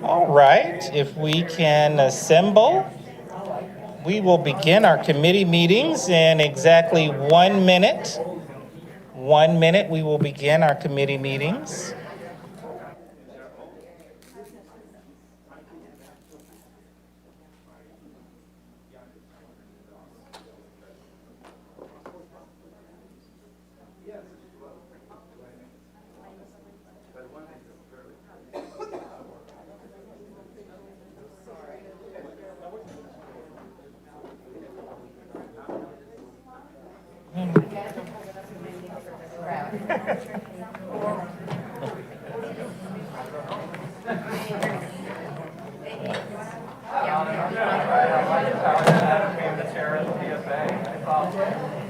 All right, if we can assemble, we will begin our committee meetings in exactly 1 minute. 1 minute, we will begin our committee meetings.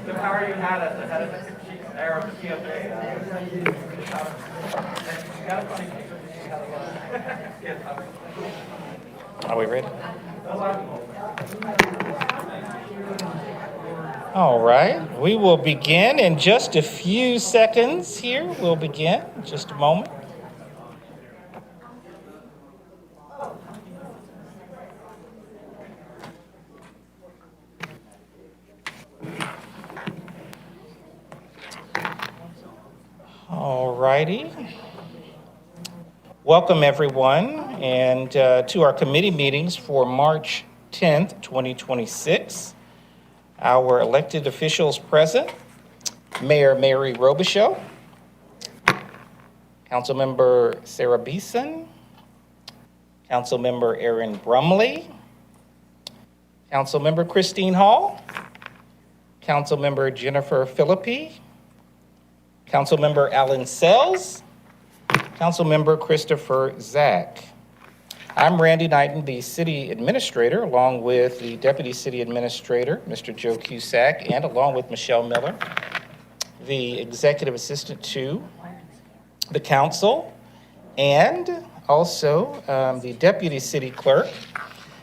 The power you had as the head of the air of the PFA. Are we ready? All right, we will begin in just a few seconds here. We'll begin in just a moment. All righty. Welcome, everyone, and to our committee meetings for March 10th, 2026. Our elected officials present: Mayor Mary Robichaux, Councilmember Sarah Beeson, Councilmember Aaron Brumley, Councilmember Christine Hall, Councilmember Jennifer Philippi, Councilmember Alan Sells, Councilmember Christopher Zack. I'm Randy Knighton, the City Administrator, along with the Deputy City Administrator, Mr. Joe Cusack, and along with Michelle Miller, the Executive Assistant to the Council, and also the Deputy City Clerk.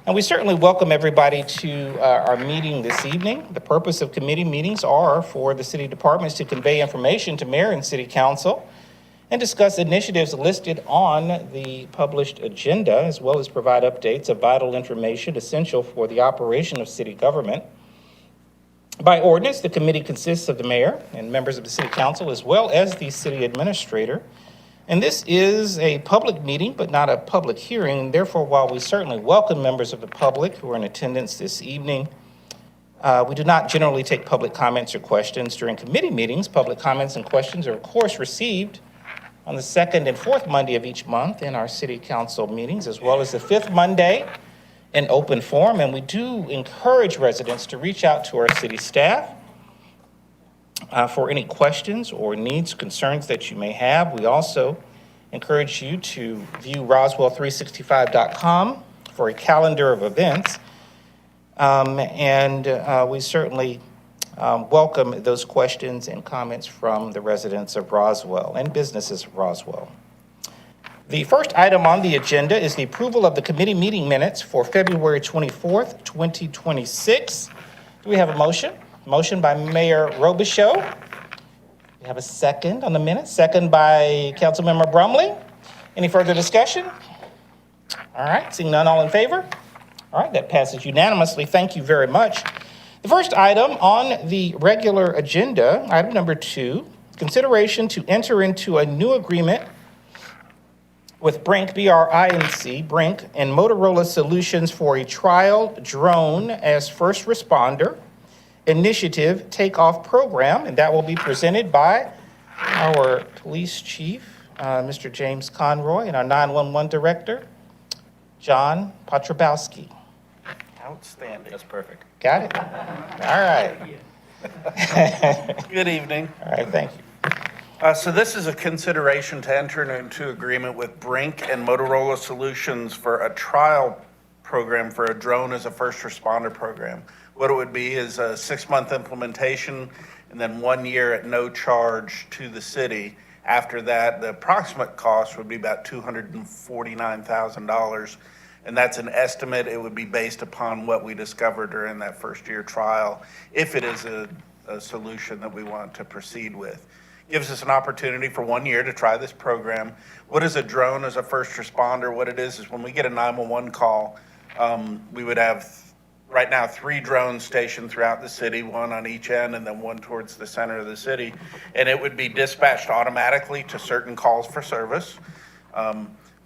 And we certainly welcome everybody to our meeting this evening. The purpose of committee meetings are for the city departments to convey information to Mayor and City Council and discuss initiatives listed on the published agenda, as well as provide updates of vital information essential for the operation of city government. By ordinance, the committee consists of the mayor and members of the city council, as well as the city administrator. And this is a public meeting, but not a public hearing. Therefore, while we certainly welcome members of the public who are in attendance this evening, we do not generally take public comments or questions during committee meetings. Public comments and questions are, of course, received on the second and fourth Monday of each month in our city council meetings, as well as the fifth Monday in open forum. And we do encourage residents to reach out to our city staff for any questions or needs, concerns that you may have. We also encourage you to view Roswell365.com for a calendar of events. We certainly welcome those questions and comments from the residents of Roswell and businesses of Roswell. The first item on the agenda is the approval of the committee meeting minutes for February 24th, 2026. Do we have a motion? Motion by Mayor Robichaux. We have a second on the minutes. Second by Councilmember Brumley. Any further discussion? All right, seeing none, all in favor? All right, that passes unanimously. Thank you very much. The first item on the regular agenda, item number 2, consideration to enter into a new agreement with Brink, B-R-I-N-C, Brink, and Motorola Solutions for a trial drone as first responder initiative takeoff program, and that will be presented by our police chief, Mr. James Conroy, and our 911 director, John Potrabowski. Outstanding. That's perfect. Got it? All right. Good evening. All right, thank you. So this is a consideration to enter into agreement with Brink and Motorola Solutions for a trial program for a drone as a first responder program. What it would be is a 6-month implementation and then 1 year at no charge to the city. After that, the approximate cost would be about $249,000. And that's an estimate. It would be based upon what we discovered during that first year trial, if it is a solution that we want to proceed with. Gives us an opportunity for 1 year to try this program. What is a drone as a first responder? What it is when we get a 911 call, we would have right now 3 drones stationed throughout the city, 1 on each end and then 1 towards the center of the city. And it would be dispatched automatically to certain calls for service.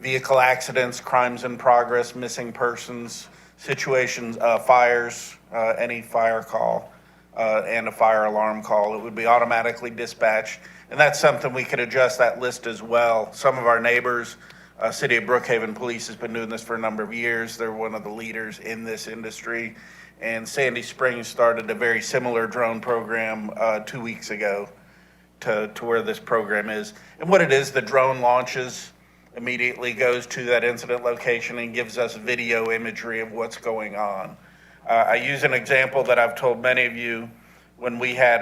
Vehicle accidents, crimes in progress, missing persons, situations, fires, any fire call, and a fire alarm call. It would be automatically dispatched. And that's something we could adjust that list as well. Some of our neighbors, City of Brookhaven Police has been doing this for a number of years. They're one of the leaders in this industry. And Sandy Springs started a very similar drone program 2 weeks ago to where this program is. And what it is, the drone launches, immediately goes to that incident location and gives us video imagery of what's going on. I use an example that I've told many of you. When we had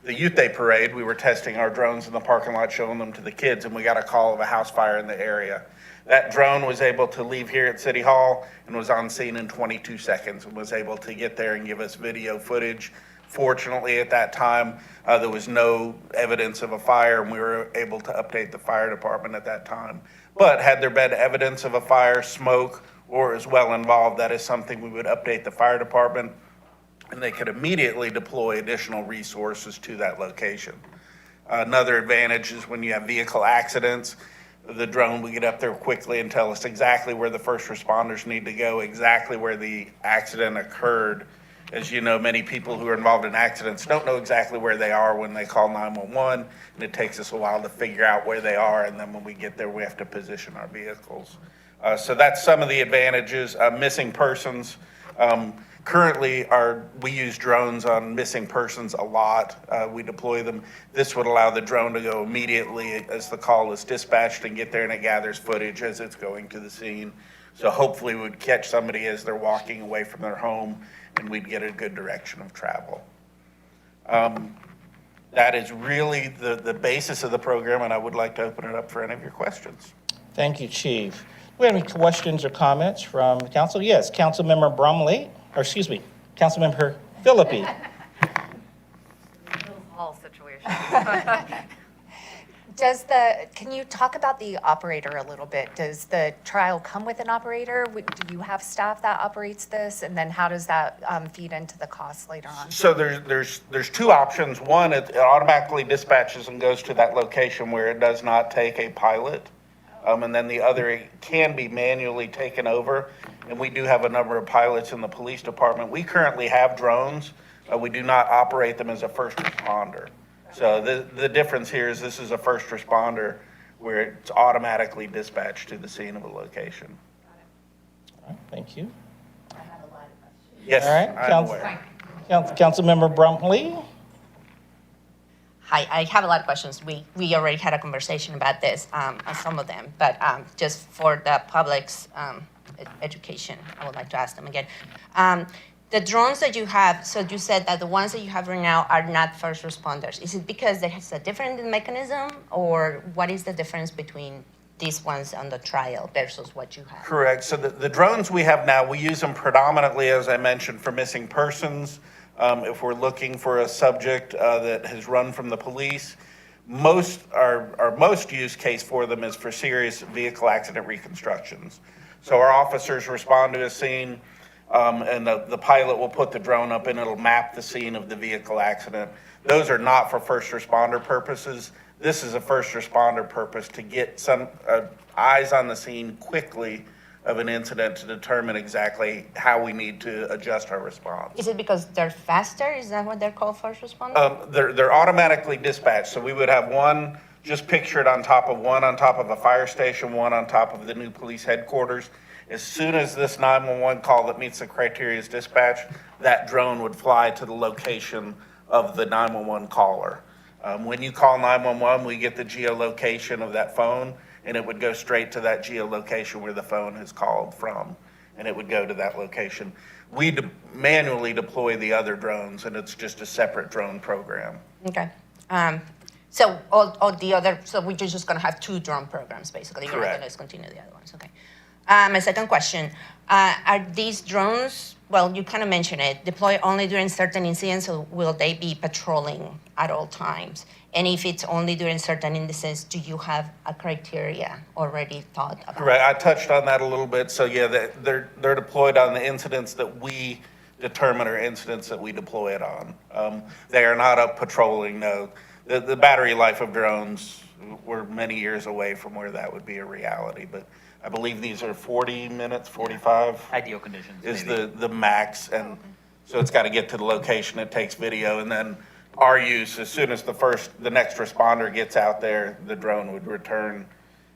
the Youth Day Parade, we were testing our drones in the parking lot, showing them to the kids, and we got a call of a house fire in the area. That drone was able to leave here at City Hall and was on scene in 22 seconds and was able to get there and give us video footage. Fortunately, at that time, there was no evidence of a fire, and we were able to update the fire department at that time. But had there been evidence of a fire, smoke, or as well involved, that is something we would update the fire department, and they could immediately deploy additional resources to that location. Another advantage is when you have vehicle accidents, the drone will get up there quickly and tell us exactly where the first responders need to go, exactly where the accident occurred. As you know, many people who are involved in accidents don't know exactly where they are when they call 911, and it takes us a while to figure out where they are, and then when we get there, we have to position our vehicles. So that's some of the advantages. Missing persons. Currently, we use drones on missing persons a lot. We deploy them. This would allow the drone to go immediately as the call is dispatched and get there, and it gathers footage as it's going to the scene. So hopefully we would catch somebody as they're walking away from their home, and we'd get a good direction of travel. That is really the basis of the program, and I would like to open it up for any of your questions. Thank you, Chief. Do we have any questions or comments from council? Yes, Councilmember Councilmember Philippi. Whole situation. Can you talk about the operator a little bit? Does the trial come with an operator? Do you have staff that operates this? And then how does that feed into the cost later on? So there's 2 options. One, it automatically dispatches and goes to that location where it does not take a pilot. And then the other, it can be manually taken over. And we do have a number of pilots in the police department. We currently have drones. We do not operate them as a first responder. So the difference here is this is a first responder where it's automatically dispatched to the scene of a location. All right, thank you. I have a lot of questions. Yes, All right, I'm aware. Councilmember Brumley. Hi, I have a lot of questions. We already had a conversation about this, on some of them, but just for the public's education, I would like to ask them again. The drones that you have, so you said that the ones that you have right now are not first responders. Is it because there is a different mechanism, or what is the difference between these ones on the trial versus what you have? Correct. So the drones we have now, we use them predominantly, as I mentioned, for missing persons. If we're looking for a subject that has run from the police, our most used case for them is for serious vehicle accident reconstructions. So our officers respond to a scene. and the pilot will put the drone up and it'll map the scene of the vehicle accident. Those are not for first responder purposes. This is a first responder purpose to get some eyes on the scene quickly of an incident to determine exactly how we need to adjust our response. Is it because they're faster? Is that what they're called, first responders? They're automatically dispatched, so we would have one just pictured on top of a fire station, one on top of the new police headquarters. As soon as this 911 call that meets the criteria is dispatched, that drone would fly to the location of the 911 caller. When you call 911, we get the geolocation of that phone, and it would go straight to that geolocation where the phone is called from, and it would go to that location. We manually deploy the other drones, and it's just a separate drone program. Okay. So all the other, so we're just going to have 2 drone programs, basically. You're not Correct. going to discontinue the other ones. Okay. My second question, are these drones, well, you kind of mentioned it, deploy only during certain incidents, or will they be patrolling at all times? And if it's only during certain instances, do you have a criteria already thought about? Correct. I touched on that a little bit. So yeah, they're deployed on the incidents that we determine are incidents that we deploy it on. They are not up patrolling, no. The battery life of drones, we're many years away from where that would be a reality, but I believe these are 40 minutes, 45 Ideal conditions, is maybe. the max. And so it's got to get to the location, it takes video, and then our use, as soon as the next responder gets out there, the drone would return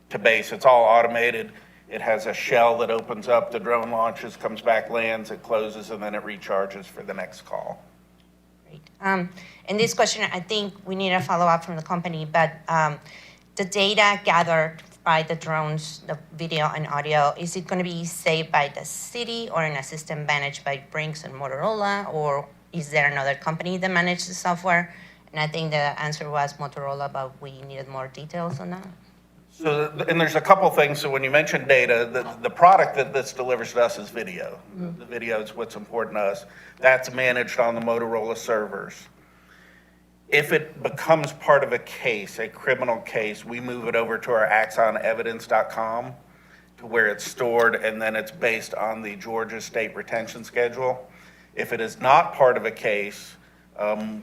to base. It's all automated. It has a shell that opens up, the drone launches, comes back, lands, it closes, and then it recharges for the next call. Great. And this question, I think we need a follow-up from the company, but the data gathered by the drones, the video and audio, is it going to be saved by the city or in a system managed by Brinks and Motorola, or is there another company that manages the software? And I think the answer was Motorola, but we needed more details on that. So, and there's a couple things. So when you mention data, the product that this delivers to us is video. The video is what's important to us. That's managed on the Motorola servers. If it becomes part of a case, a criminal case, we move it over to our axonevidence.com to where it's stored, and then it's based on the Georgia State Retention Schedule. If it is not part of a case,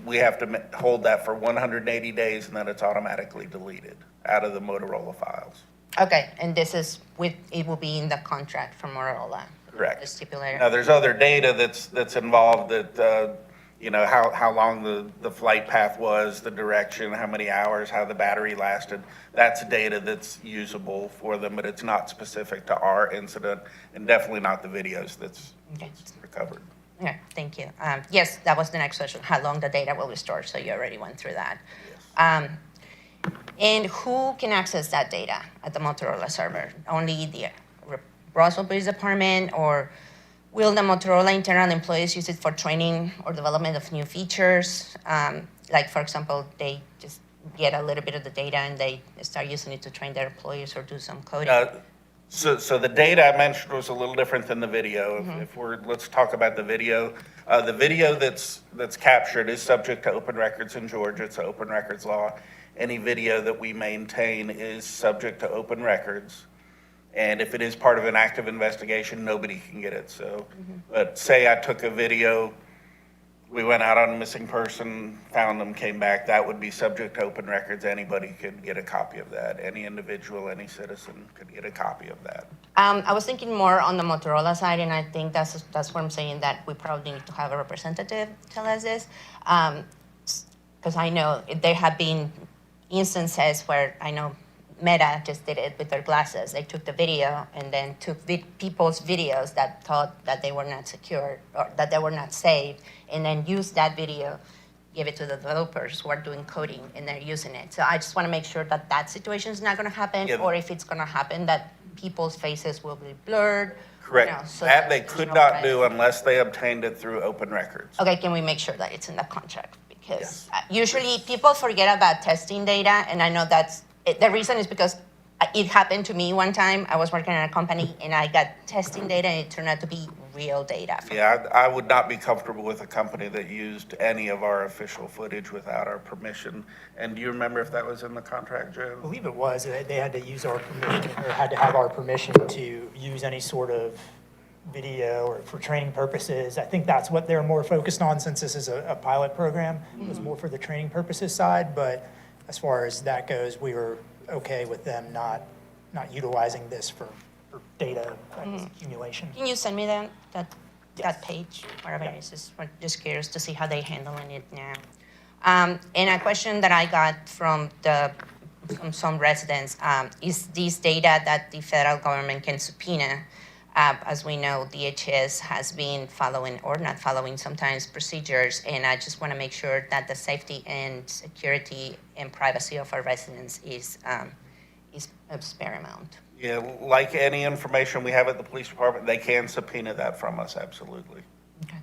we have to hold that for 180 days, and then it's automatically deleted out of the Motorola files. Okay, and this is it will be in the contract from Motorola? Correct. The stipulated? Now, there's other data that's involved that, how long the flight path was, the direction, how many hours, how the battery lasted. That's data that's usable for them, but it's not specific to our incident, and definitely not the videos that's recovered. Okay, thank you. Yes, that was the next question, how long the data will be stored, so you already went through that. Yes. And who can access that data at the Motorola server? Only the Roswell Police Department, or will the Motorola internal employees use it for training or development of new features? Like, for example, they just get a little bit of the data and they start using it to train their employees or do some coding? So the data I mentioned was a little different than the video. Let's talk about the video. The video that's captured is subject to open records in Georgia. It's an open records law. Any video that we maintain is subject to open records. And if it is part of an active investigation, nobody can get it. So, but say I took a video, we went out on a missing person, found them, came back, that would be subject to open records. Anybody could get a copy of that. Any individual, any citizen could get a copy of that. I was thinking more on the Motorola side, and I think that's what I'm saying, that we probably need to have a representative tell us this. Because I know there have been instances where I know Meta just did it with their glasses. They took the video and then took people's videos that thought that they were not secure or that they were not saved, and then used that video, give it to the developers who are doing coding, and they're using it. So I just want to make sure that that situation is not going to happen, Yeah. or if it's going to happen, that people's faces will be blurred. Correct. So That they there's could no not privacy. do unless they obtained it through open records. Okay, can we make sure that it's in the contract? Because Yes. Usually people forget about testing data, and I know the reason is because it happened to me one time. I was working at a company, and I got testing data, and it turned out to be real data. Yeah, I would not be comfortable with a company that used any of our official footage without our permission. And do you remember if that was in the contract, Joe? I believe it was. They had to use our permission, or had to have our permission to use any sort of video or for training purposes. I think that's what they're more focused on since this is a pilot program. It was more for the training purposes side, but as far as that goes, we were okay with them not utilizing this for data accumulation. Can you send me that page, wherever it is? Just curious to see how they handling it now. And a question that I got from some residents, is this data that the federal government can subpoena? As we know, DHS has been following or not following sometimes procedures, and I just want to make sure that the safety and security and privacy of our residents is paramount. Yeah, like any information we have at the police department, they can subpoena that from us, absolutely. Okay.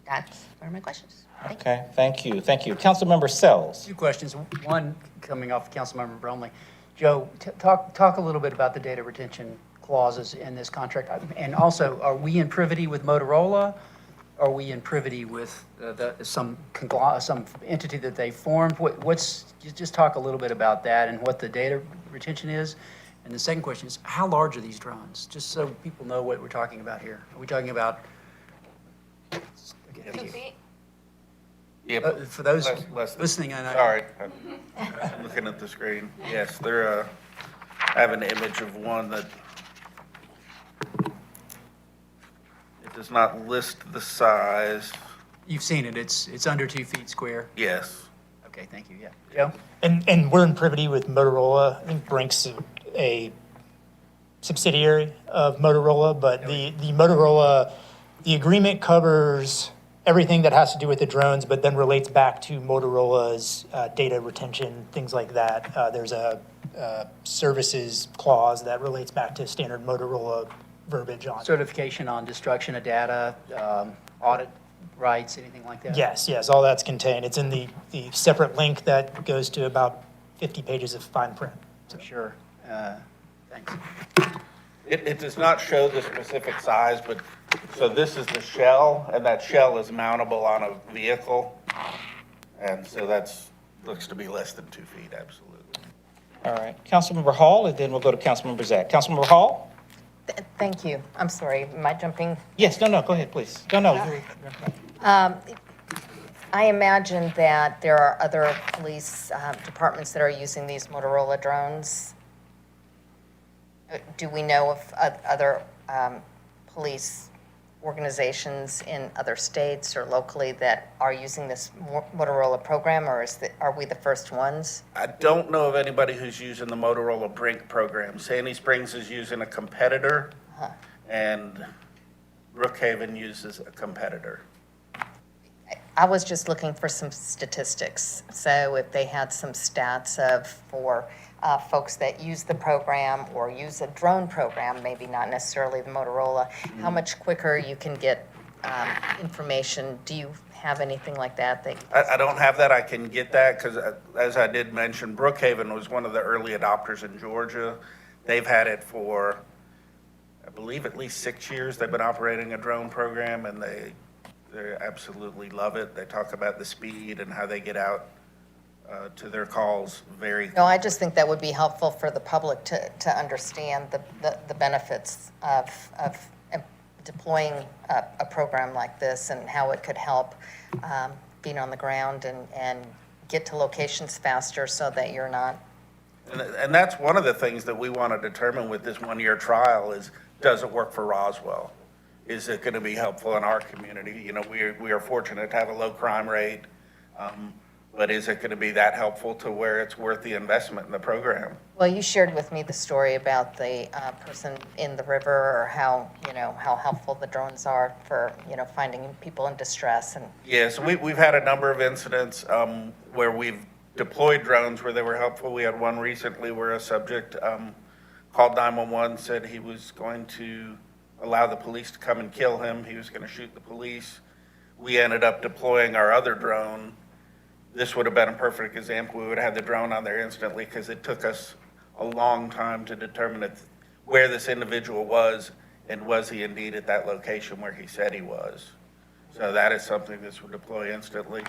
That's for my questions. Thank you. Okay, thank you, thank you. Councilmember Sells. Two questions, one coming off Councilmember Bromley. Joe, talk a little bit about the data retention clauses in this contract. And also, are we in privity with Motorola? Are we in privity with some entity that they formed? Just talk a little bit about that and what the data retention is. And the second question is, how large are these drones? Just so people know what we're talking about here. Are we talking about? 2 feet? Yep. For those Less than- listening, I know. Sorry, I'm looking at the screen. Yes, I have an image of one that it does not list the size. You've seen it. It's under 2 feet square. Yes. Okay, thank you. Yeah. Joe? And we're in privity with Motorola. I think Brink's a subsidiary of Motorola, but the Motorola, the agreement covers everything that has to do with the drones, but then relates back to Motorola's data retention, things like that. There's a services clause that relates back to standard Motorola verbiage on it. Certification on destruction of data, audit rights, anything like that? Yes, all that's contained. It's in the separate link that goes to about 50 pages of fine print. Sure. Thanks. It does not show the specific size, but, so this is the shell, and that shell is mountable on a vehicle. And so looks to be less than 2 feet, absolutely. All right, Councilmember Hall, and then we'll go to Councilmember Zach. Councilmember Hall? Thank you. I'm sorry, am I jumping? Yes, no, go ahead, please. No, you're I imagine that there are other police departments that are using these Motorola drones. Do we know of other police organizations in other states or locally that are using this Motorola program, or are we the first ones? I don't know of anybody who's using the Motorola Brink program. Sandy Springs is using a competitor, and Brookhaven uses a competitor. I was just looking for some statistics. So if they had some stats for folks that use the program or use a drone program, maybe not necessarily the Motorola, how much quicker you can get information. Do you have anything like that? I don't have that. I can get that because, as I did mention, Brookhaven was one of the early adopters in Georgia. They've had it for, I believe, at least 6 years. They've been operating a drone program, and they absolutely love it. They talk about the speed and how they get out to their calls very. No, I just think that would be helpful for the public to understand the benefits of deploying a program like this and how it could help being on the ground and get to locations faster so that you're not. And that's one of the things that we want to determine with this one-year trial is, does it work for Roswell? Is it going to be helpful in our community? You know, we are fortunate to have a low crime rate, but is it going to be that helpful to where it's worth the investment in the program? Well, you shared with me the story about the person in the river, or how helpful the drones are for, finding people in distress. And Yes, we've had a number of incidents where we've deployed drones where they were helpful. We had one recently where a subject called 911, said he was going to allow the police to come and kill him. He was going to shoot the police. We ended up deploying our other drone. This would have been a perfect example. We would have had the drone on there instantly because it took us a long time to determine where this individual was, and was he indeed at that location where he said he was. So that is something this would deploy instantly.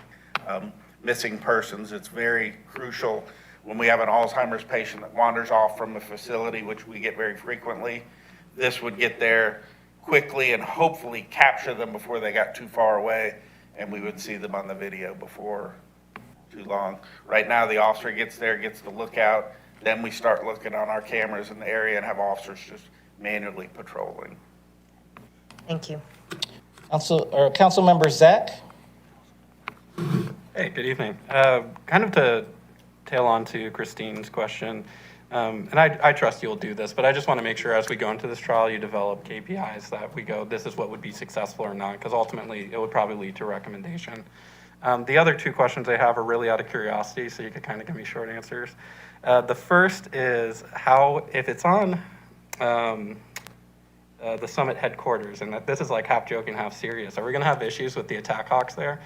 Missing persons, it's very crucial when we have an Alzheimer's patient that wanders off from the facility, which we get very frequently. this would get there quickly and hopefully capture them before they got too far away, and we would see them on the video before too long. Right now, the officer gets there, gets the lookout, then we start looking on our cameras in the area and have officers just manually patrolling. Thank you. Councilmember Zach? Hey, good evening. Kind of to tail on to Christine's question, and I trust you'll do this, but I just want to make sure as we go into this trial, you develop KPIs that we go, this is what would be successful or not, because ultimately it would probably lead to a recommendation. The other two questions I have are really out of curiosity, so you could kind of give me short answers. The first is how, if it's on the summit headquarters, and that this is like half joking, half serious, are we going to have issues with the attack hawks there?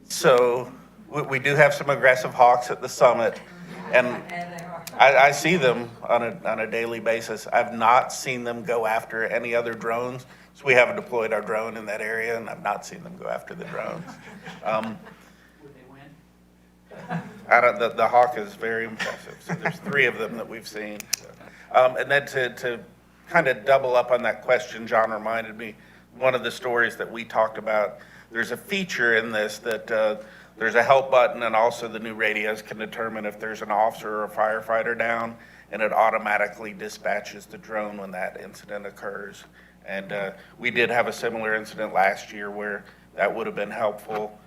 So we do have some aggressive hawks at the summit, and I see them on a daily basis. I've not seen them go after any other drones, so we haven't deployed our drone in that area, and I've not seen them go after the drones. Would they win? The hawk is very impressive. So there's 3 of them that we've seen. So. And then to kind of double up on that question, John reminded me, one of the stories that we talked about, there's a feature in this that there's a help button, and also the new radios can determine if there's an officer or a firefighter down, and it automatically dispatches the drone when that incident occurs. And we did have a similar incident last year where that would have been helpful.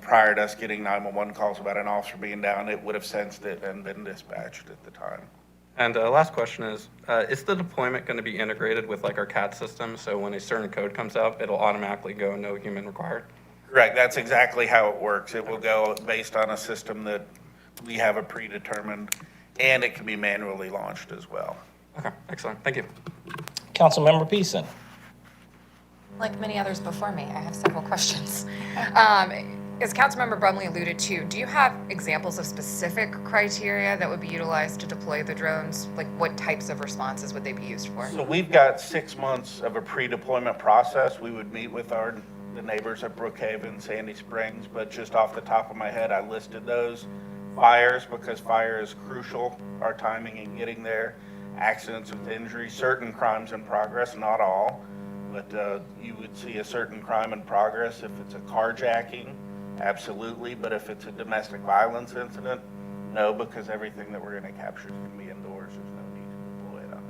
Prior to us getting 911 calls about an officer being down, it would have sensed it and been dispatched at the time. And last question is the deployment going to be integrated with like our CAD system? So when a certain code comes up, it'll automatically go no human required? Correct. That's exactly how it works. It will go based on a system that we have a predetermined, and it can be manually launched as well. Okay, excellent. Thank you. Councilmember Peason? Like many others before me, I have several questions. As Councilmember Brumley alluded to, do you have examples of specific criteria that would be utilized to deploy the drones? Like what types of responses would they be used for? So we've got 6 months of a pre-deployment process. We would meet with the neighbors at Brookhaven, Sandy Springs, but just off the top of my head, I listed those. Fires, because fire is crucial, our timing in getting there. Accidents with injury, certain crimes in progress, not all, but you would see a certain crime in progress if it's a carjacking. Absolutely, but if it's a domestic violence incident, no, because everything that we're going to capture is going to be indoors. There's no need to deploy it on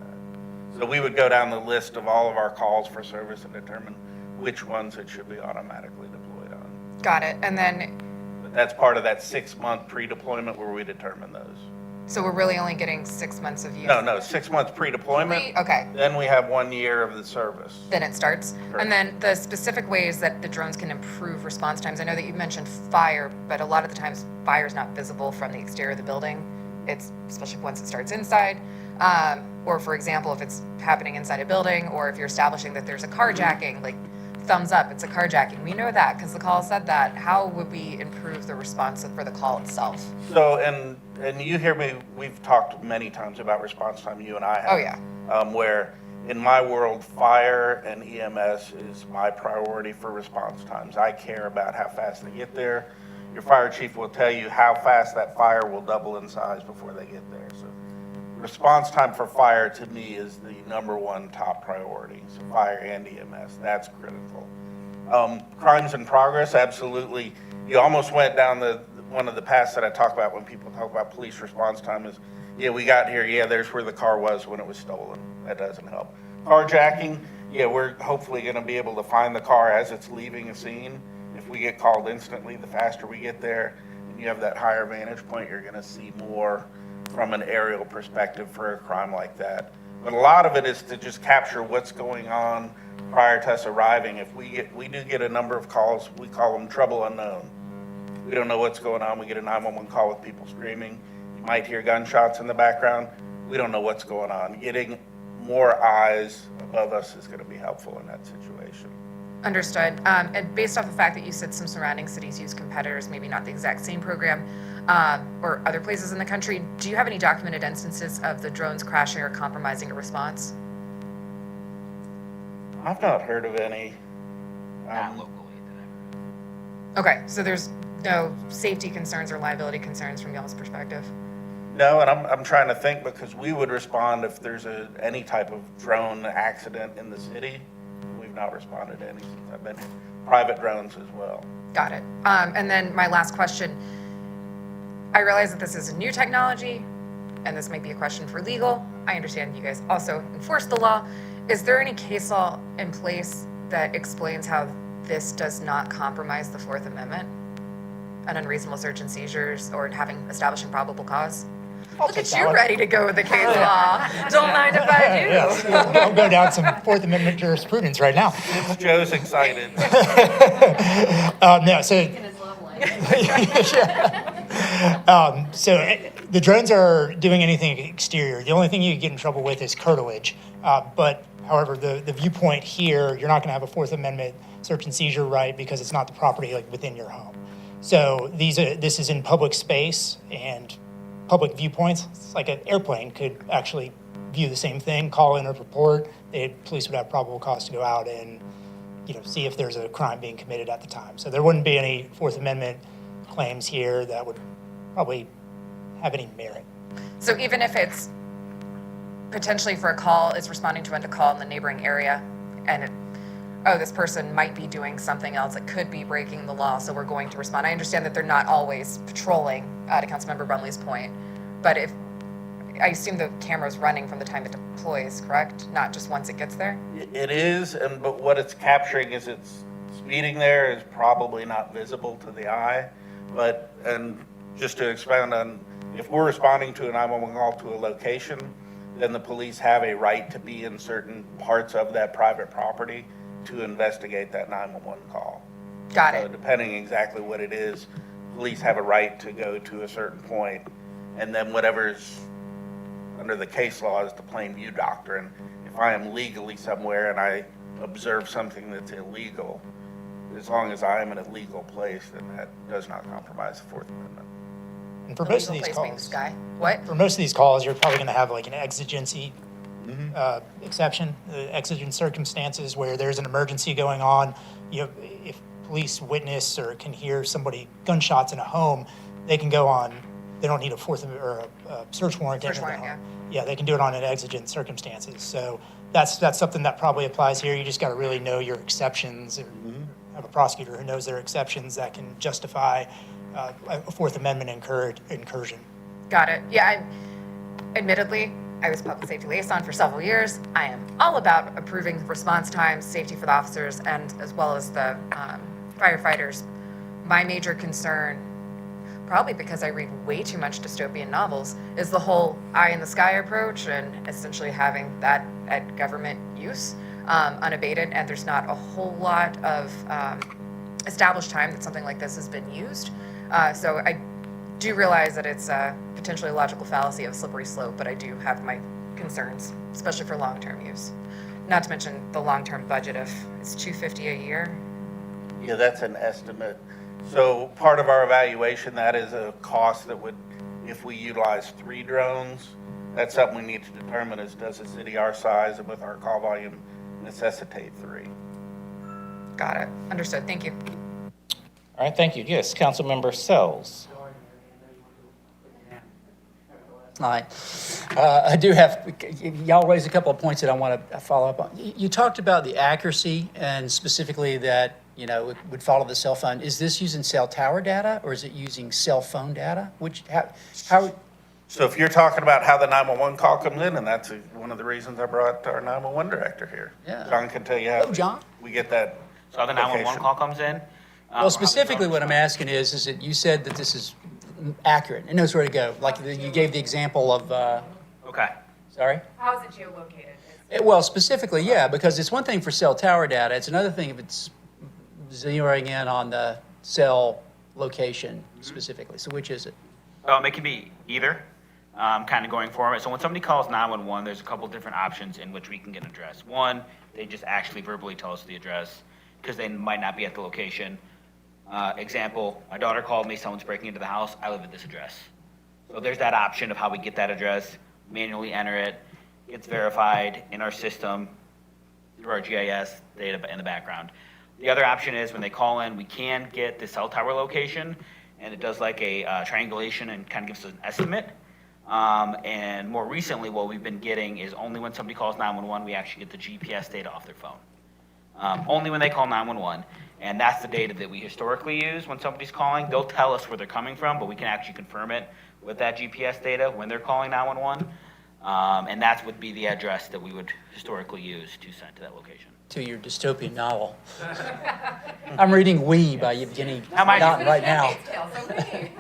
that. So we would go down the list of all of our calls for service and determine which ones it should be automatically deployed on. Got it. And then, But that's part of that 6-month pre-deployment where we determine those. so we're really only getting 6 months of use? No, 6 months pre-deployment. Okay. Then we have 1 year of the service. Then it starts. Correct. And then the specific ways that the drones can improve response times. I know that you mentioned fire, but a lot of the times fire is not visible from the exterior of the building. It's especially once it starts inside. Or for example, if it's happening inside a building, or if you're establishing that there's a carjacking, like thumbs up, it's a carjacking. We know that because the call said that. How would we improve the response for the call itself? So, and you hear me, we've talked many times about response time, you and I have. Oh, yeah. Where in my world, fire and EMS is my priority for response times. I care about how fast they get there. Your fire chief will tell you how fast that fire will double in size before they get there. So response time for fire to me is the #1 top priority. So fire and EMS, that's critical. Crimes in progress, absolutely. You almost went down one of the paths that I talk about when people talk about police response time is, yeah, we got here, yeah, there's where the car was when it was stolen. That doesn't help. Carjacking, yeah, we're hopefully going to be able to find the car as it's leaving a scene. If we get called instantly, the faster we get there, and you have that higher vantage point, you're going to see more from an aerial perspective for a crime like that. But a lot of it is to just capture what's going on prior to us arriving. If we do get a number of calls, we call them trouble unknown. We don't know what's going on. We get a 911 call with people screaming. You might hear gunshots in the background. We don't know what's going on. Getting more eyes above us is going to be helpful in that situation. Understood. And based off the fact that you said some surrounding cities use competitors, maybe not the exact same program, or other places in the country, do you have any documented instances of the drones crashing or compromising a response? I've not heard of any. Okay, so there's no safety concerns or liability concerns from y'all's perspective? No, and I'm trying to think because we would respond if there's any type of drone accident in the city. We've not responded to any since I've been here. Private drones as well. Got it. And then my last question, I realize that this is a new technology, and this might be a question for legal. I understand you guys also enforce the law. Is there any case law in place that explains how this does not compromise the Fourth Amendment? An unreasonable search and seizures or establishing probable cause? Look at you ready to go with the case law. Don't mind if I do. Yes, I'll go down some Fourth Amendment jurisprudence right now. Joe's excited. No, so. The drones are doing anything exterior. The only thing you get in trouble with is curtilage. But however, the viewpoint here, you're not going to have a Fourth Amendment search and seizure right because it's not the property like within your home. So this is in public space and public viewpoints. It's like an airplane could actually view the same thing, call in a report. Police would have probable cause to go out and see if there's a crime being committed at the time. So there wouldn't be any Fourth Amendment claims here that would probably have any merit. So even if it's potentially for a call, it's responding to a call in the neighboring area, and this person might be doing something else that could be breaking the law, so we're going to respond. I understand that they're not always patrolling, to Councilmember Brumley's point, but I assume the camera's running from the time it deploys, correct? Not just once it gets there? It is, but what it's capturing is it's speeding there is probably not visible to the eye. And just to expand on, if we're responding to a 911 call to a location, then the police have a right to be in certain parts of that private property to investigate that 911 call. Got So it. depending exactly what it is, police have a right to go to a certain point, and then whatever's under the case law is the plain view doctrine. If I am legally somewhere and I observe something that's illegal, as long as I am in a legal place, then that does not compromise the Fourth Amendment. And for The most of legal these place being the calls, sky. What? for most of these calls, you're probably going to have like an exigency exception, exigent circumstances where there's an emergency going on. If police witness or can hear somebody gunshots in a home, they can go on. They don't need a a search warrant to Search enter the warrant, home. Yeah, they can do it on an exigent circumstances. So that's something that probably applies here. You just got to really know your exceptions, or have a prosecutor who knows their exceptions that can justify a Fourth Amendment incursion. Got it. Yeah, admittedly, I was public safety liaison for several years. I am all about improving response times, safety for the officers, and as well as the firefighters. My major concern, probably because I read way too much dystopian novels, is the whole eye in the sky approach and essentially having that at government use unabated, and there's not a whole lot of established time that something like this has been used. So I do realize that it's potentially a logical fallacy of a slippery slope, but I do have my concerns, especially for long-term use. Not to mention the long-term budget of, it's $250 a year. Yeah, that's an estimate. So part of our evaluation, that is a cost that would, if we utilize 3 drones, that's something we need to determine is, does a city our size and with our call volume necessitate 3? Got it. Understood. Thank you. All right, thank you. Yes, Councilmember Sells. Hi. I do have, y'all raised a couple of points that I want to follow up on. You talked about the accuracy and specifically that, it would follow the cell phone. Is this using cell tower data or is it using cell phone data? How? So if you're talking about how the 911 call comes in, and that's one of the reasons I brought our 911 director here. Yeah. John can tell you how Hello, John. we get that. So the 911 location. call comes in. Well, specifically what I'm asking is that you said that this is accurate. It knows where to go. Like you gave the example of, Okay. sorry? How is it geolocated? Well, specifically, yeah, because it's one thing for cell tower data. It's another thing if it's zeroing in on the cell location specifically. So which is it? It can be either, kind of going forward. So when somebody calls 911, there's a couple different options in which we can get an address. One, they just actually verbally tell us the address because they might not be at the location. Example, my daughter called me, someone's breaking into the house, I live at this address. So there's that option of how we get that address, manually enter it, gets verified in our system through our GIS data in the background. The other option is when they call in, we can get the cell tower location, and it does like a triangulation and kind of gives us an estimate. And more recently, what we've been getting is only when somebody calls 911, we actually get the GPS data off their phone. Only when they call 911. And that's the data that we historically use when somebody's calling. They'll tell us where they're coming from, but we can actually confirm it with that GPS data when they're calling 911. And that would be the address that we would historically use to send to that location. To your dystopian novel. I'm reading We by Evgeny How am I- Newton right now.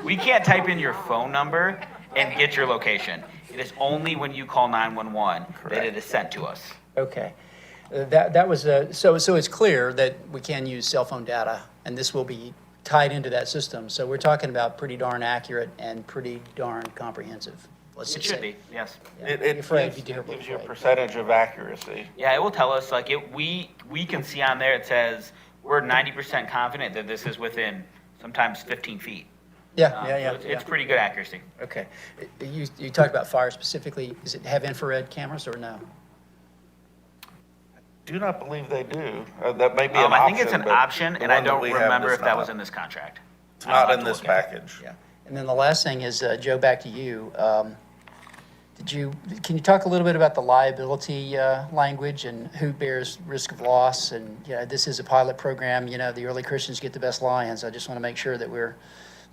We can't type in your phone number and get your location. It is only when you call 911 that it is sent to us. Okay. That was, so it's clear that we can use cell phone data, and this will be tied into that system. So we're talking about pretty darn accurate and pretty darn comprehensive. Let's It just should say. be, yes. It Be afraid, gives be terribly gives you a afraid. percentage of accuracy. Yeah, it will tell us, like, we can see on there, it says, we're 90% confident that this is within sometimes 15 feet. Yeah, So yeah. It's pretty good accuracy. Okay. You talked about fire specifically. Does it have infrared cameras or no? Do not believe they do. That may be an option. I think it's an but option, the and I one that don't we have remember does if that was not. in this contract. It's I'll not have in to this look at it. package. Yeah. And then the last thing is, Joe, back to you. Can you talk a little bit about the liability language and who bears risk of loss? And, this is a pilot program, the early Christians get the best lions. I just want to make sure that we're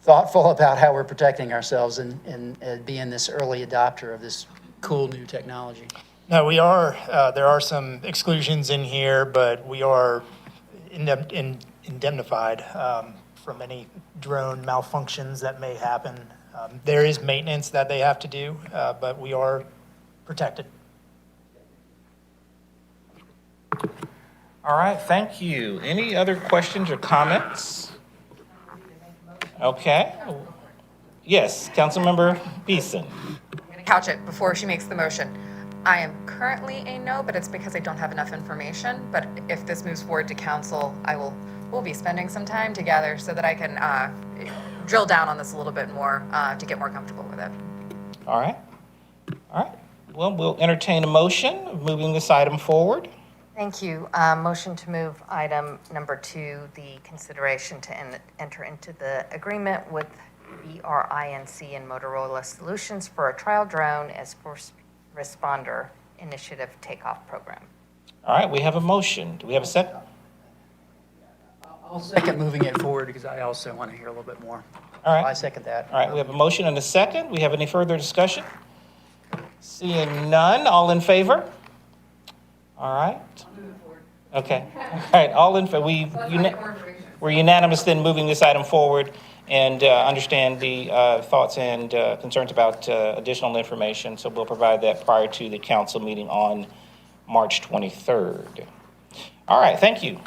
thoughtful about how we're protecting ourselves and being this early adopter of this cool new technology. No, we are, there are some exclusions in here, but we are indemnified from any drone malfunctions that may happen. There is maintenance that they have to do, but we are protected. All right, thank you. Any other questions or comments? Okay. Yes, Councilmember Beeson. I'm going to couch it before she makes the motion. I am currently a no, but it's because I don't have enough information. But if this moves forward to council, we'll be spending some time together so that I can drill down on this a little bit more to get more comfortable with it. All right. All right. Well, we'll entertain a motion of moving this item forward. Thank you. Motion to move item number 2, the consideration to enter into the agreement with BRINC and Motorola Solutions for a trial drone as first responder initiative takeoff program. All right, we have a motion. Do we have a second? I'll second moving it forward because I also want to hear a little bit more. All right. I second that. All right, we have a motion and a second. We have any further discussion? Seeing none, all in favor? All right. Okay. All right, all in favor. We're unanimous then moving this item forward and understand the thoughts and concerns about additional information. So we'll provide that prior to the council meeting on March 23rd. All right, thank you.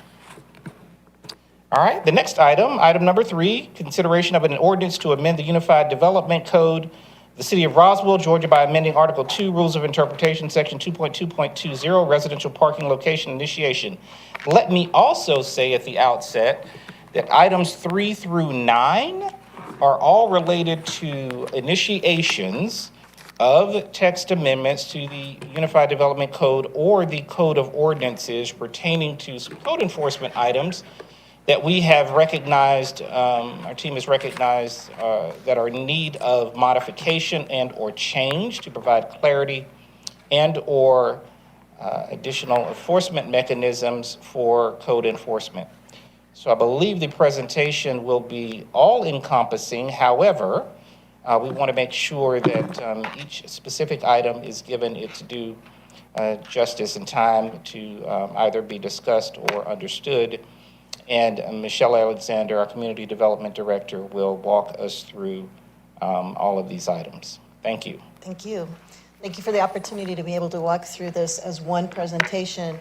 All right, the next item, item number 3, consideration of an ordinance to amend the Unified Development Code of the City of Roswell, Georgia by amending Article 2, Rules of Interpretation, Section 2.2.20, Residential Parking Location Initiation. Let me also say at the outset that items 3 through 9 are all related to initiations of text amendments to the Unified Development Code or the Code of Ordinances pertaining to some code enforcement items that we have recognized, our team has recognized that are in need of modification and or change to provide clarity and or additional enforcement mechanisms for code enforcement. So I believe the presentation will be all encompassing. However, we want to make sure that each specific item is given its due justice and time to either be discussed or understood. And Michelle Alexander, our Community Development Director, will walk us through all of these items. Thank you. Thank you. Thank you for the opportunity to be able to walk through this as one presentation.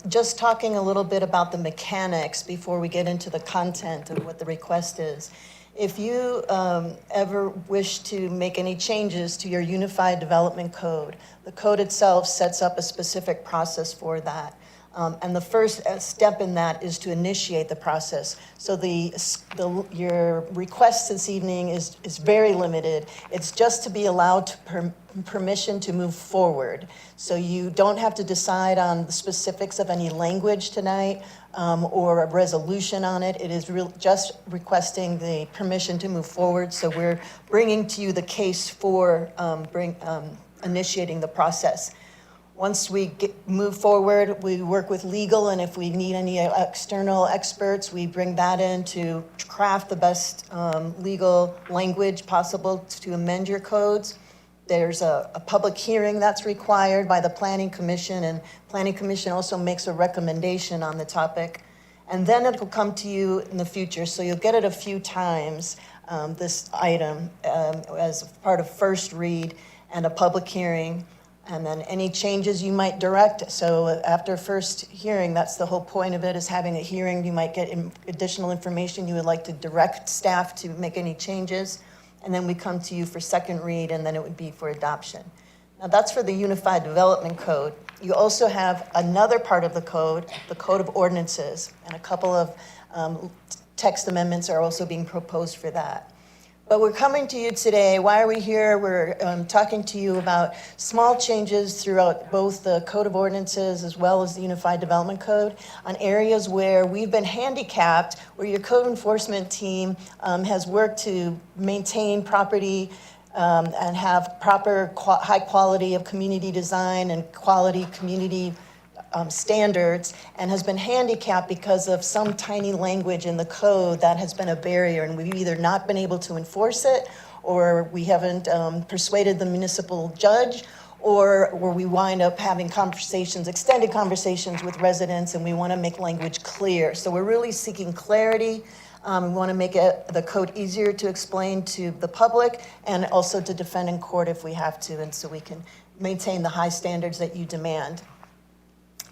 Just talking a little bit about the mechanics before we get into the content of what the request is. If you ever wish to make any changes to your Unified Development Code, the code itself sets up a specific process for that. And the first step in that is to initiate the process. So your request this evening is very limited. It's just to be allowed to permission to move forward. So you don't have to decide on the specifics of any language tonight or a resolution on it. It is just requesting the permission to move forward. So we're bringing to you the case for initiating the process. Once we move forward, we work with legal, and if we need any external experts, we bring that in to craft the best legal language possible to amend your codes. There's a public hearing that's required by the Planning Commission, and Planning Commission also makes a recommendation on the topic. And then it will come to you in the future, so you'll get it a few times, this item, as part of first read and a public hearing. And then any changes you might direct. So after first hearing, that's the whole point of it, is having a hearing. You might get additional information you would like to direct staff to make any changes. And then we come to you for second read, and then it would be for adoption. Now that's for the Unified Development Code. You also have another part of the Code of Ordinances, and a couple of text amendments are also being proposed for that. But we're coming to you today. Why are we here? We're talking to you about small changes throughout both the Code of Ordinances as well as the Unified Development Code on areas where we've been handicapped, where your code enforcement team has worked to maintain property and have proper high quality of community design and quality community standards, and has been handicapped because of some tiny language in the code that has been a barrier, and we've either not been able to enforce it, or we haven't persuaded the municipal judge, or we wind up having conversations, extended conversations with residents, and we want to make language clear. So we're really seeking clarity. We want to make the code easier to explain to the public and also to defend in court if we have to, and so we can maintain the high standards that you demand.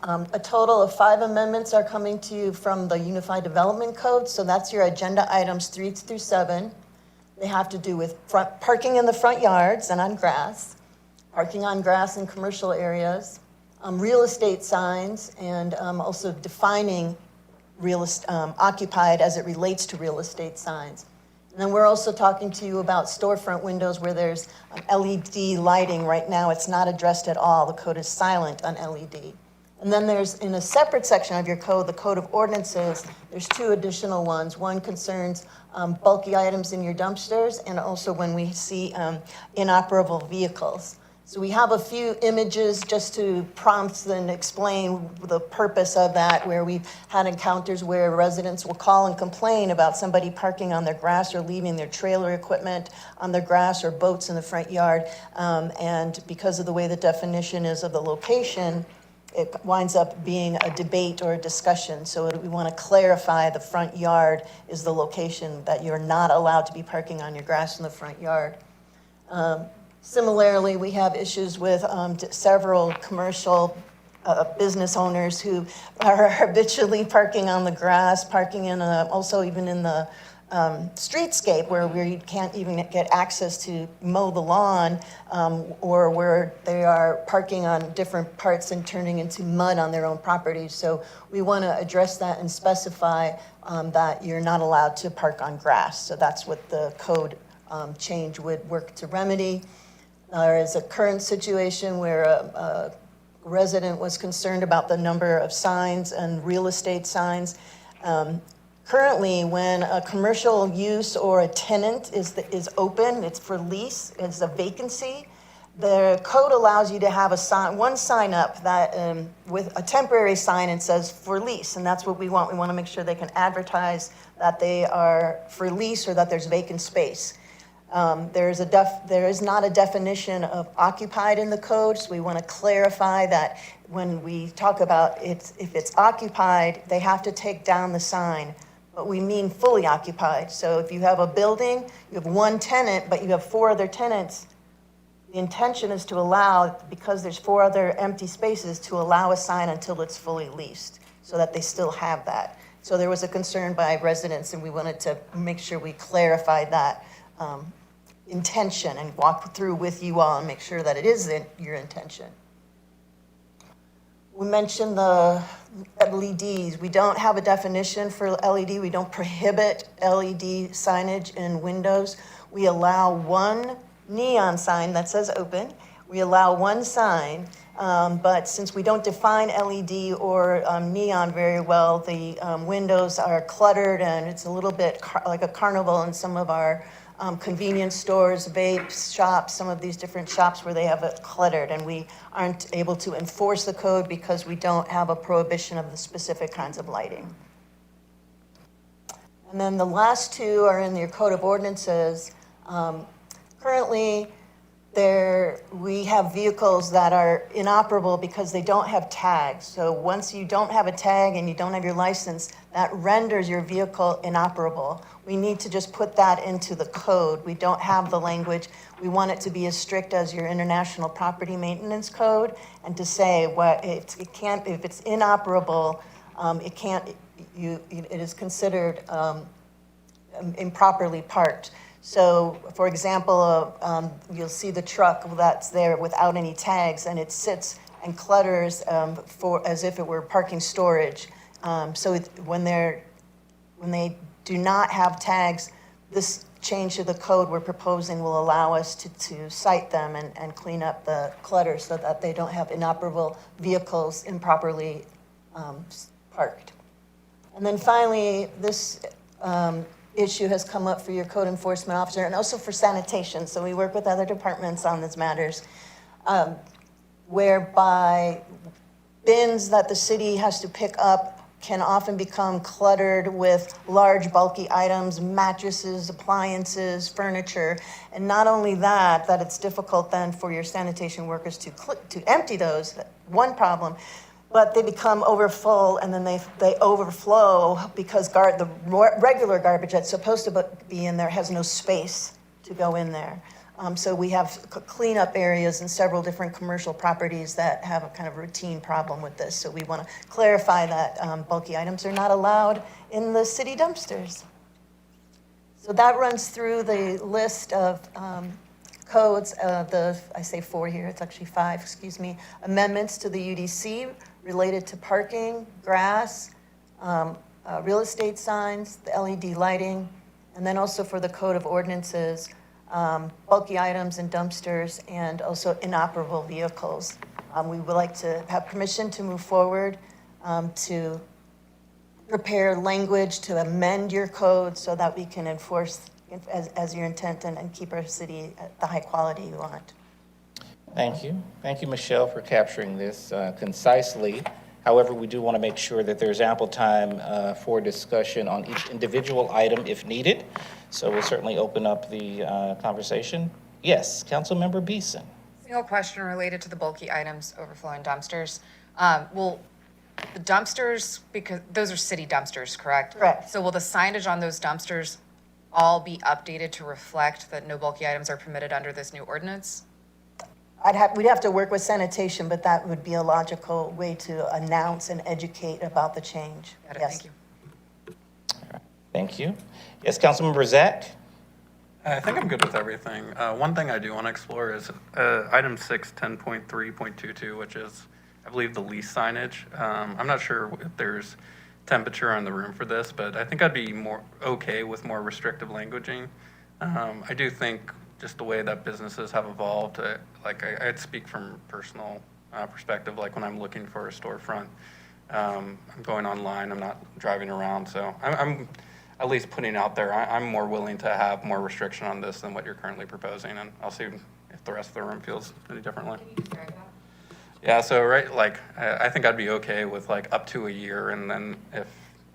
A total of 5 amendments are coming to you from the Unified Development Code, so that's your agenda items 3 through 7. They have to do with parking in the front yards and on grass, parking on grass in commercial areas, real estate signs, and also defining occupied as it relates to real estate signs. And then we're also talking to you about storefront windows where there's LED lighting. Right now, it's not addressed at all. The code is silent on LED. And then there's, in a separate section of your code, the Code of Ordinances, there's 2 additional ones. One concerns bulky items in your dumpsters, and also when we see inoperable vehicles. So we have a few images just to prompt and explain the purpose of that, where we've had encounters where residents will call and complain about somebody parking on their grass or leaving their trailer equipment on their grass or boats in the front yard. And because of the way the definition is of the location, it winds up being a debate or a discussion. So we want to clarify the front yard is the location that you're not allowed to be parking on your grass in the front yard. Similarly, we have issues with several commercial business owners who are habitually parking on the grass, parking in also even in the streetscape where you can't even get access to mow the lawn, or where they are parking on different parts and turning into mud on their own property. So we want to address that and specify that you're not allowed to park on grass. So that's what the code change would work to remedy. There is a current situation where a resident was concerned about the number of signs and real estate signs. Currently, when a commercial use or a tenant is open, it's for lease, it's a vacancy, the code allows you to have one sign up that with a temporary sign, it says for lease, and that's what we want. We want to make sure they can advertise that they are for lease or that there's vacant space. There is not a definition of occupied in the code, so we want to clarify that when we talk about if it's occupied, they have to take down the sign. But we mean fully occupied. So if you have a building, you have 1 tenant, but you have 4 other tenants, the intention is to allow, because there's 4 other empty spaces, to allow a sign until it's fully leased, so that they still have that. So there was a concern by residents, and we wanted to make sure we clarified that intention and walk through with you all and make sure that it is your intention. We mentioned the LEDs. We don't have a definition for LED. We don't prohibit LED signage in windows. We allow one neon sign that says open. We allow one sign, but since we don't define LED or neon very well, the windows are cluttered and it's a little bit like a carnival in some of our convenience stores, vape shops, some of these different shops where they have it cluttered, and we aren't able to enforce the code because we don't have a prohibition of the specific kinds of lighting. And then the last two are in your code of ordinances. Currently, we have vehicles that are inoperable because they don't have tags. So once you don't have a tag and you don't have your license, that renders your vehicle inoperable. We need to just put that into the code. We don't have the language. We want it to be as strict as your International Property Maintenance Code, and to say what it can't, if it's inoperable, it is considered improperly parked. So, for example, you'll see the truck that's there without any tags, and it sits and clutters as if it were parking storage. When they do not have tags, this change to the code we're proposing will allow us to cite them and clean up the clutter so that they don't have inoperable vehicles improperly parked. And then finally, this issue has come up for your code enforcement officer and also for sanitation. So we work with other departments on these matters, whereby bins that the city has to pick up can often become cluttered with large bulky items, mattresses, appliances, furniture. And not only that it's difficult then for your sanitation workers to empty those, one problem, but they become overfull, and then they overflow because the regular garbage that's supposed to be in there has no space to go in there. So we have cleanup areas in several different commercial properties that have a kind of routine problem with this. So we want to clarify that bulky items are not allowed in the city dumpsters. So that runs through the list of codes, I say 4 here, it's actually 5, excuse me, amendments to the UDC related to parking, grass, real estate signs, the LED lighting, and then also for the code of ordinances, bulky items and dumpsters, and also inoperable vehicles. We would like to have permission to move forward to prepare language to amend your code so that we can enforce as your intent and keep our city at the high quality you want. Thank you. Thank you, Michelle, for capturing this concisely. However, we do want to make sure that there's ample time for discussion on each individual item if needed. So we'll certainly open up the conversation. Yes, Councilmember Beeson. Single question related to the bulky items overflowing dumpsters. Will the dumpsters, because those are city dumpsters, correct? Correct. So will the signage on those dumpsters all be updated to reflect that no bulky items are permitted under this new ordinance? We'd have to work with sanitation, but that would be a logical way to announce and educate about the change. Got it, Yes. thank you. Thank you. Yes, Councilmember Zach? I think I'm good with everything. One thing I do want to explore is item 6, 10.3.22, which is, I believe, the lease signage. I'm not sure if there's temperature on the room for this, but I think I'd be more okay with more restrictive languaging. I do think just the way that businesses have evolved, I'd speak from personal perspective, like when I'm looking for a storefront, I'm going online, I'm not driving around, so I'm at least putting out there, I'm more willing to have more restriction on this than what you're currently proposing, and I'll see if the rest of the room feels any differently. Can you just drag it out? Yeah, so I think I'd be okay with up to a year, and then if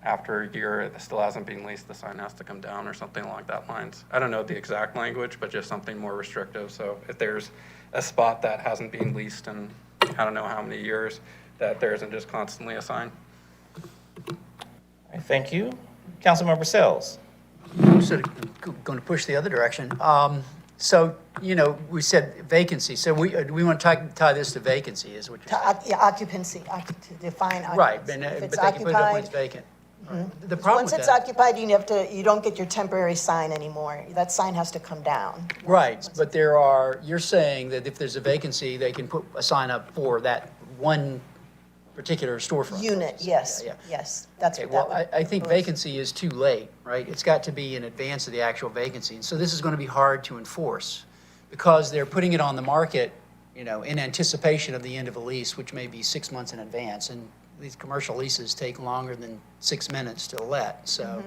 after a year it still hasn't been leased, the sign has to come down or something along that lines. I don't know the exact language, but just something more restrictive. So if there's a spot that hasn't been leased in I don't know how many years, that there isn't just constantly a sign. All right, thank you. Councilmember Sells? I'm sort of going to push the other direction. So, we said vacancy, so we want to tie this to vacancy, is what you're saying? Occupancy, to define occupancy. Right, If but it's they can put it up when it's occupied, vacant. The problem once with it's that, occupied, you don't get your temporary sign anymore. That sign has to come down. right, but you're saying that if there's a vacancy, they can put a sign up for that one particular storefront. Unit, yes, Yeah, yeah. yes, that's Okay, what well, that would. I think propose. vacancy is too late, right? It's got to be in advance of the actual vacancy. And so this is going to be hard to enforce because they're putting it on the market, you know, in anticipation of the end of a lease, which may be 6 months in advance. And these commercial leases take longer than 6 minutes to let. So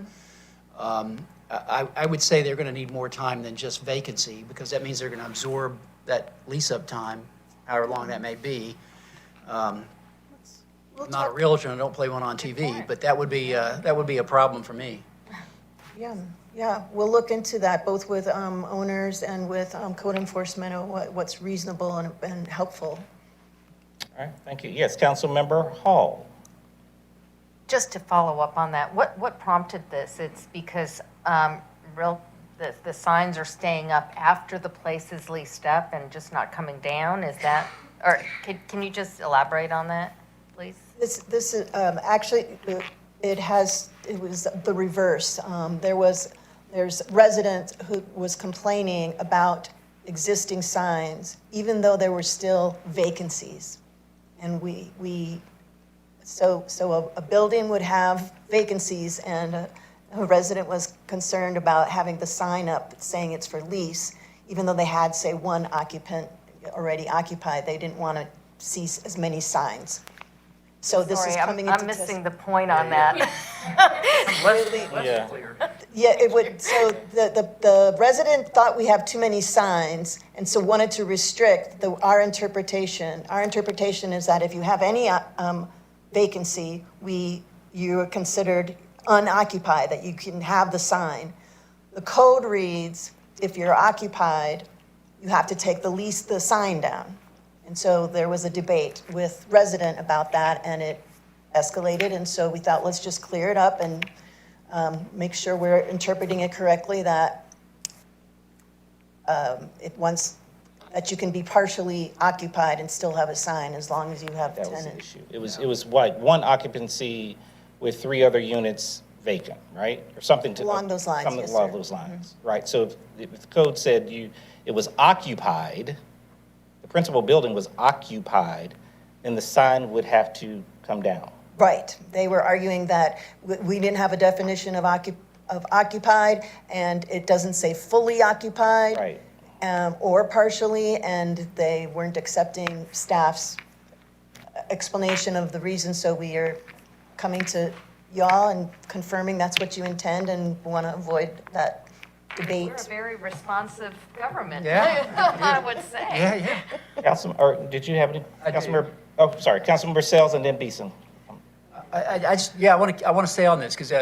I would say they're going to need more time than just vacancy because that means they're going to absorb that lease-up time, however long that may be. We'll Not a talk- realtor, and I don't play one on TV, but that would be a problem for me. Yeah, yeah, we'll look into that, both with owners and with code enforcement, of what's reasonable and helpful. All right, thank you. Yes, Councilmember Hall. Just to follow up on that, what prompted this? It's because the signs are staying up after the place is leased up and just not coming down? Is that, or can you just elaborate on that, please? This is, actually, it was the reverse. There's a resident who was complaining about existing signs, even though there were still vacancies. And so a building would have vacancies, and a resident was concerned about having the sign up saying it's for lease, even though they had, say, one occupant already occupied. They didn't want to see as many signs. So this is Sorry, coming into I'm test. missing the point on that. Yeah. Yeah, it would, so the resident thought we have too many signs, and so wanted to restrict our interpretation. Our interpretation is that if you have any vacancy, you are considered unoccupied, that you can have the sign. The code reads, if you're occupied, you have to take the sign down. And so there was a debate with resident about that, and it escalated, and so we thought, let's just clear it up and make sure we're interpreting it correctly, that that you can be partially occupied and still have a sign as long as you have That was the tenants. issue. It was what, one occupancy with 3 other units vacant, right? Or something to. Along those lines, something yes, along sir. Mm-hmm. those lines, right? So if the code said it was occupied, the principal building was occupied, then the sign would have to come down. Right, they were arguing that we didn't have a definition of occupied, and it doesn't say fully occupied. Right. Or partially, and they weren't accepting staff's explanation of the reason, so we are coming to y'all and confirming that's what you intend and want to avoid that We're a debate. very responsive government, Yeah. I would say. Yeah, yeah. Or did you have any? I do. Councilmember, oh, sorry, Councilmember Sells and then Beeson. I just, yeah, I want to stay on this because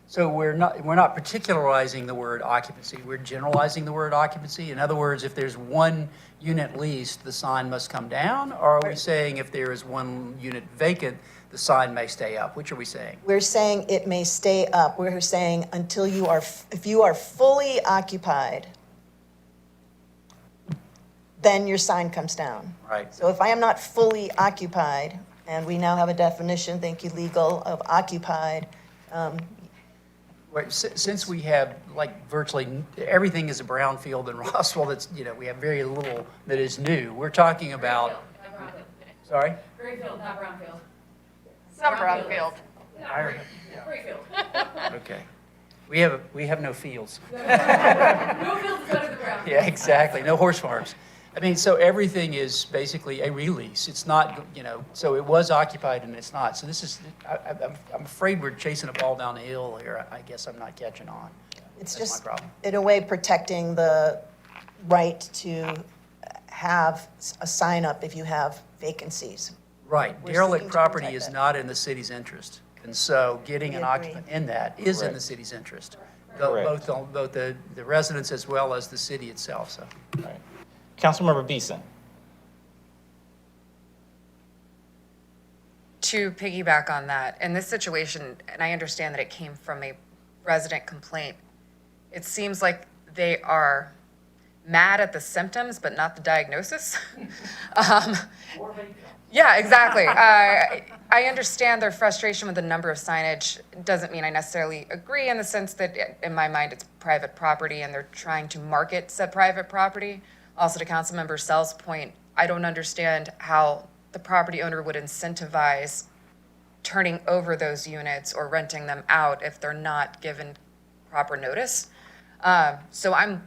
so we're not particularizing the word occupancy. We're generalizing the word occupancy. In other words, if there's one unit leased, the sign must come down? Or are we saying if there is one unit vacant, the sign may stay up? Which are we saying? We're saying it may stay up. We're saying until if you are fully occupied, then your sign comes down. Right. So if I am not fully occupied, and we now have a definition, thank you, legal, of occupied, Right, since we have like virtually everything is a brownfield in Roswell, that's, we have very little that is new. We're talking about, sorry? Greenfield, not brownfield. Some brownfield. Greenfield. Okay. We have no fields. No field is better than brownfield. Yeah, exactly. No horse farms. I mean, so everything is basically a release. It's not, so it was occupied and it's not. So this is, I'm afraid we're chasing a ball down the hill here. I guess I'm not catching on. it's That's just, my problem. in a way, protecting the right to have a sign up if you have vacancies. Right. We're Derelict seeking to property protect is that. not in the city's interest. And so getting an We agree. occupant in that is in the Correct. city's interest. Correct. Both the residents as well as the city itself, so. All right. Councilmember Beeson. To piggyback on that, in this situation, and I understand that it came from a resident complaint, it seems like they are mad at the symptoms, but not the diagnosis. Yeah, exactly. I understand their frustration with the number of signage. It doesn't mean I necessarily agree in the sense that, in my mind, it's private property and they're trying to market said private property. Also, to Councilmember Sell's point, I don't understand how the the property owner would incentivize turning over those units or renting them out if they're not given proper notice. So I'm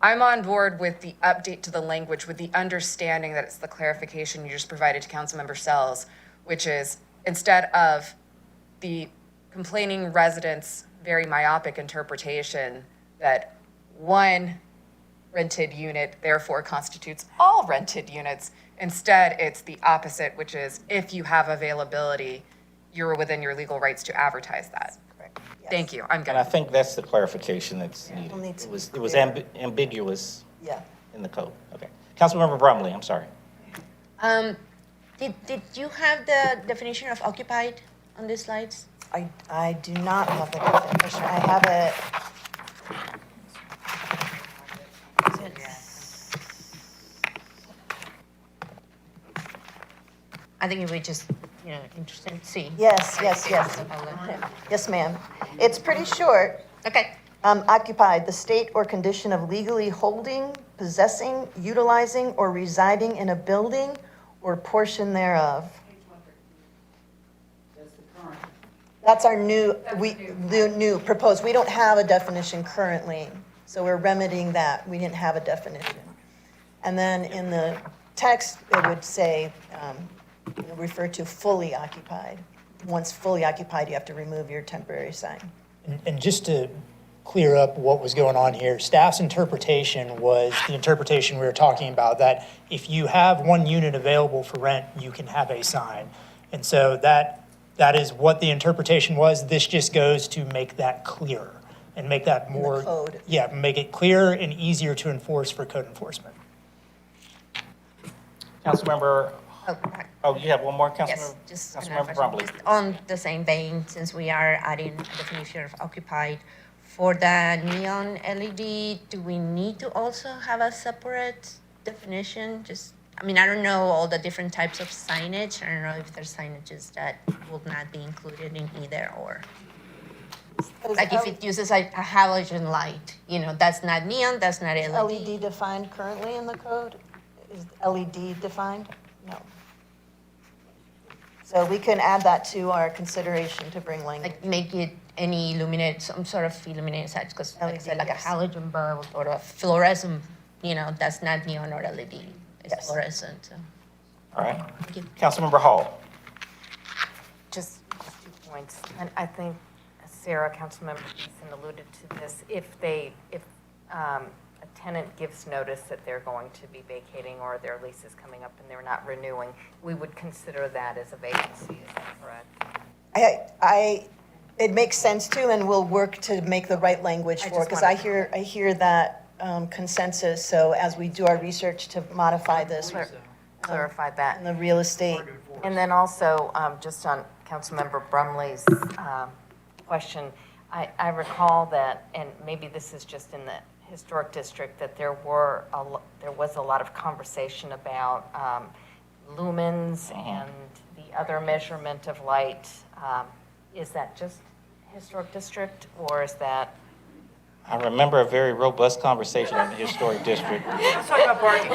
on board with the update to the language with the understanding that it's the clarification you just provided to Councilmember Sells, which is instead of the complaining residents' very myopic interpretation that one rented unit therefore constitutes all rented units. Instead, it's the opposite, which is if you have availability, you're within your legal rights to advertise that. Correct. Yes. Thank you, I'm good. And I think that's the clarification that's needed. It'll need to It be was, it was clear. ambiguous Yeah. in the code. Okay. Councilmember Brumley, I'm sorry. Did you have the definition of occupied on the slides? I do not have the definition. I have it. I think it would just, interesting to see. Yes, yes, yes. Yes, ma'am. It's pretty short. Okay, Occupied, the state or condition of legally holding, possessing, utilizing, or residing in a building or portion thereof. That's our new proposed. We don't have a definition currently, so we're remedying that. We didn't have a definition. And then in the text, it would say, refer to fully occupied. Once fully occupied, you have to remove your temporary sign. And just to clear up what was going on here, staff's interpretation was the interpretation we were talking about, that if you have one unit available for rent, you can have a sign. And so that is what the interpretation was. This just goes to make that clearer and make that more. code. Yeah, make it clearer and easier to enforce for code enforcement. Councilmember, oh, you have one more, yes, Councilmember? just Councilmember Brumley. just on the same vein, since we are adding a definition of occupied, for the neon LED, do we need to also have a separate definition? I don't know all the different types of signage. I don't know if there's signages that will not be included in either, or like if it uses a halogen light, that's not neon, that's not LED. LED defined currently in the code? Is LED defined? No. So we can add that to our consideration to bring language. Like make it any some sort of illuminated signs, because like I said, like a yes. halogen bulb or a fluorescent, that's not neon or LED, it's Yes. fluorescent. So. All right. Thank you. Councilmember Hall. Just 2 points. And I think Sarah, Councilmember Eason alluded to this. If a tenant gives notice that they're going to be vacating or their lease is coming up and they're not renewing, we would consider that as a vacancy. Is that correct? It makes sense too, and we'll work to make the right language I for it, just because wanted I hear that consensus. So as we do our research to modify this Clarify that. in the real estate. And then also, just on Councilmember Brumley's question, I recall that, and maybe this is just in the historic district, that there was a lot of conversation about lumens and the other measurement of light. Is that just historic district, or is that? I remember a very robust conversation in the historic district Let's talk about parking.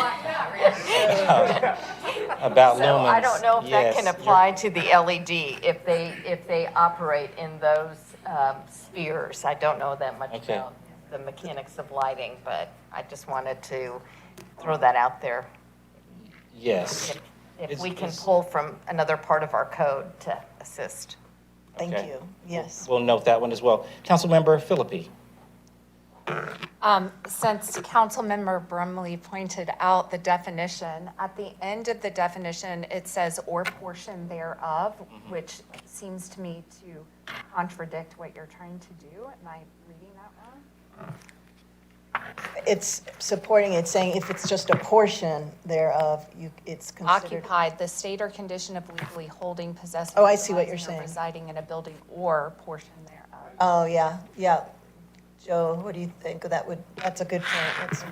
about lumens. So I don't know if that Yes, can you're- apply to the LED, if they operate in those spheres. I don't know that much Okay. about the mechanics of lighting, but I just wanted to throw that out there. Yes. If we can It's- pull from another part of our code to assist. Thank Okay. you. Yes. We'll note that one as well. Councilmember Philippi. Since Councilmember Brumley pointed out the definition, at the end of the definition, it says "or portion thereof," which seems to me to contradict what you're trying to do. Am I reading that wrong? It's supporting it, saying if it's just a portion thereof, it's considered. Occupied, the state or condition of legally holding, possessing. Oh, I see what you're utilizing, or saying. Residing in a building or portion thereof. Oh, yeah, yeah. Joe, what do you think? That's a good point. Let's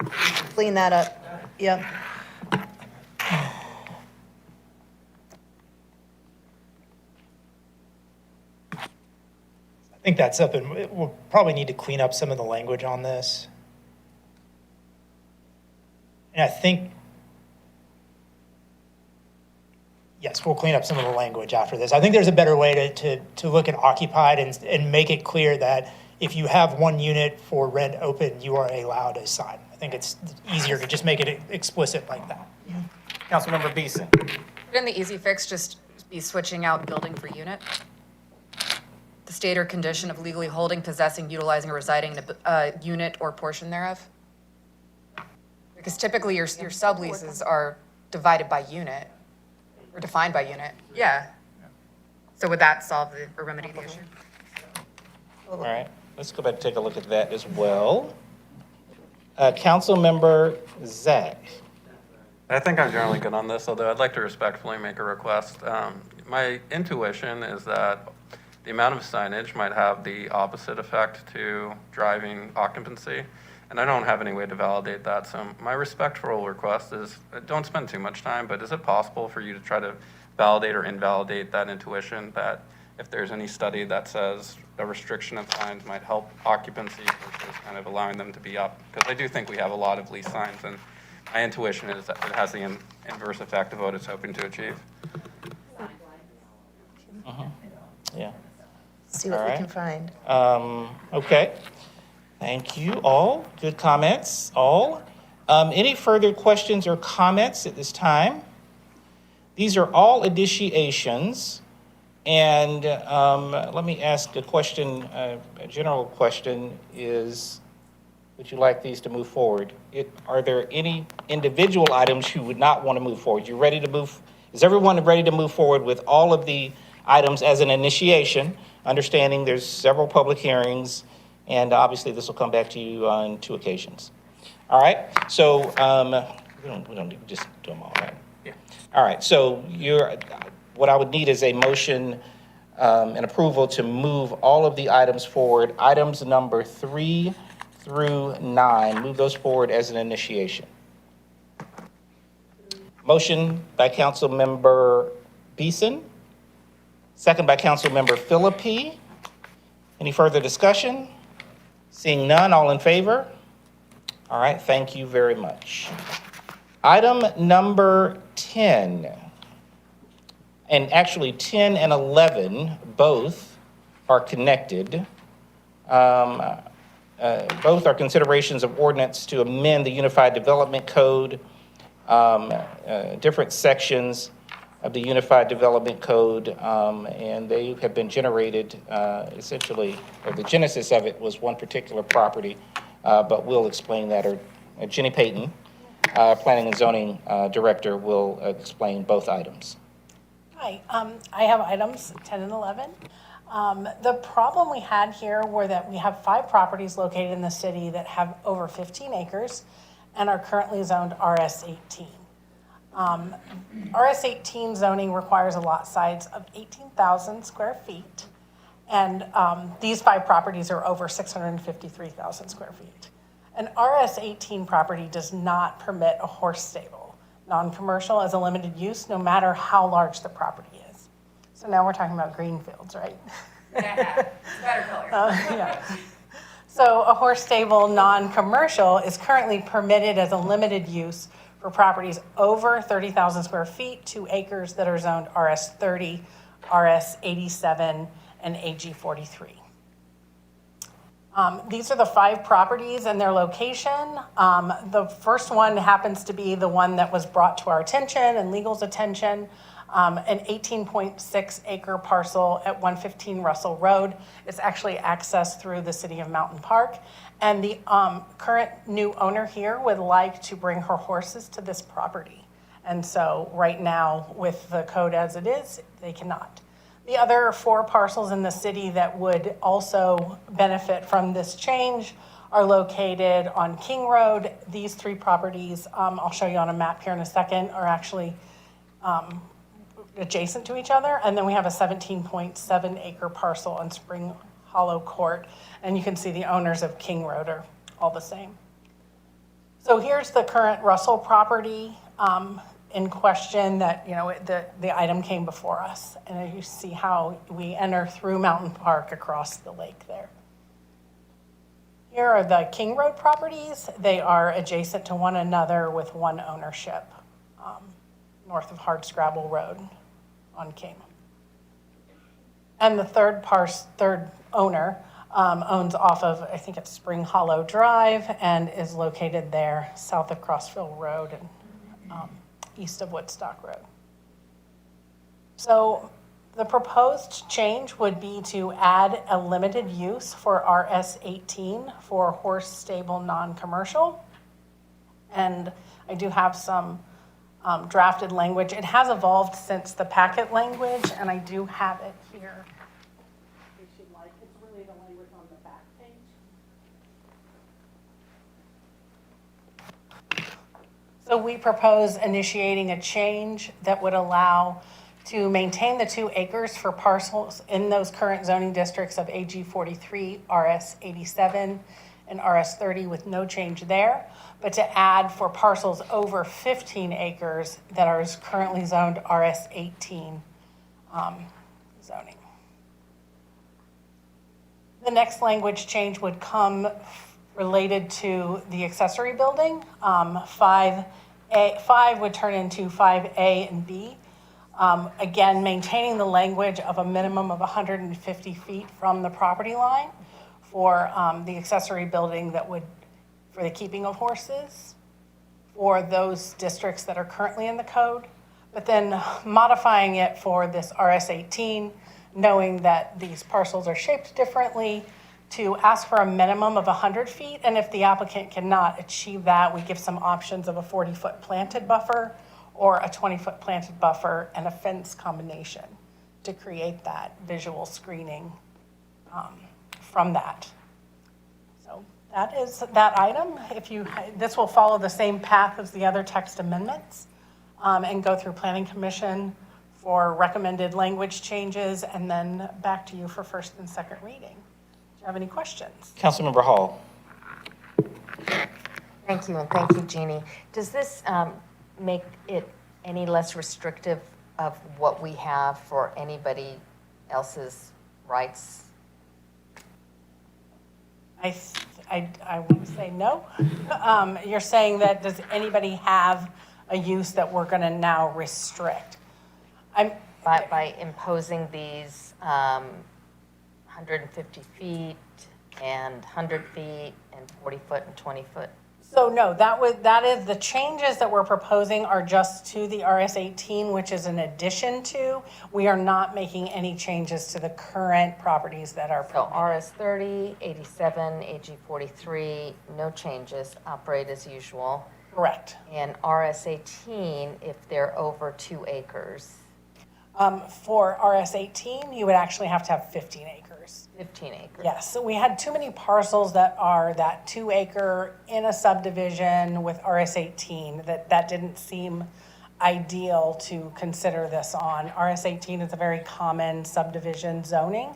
clean that up. Yep. I think that's something, we'll probably need to clean up some of the language on this. And I think Yes, we'll clean up some of the language after this. I think there's a better way to look at occupied and make it clear that if you have one unit for rent open, you are allowed a sign. I think it's easier to just make it explicit like that. Councilmember Beeson. Wouldn't the easy fix just be switching out building for unit? The state or condition of legally holding, possessing, utilizing, or residing in a unit or portion thereof? Because typically your subleases are divided by unit, or defined by unit. Yeah. So would that solve or remedy the issue? All right, let's go back and take a look at that as well. Councilmember Zach. I think I'm generally good on this, although I'd like to respectfully make a request. My intuition is that the amount of signage might have the opposite effect to driving occupancy, and I don't have any way to validate that. So my respectful request is don't spend too much time, but is it possible for you to try to validate or invalidate that intuition that if there's any study that says a restriction of signs might help occupancy versus kind of allowing them to be up? Because I do think we have a lot of lease signs, and my intuition is that it has the inverse effect of what it's hoping to achieve. Yeah. See what All we right. can find. Okay. Thank you all. Good comments, all. Any further questions or comments at this time? These are all initiations. And let me ask a question, a general question is, would you like these to move forward? Are there any individual items you would not want to move forward? You ready to move? Is everyone ready to move forward with all of the items as an initiation? Understanding there's several public hearings, and obviously this will come back to you on 2 occasions. All right, so we don't need to just do them all, right? Yeah. All right, so what I would need is a motion and approval to move all of the items forward, items number 3 through 9, move those forward as an initiation. Motion by Councilmember Beeson, second by Councilmember Philippi. Any further discussion? Seeing none, all in favor? All right, thank you very much. Item number 10, and actually 10 and 11, both are connected. Both are considerations of ordinance to amend the Unified Development Code, different sections of the Unified Development Code, and they have been generated essentially, or the genesis of it was one particular property, but we'll explain that, or Jenny Payton, Planning and Zoning Director, will explain both items. Hi, I have items 10 and 11. The problem we had here were that we have 5 properties located in the city that have over 15 acres and are currently zoned RS18. RS18 zoning requires a lot size of 18,000 square feet, and these 5 properties are over 653,000 square feet. An RS18 property does not permit a horse stable, non-commercial as a limited use, no matter how large the property is. So now we're talking about green fields, right? Yeah, it's better color. Yeah. So a horse stable, non-commercial, is currently permitted as a limited use for properties over 30,000 square feet, 2 acres that are zoned RS30, RS87, and AG43. These are the 5 properties and their location. The first one happens to be the one that was brought to our attention and legal's attention, an 18.6 acre parcel at 115 Russell Road. It's actually accessed through the city of Mountain Park. And the current new owner here would like to bring her horses to this property. And so right now, with the code as it is, they cannot. The other 4 parcels in the city that would also benefit from this change are located on King Road. These 3 properties, I'll show you on a map here in a second, are actually adjacent to each other. And then we have a 17.7 acre parcel on Spring Hollow Court. And you can see the owners of King Road are all the same. So here's the current Russell property in question that, the item came before us. And you see how we enter through Mountain Park across the lake there. Here are the King Road properties. They are adjacent to one another with one ownership, north of Hardscrabble Road. on King. And the third owner owns off of, I think it's Spring Hollow Drive, and is located there south of Crossville Road and east of Woodstock Road. So the proposed change would be to add a limited use for RS18 for horse stable non-commercial. And I do have some drafted language. It has evolved since the packet language, and I do have it here. If you'd like, it's really the language on the back page. So we propose initiating a change that would allow to maintain the 2 acres for parcels in those current zoning districts of AG 43, RS 87, and RS 30 with no change there, but to add for parcels over 15 acres that are currently zoned RS 18 zoning. The next language change would come related to the accessory building. 5 would turn into 5A and B. Again, maintaining the language of a minimum of 150 feet from the property line for the accessory building that would, for the keeping of horses, for those districts that are currently in the code, but then modifying it for this RS18, knowing that these parcels are shaped differently, to ask for a minimum of 100 feet, and if the applicant cannot achieve that, we give some options of a 40-foot planted buffer or a 20-foot planted buffer and a fence combination to create that visual screening from that. So that is that item. This will follow the same path as the other text amendments and go through Planning Commission for recommended language changes, and then back to you for first and second reading. Do you have any questions? Councilmember Hall. Thank you, and thank you, Jeannie. Does this make it any less restrictive of what we have for anybody else's rights? I would say no. You're saying that does anybody have a use that we're going to now restrict? By imposing these 150 feet and 100 feet and 40 foot and 20 foot? So no, that is, the changes that we're proposing are just to the RS18, which is an addition to. We are not making any changes to the current properties that are. So RS30, 87, AG 43, no changes, operate as usual. Correct. And RS18, if they're over 2 acres. For RS18, you would actually have to have 15 acres. 15 acres. Yes, so we had too many parcels that are that 2 acre in a subdivision with RS18, that didn't seem ideal to consider this on. RS18 is a very common subdivision zoning.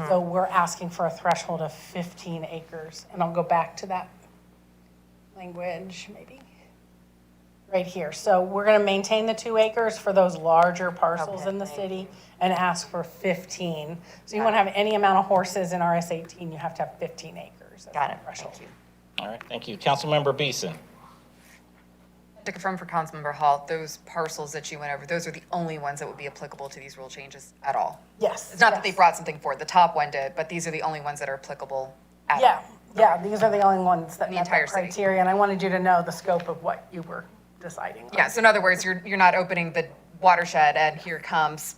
So we're asking for a threshold of 15 acres. And I'll go back to that language, maybe. Right here. So we're going to maintain the 2 acres for those larger parcels Okay, in the thank city and ask for 15. So you want to have any amount of horses in RS18, you have to have 15 acres. Got it, thank you. All right, thank you. Councilmember Beeson. To confirm for Councilmember Hall, those parcels that you went over, those are the only ones that would be applicable to these rule changes at all? Yes. It's not that they yes. brought something forward, the top one did, but these are the only ones that are applicable at all? Yeah, these are the only ones that The met entire that city. criteria, and I wanted you to know the scope of what you were deciding on. Yeah, so in other words, you're not opening the watershed and here comes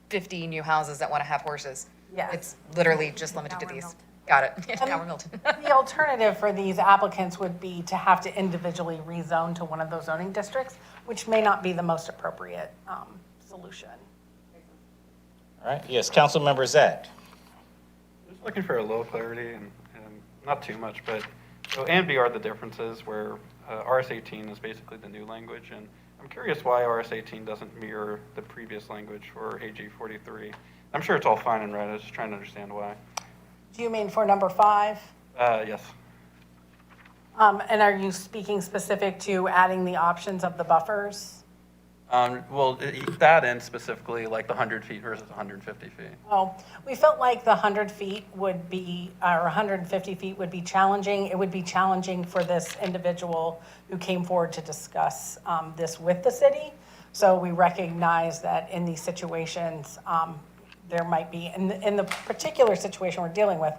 50 new houses that want to have horses. Yes. It's literally just limited to these. Got it. Yeah, now we're Milton. The alternative for these applicants would be to have to individually rezone to one of those zoning districts, which may not be the most appropriate solution. All right, yes, Councilmember Zach. Just looking for a little clarity and not too much, but so A and B are the differences where RS18 is basically the new language, and I'm curious why RS18 doesn't mirror the previous language for AG 43. I'm sure it's all fine and right, I was just trying to understand why. Do you mean for number 5? Yes. And are you speaking specific to adding the options of the buffers? Well, that and specifically like the 100 feet versus 150 feet. Oh, we felt like the 100 feet would be, or 150 feet would be challenging. It would be challenging for this individual who came forward to discuss this with the city. So we recognize that in these situations, there might be, in the particular situation we're dealing with,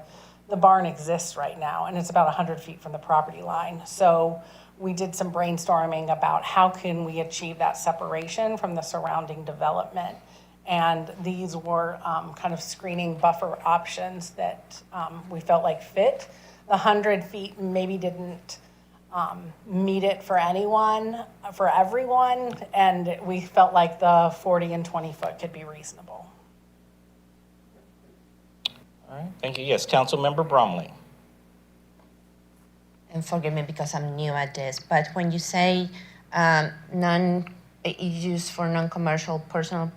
the barn exists right now, and it's about 100 feet from the property line. So we did some brainstorming about how can we achieve that separation from the surrounding development. And these were kind of screening buffer options that we felt like fit. The 100 feet maybe didn't meet it for everyone, and we felt like the 40 and 20 foot could be reasonable. All right, thank you. Yes, Councilmember Bromley. And forgive me because I'm new at this, but when you say used for non-commercial personal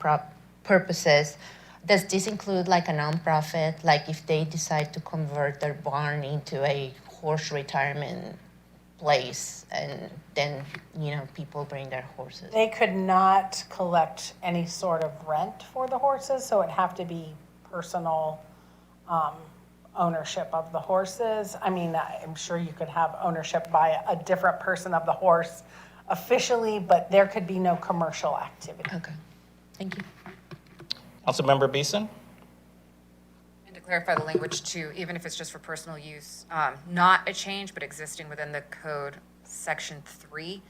purposes, does this include like a nonprofit, like if they decide to convert their barn into a horse retirement place and then, people bring their horses? They could not collect any sort of rent for the horses, so it'd have to be personal ownership of the horses. I mean, I'm sure you could have ownership by a different person of the horse officially, but there could be no commercial activity. Okay, thank you. Councilmember Beeson? And to clarify the language too, even if it's just for personal use, not a change, but existing within the code, section 3,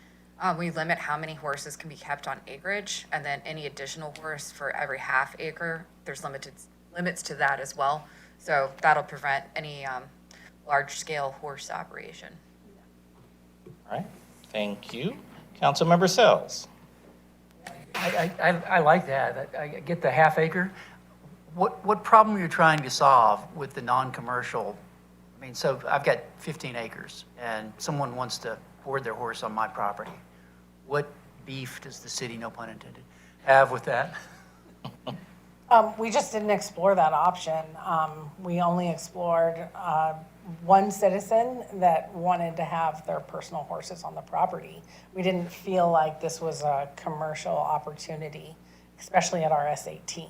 we limit how many horses can be kept on acreage, and then any additional horse for every half acre, there's limits to that as well. So that'll prevent any large-scale horse operation. All right, thank you. Councilmember Sells? I like that. I get the half acre. What problem are you trying to solve with the non-commercial? I mean, so I've got 15 acres and someone wants to board their horse on my property. What beef does the city, no pun intended, have with that? We just didn't explore that option. We only explored one citizen that wanted to have their personal horses on the property. We didn't feel like this was a commercial opportunity, especially at RS 18.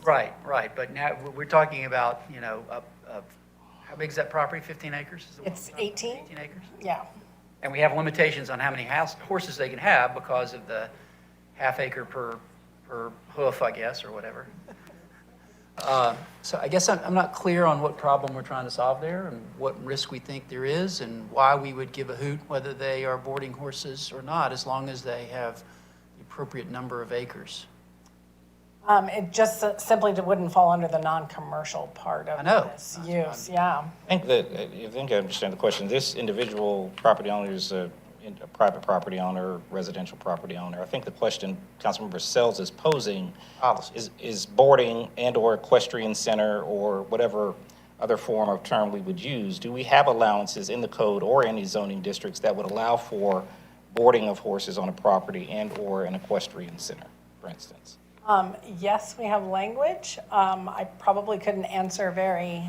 Right. But now we're talking about, how big is that property? 15 acres? Is the one It's we're talking 18? about? 18 acres? Yeah. And we have limitations on how many horses they can have because of the half acre per hoof, I guess, or whatever. So I guess I'm not clear on what problem we're trying to solve there and what risk we think there is and why we would give a hoot whether they are boarding horses or not, as long as they have the appropriate number of acres. It just simply wouldn't fall under the non-commercial part of this use, yeah. I think I understand the question. This individual property owner is a private property owner, residential property owner. I think the question Councilmember Sells is posing is boarding and/or equestrian center or whatever other form of term we would use. Do we have allowances in the code or any zoning districts that would allow for boarding of horses on a property and/or an equestrian center, for instance? Yes, we have language. I probably couldn't answer very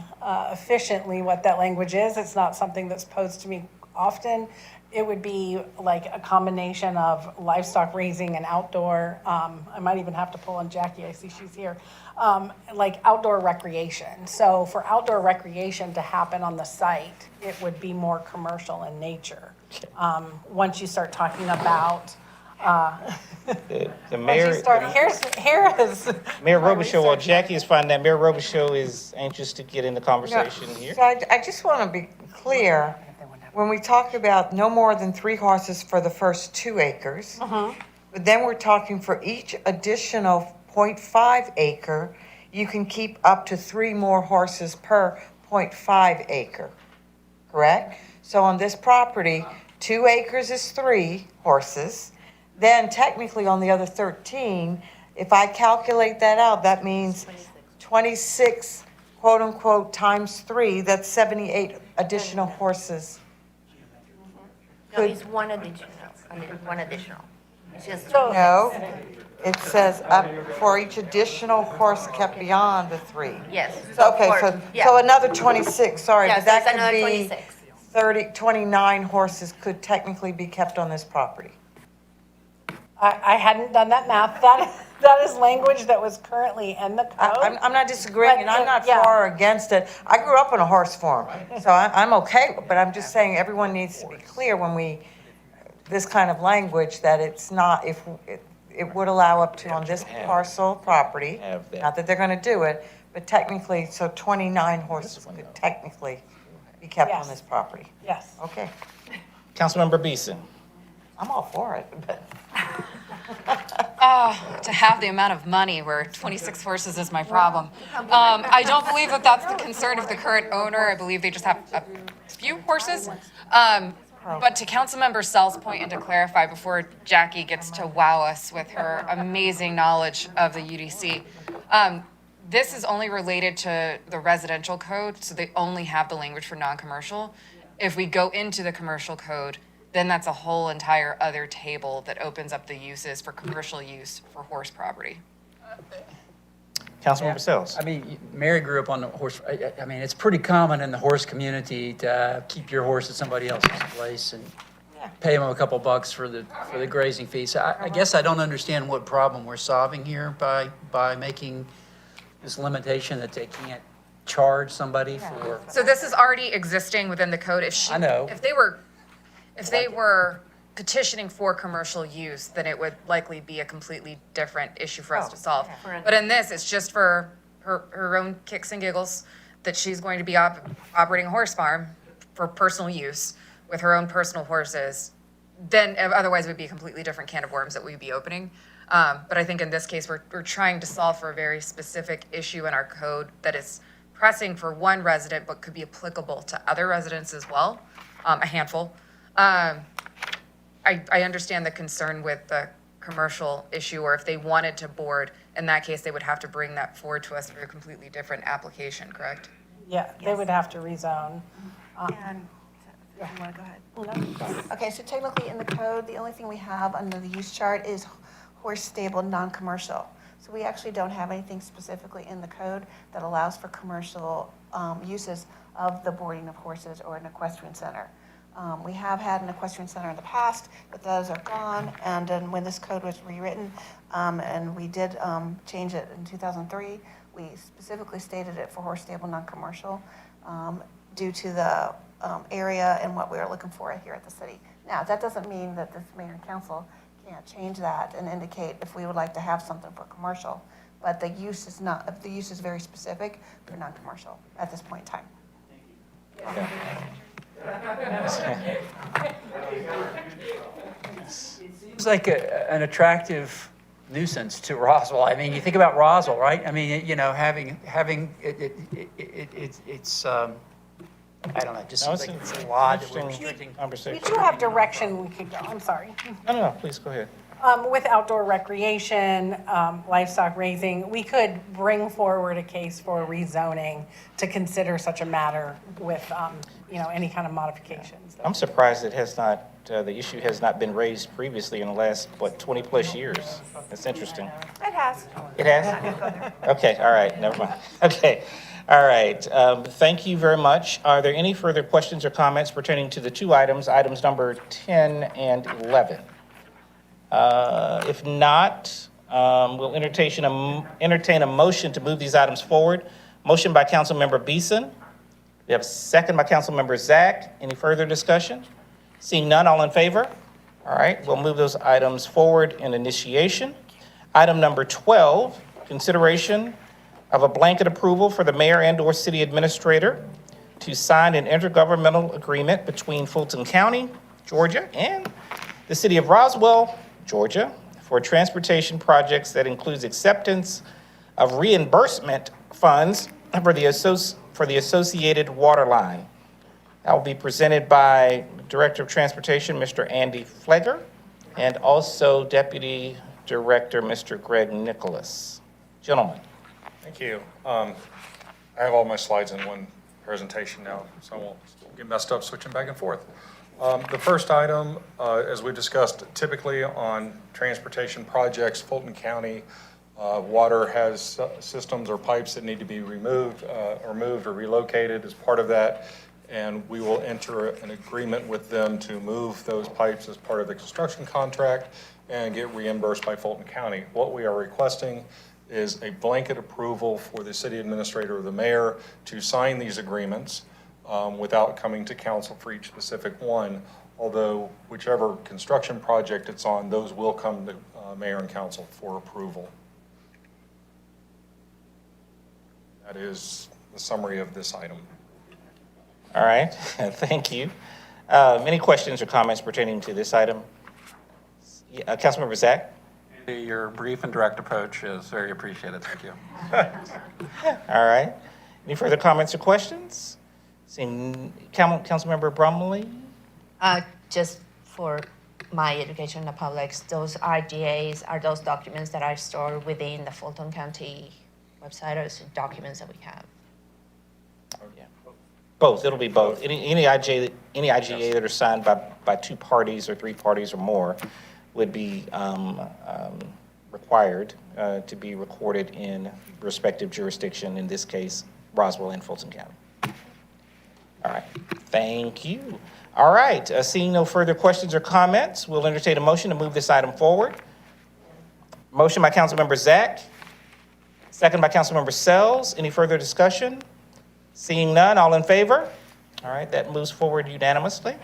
efficiently what that language is. It's not something that's posed to me often. It would be like a combination of livestock raising and outdoor. I might even have to pull on Jackie. I see she's here. Like outdoor recreation. So for outdoor recreation to happen on the site, it would be more commercial in nature. Once you start talking about The mayor, here is Mayor Robichaud, while Jackie is finding that, Mayor Robichaud is anxious to get in the conversation here. So I just want to be clear, when we talk about no more than 3 horses for the first 2 acres, but then we're talking for each additional 0.5 acre, you can keep up to 3 more horses per 0.5 acre, correct? So on this property, 2 acres is 3 horses. Then technically on the other 13, if I calculate that out, that means 26, quote unquote, times 3, that's 78 additional horses. No, it's one additional. It's just. No, it says up for each additional horse kept beyond the 3. Yes. Okay, Yeah. so another 26, sorry, Yeah, but so that it's could another be 26. 29 horses could technically be kept on this property. I hadn't done that math. That is language that was currently in the code. I'm not disagreeing, and I'm not Yeah. for or against it. I grew up on a horse farm, so I'm okay, but I'm just saying everyone needs to be clear when this kind of language, that it's not, it would allow up to on this have- parcel property. have that. Not that they're gonna do it, but technically, so 29 horses could technically be kept on Yes. this property. Yes. Okay, Councilmember Beeson. I'm all for it, but. To have the amount of money where 26 horses is my problem. I don't believe that that's the concern of the current owner. I believe they just have a few horses. But to Councilmember Sell's point, and to clarify before Jackie gets to wow us with her amazing knowledge of the UDC, this is only related to the residential code, so they only have the language for non-commercial. If we go into the commercial code, then that's a whole entire other table that opens up the uses for commercial use for horse property. Councilmember Sells. I mean, Mary grew up on the horse, I mean, it's pretty common in the horse community to keep your horse at somebody else's place and pay them a couple bucks for the grazing fee. So I guess I don't understand what problem we're solving here by making this limitation that they can't charge somebody for. So this is already existing within the code. I know. If they were petitioning for commercial use, then it would likely be a completely different issue for us to solve. But in this, it's just for her own kicks and giggles, that she's going to be operating a horse farm for personal use with her own personal horses. Then otherwise it would be a completely different can of worms that we'd be opening. But I think in this case, we're trying to solve for a very specific issue in our code that is pressing for one resident, but could be applicable to other residents as well, a handful. I understand the concern with the commercial issue, or if they wanted to board, in that case, they would have to bring that forward to us for a completely different application, correct? Yeah, they would have to rezone. And, you want to go ahead? Okay, so technically in the code, the only thing we have under the use chart is horse stable, non-commercial. So we actually don't have anything specifically in the code that allows for commercial uses of the boarding of horses or an equestrian center. We have had an equestrian center in the past, but those are gone. And then when this code was rewritten, and we did change it in 2003, we specifically stated it for horse stable, non-commercial, due to the area and what we are looking for here at the city. Now, that doesn't mean that this mayor and council can't change that and indicate if we would like to have something for commercial. But the use is not, the use is very specific for non-commercial at this point in time. Seems like an attractive nuisance to Roswell. I mean, you think about Roswell, right? I mean, you know, having it's I don't know, it just No, seems like it's it's an a lot that we're interesting restricting. We conversation. do have direction we could go, I'm sorry. No, please go ahead. With outdoor recreation, livestock raising, we could bring forward a case for rezoning to consider such a matter with, any kind of modifications. I'm surprised it has not, the issue has not been raised previously in the last, 20-plus years. That's interesting. It has. It has? Okay, all right, never mind. Okay, all right. Thank you very much. Are there any further questions or comments pertaining to the two items number 10 and 11? If not, we'll entertain a motion to move these items forward. Motion by Councilmember Beeson. We have a second by Councilmember Zach. Any further discussion? Seeing none, all in favor? All right, we'll move those items forward in initiation. Item number 12, consideration of a blanket approval for the mayor and/or city administrator to sign an intergovernmental agreement between Fulton County, Georgia, and the city of Roswell, Georgia, for transportation projects that includes acceptance of reimbursement funds for the associated water line. That will be presented by Director of Transportation, Mr. Andy Flegger, and also Deputy Director, Mr. Greg Nicholas. Gentlemen. Thank you. I have all my slides in one presentation now, so I won't get messed up switching back and forth. The first item, as we discussed, typically on transportation projects, Fulton County water has systems or pipes that need to be removed or moved or relocated as part of that, and we will enter an agreement with them to move those pipes as part of the construction contract and get reimbursed by Fulton County. What we are requesting is a blanket approval for the city administrator or the mayor to sign these agreements without coming to council for each specific one, although whichever construction project it's on, those will come to mayor and council for approval. That is the summary of this item. All right, thank you. Any questions or comments pertaining to this item? Councilmember Zach? Your brief and direct approach is very appreciated. Thank you. All right. Any further comments or questions? Seeing Councilmember Brumley? Just for my education and the public's, those RGAs are those documents that are stored within the Fulton County website, or is it documents that we have? Yeah. Both, it'll be both. Any IGA that are signed by two parties or three parties or more would be required to be recorded in respective jurisdiction, in this case, Roswell and Fulton County. All right, thank you. All right, seeing no further questions or comments, we'll entertain a motion to move this item forward. Motion by Councilmember Zach, second by Councilmember Sells. Any further discussion? Seeing none, all in favor? All right, that moves forward unanimously.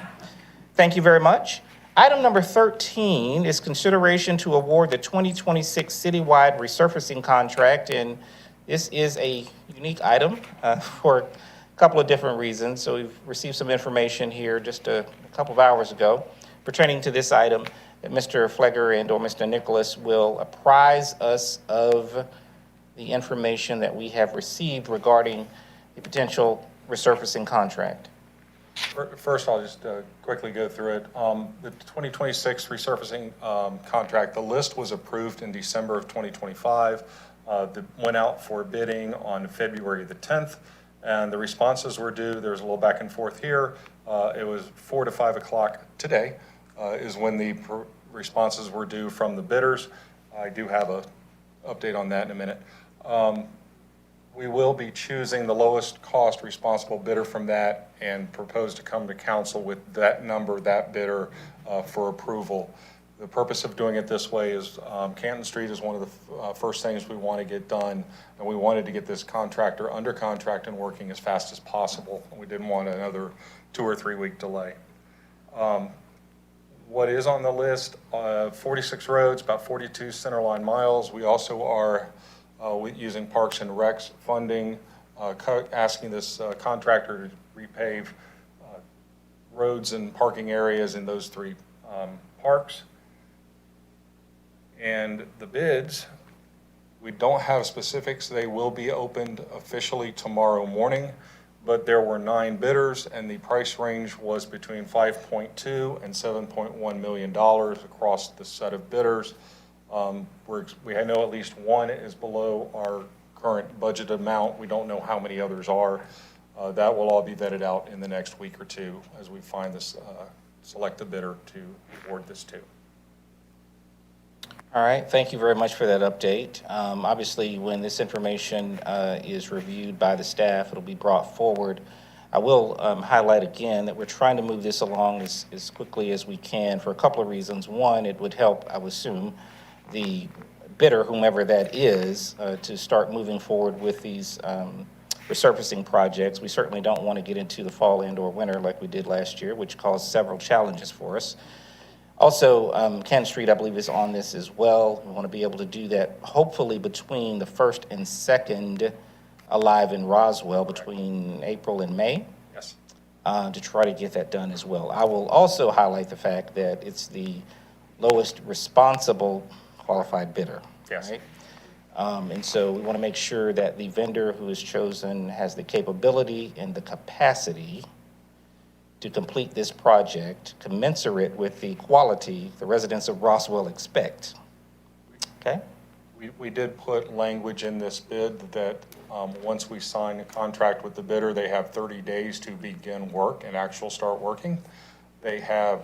Thank you very much. Item number 13 is consideration to award the 2026 citywide resurfacing contract, and this is a unique item for a couple of different reasons. So we've received some information here just a couple of hours ago pertaining to this item that Mr. Flegger and or Mr. Nicholas will apprise us of the information that we have received regarding the potential resurfacing contract. First, I'll just quickly go through it. The 2026 resurfacing contract, the list was approved in December of 2025. That went out for bidding on February the 10th, and the responses were due. There was a little back and forth here. It was 4 to 5 o'clock today is when the responses were due from the bidders. I do have an update on that in a minute. We will be choosing the lowest cost responsible bidder from that and propose to come to council with that number, that bidder, for approval. The purpose of doing it this way is Canton Street is one of the first things we want to get done, and we wanted to get this contractor under contract and working as fast as possible. We didn't want another 2 or 3 week delay. What is on the list, 46 roads, about 42 centerline miles. We also are using Parks and Recs funding, asking this contractor to repave roads and parking areas in those 3 parks. And the bids, we don't have specifics. They will be opened officially tomorrow morning, but there were 9 bidders, and the price range was between $5.2 and $7.1 million across the set of bidders. We know at least one is below our current budget amount. We don't know how many others are. That will all be vetted out in the next week or 2 as we find this, select the bidder to award this to. All right, thank you very much for that update. Obviously, when this information is reviewed by the staff, it'll be brought forward. I will highlight again that we're trying to move this along as quickly as we can for a couple of reasons. One, it would help, I would assume, the bidder, whomever that is, to start moving forward with these resurfacing projects. We certainly don't want to get into the fall and or winter like we did last year, which caused several challenges for us. Also, Canton Street, I believe, is on this as well. We want to be able to do that hopefully between the 1st and 2nd Alive in Roswell, between April and May. Yes. To try to get that done as well. I will also highlight the fact that it's the lowest responsible qualified bidder. Yes. Right? And so we want to make sure that the vendor who is chosen has the capability and the capacity to complete this project commensurate with the quality the residents of Roswell expect. Okay? We did put language in this bid that once we sign a contract with the bidder, they have 30 days to begin work and actually start working. They have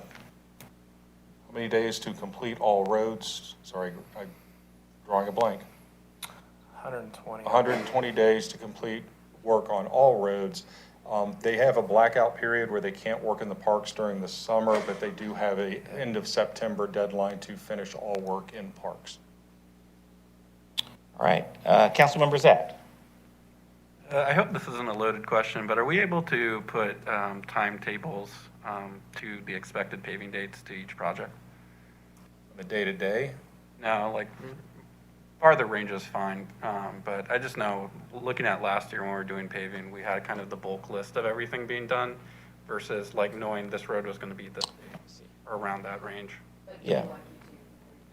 how many days to complete all roads? Sorry, I'm drawing a blank. 120. 120 days to complete work on all roads. They have a blackout period where they can't work in the parks during the summer, but they do have a end of September deadline to finish all work in parks. All right. Councilmember Zach. I hope this isn't a loaded question, but are we able to put timetables to the expected paving dates to each project? On the day-to-day, No, like, farther range is fine, but I just know, looking at last year when we were doing paving, we had kind of the bulk list of everything being done versus like knowing this road was gonna be this big, or around that range. Yeah,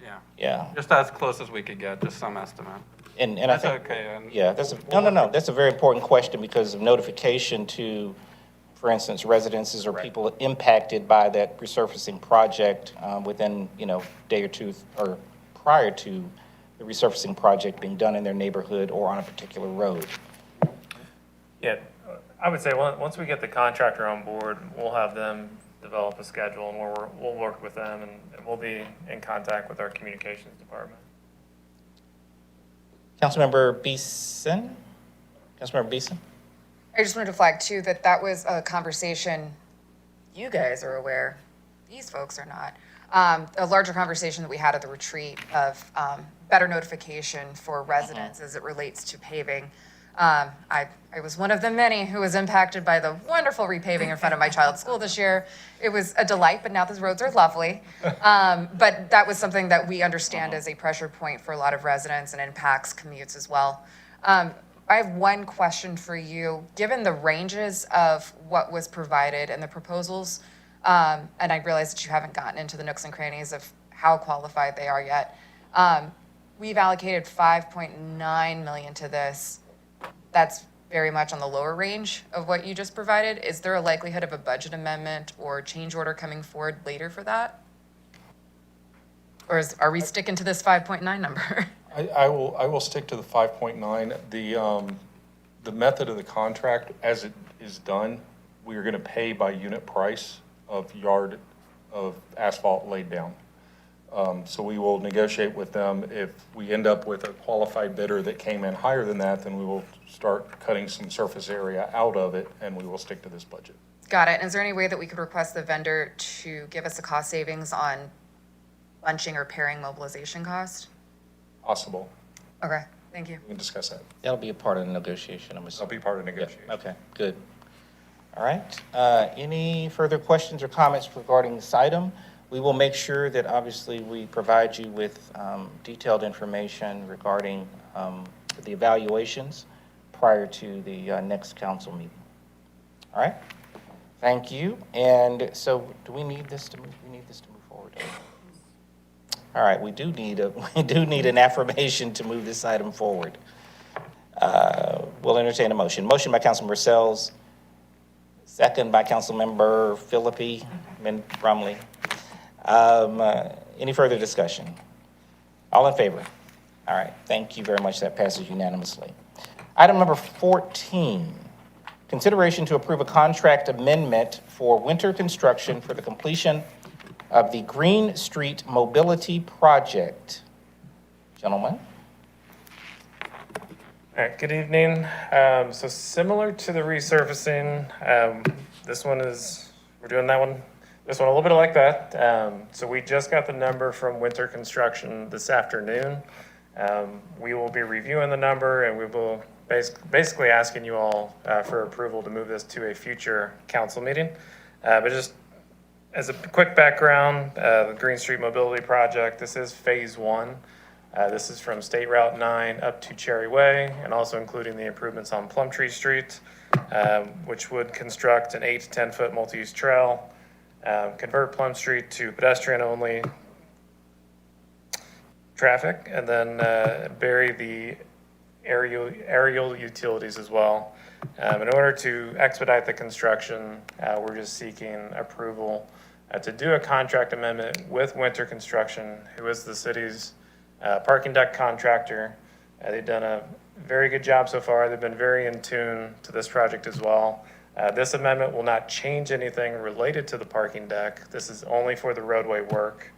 Yeah, yeah. just as close as we could get, just some estimate. And I That's think, okay. And yeah, no, that's a very important question because of notification to, for instance, residences or people impacted by that resurfacing project within, day or two or prior to the resurfacing project being done in their neighborhood or on a particular road. Yeah, I would say, once we get the contractor on board, we'll have them develop a schedule, and we'll work with them, and we'll be in contact with our communications department. Councilmember Beeson? Councilmember Beeson? I just wanted to flag too that that was a conversation, you guys are aware, these folks are not, a larger conversation that we had at the retreat of better notification for residents as it relates to paving. I was one of the many who was impacted by the wonderful repaving in front of my child's school this year. It was a delight, but now the roads are lovely. But that was something that we understand as a pressure point for a lot of residents and impacts commutes as well. I have one question for you. Given the ranges of what was provided and the proposals, and I realize that you haven't gotten into the nooks and crannies of how qualified they are yet, we've allocated $5.9 million to this. That's very much on the lower range of what you just provided. Is there a likelihood of a budget amendment or change order coming forward later for that? Or are we sticking to this 5.9 number? I will stick to the 5.9. The method of the contract, as it is done, we are going to pay by unit price of yard of asphalt laid down. So we will negotiate with them. If we end up with a qualified bidder that came in higher than that, then we will start cutting some surface area out of it, and we will stick to this budget. Got it. And is there any way that we could request the vendor to give us a cost savings on bunching or pairing mobilization cost? Possible. Okay, thank you. We can discuss that. That'll be a part of the negotiation, I'm That'll assuming. be part of the negotiation. Okay, good. All right. Any further questions or comments regarding this item? We will make sure that obviously we provide you with detailed information regarding the evaluations prior to the next council meeting. All right? Thank you. And so do we need this to move? We need this to move forward. All right, we do need an affirmation to move this item forward. We'll entertain a motion. Motion by Councilmember Sells, second by Councilmember Philippi, Brumley. Any further discussion? All in favor? All right, thank you very much. That passes unanimously. Item number 14, consideration to approve a contract amendment for winter construction for the completion of the Green Street Mobility Project. Gentlemen? All right, good evening. So similar to the resurfacing, this one we're doing that one, this one a little bit like that. So we just got the number from Winter Construction this afternoon. We will be reviewing the number, and we will basically asking you all for approval to move this to a future council meeting. But just as a quick background, the Green Street Mobility Project, this is phase one. This is from State Route 9 up to Cherry Way, and also including the improvements on Plumtree Street, which would construct an 8 to 10 foot multi-use trail, convert Plum Street to pedestrian-only traffic, and then bury the aerial utilities as well. In order to expedite the construction, we're just seeking approval to do a contract amendment with Winter Construction, who is the city's parking deck contractor. They've done a very good job so far. They've been very in tune to this project as well. This amendment will not change anything related to the parking deck. This is only for the roadway work,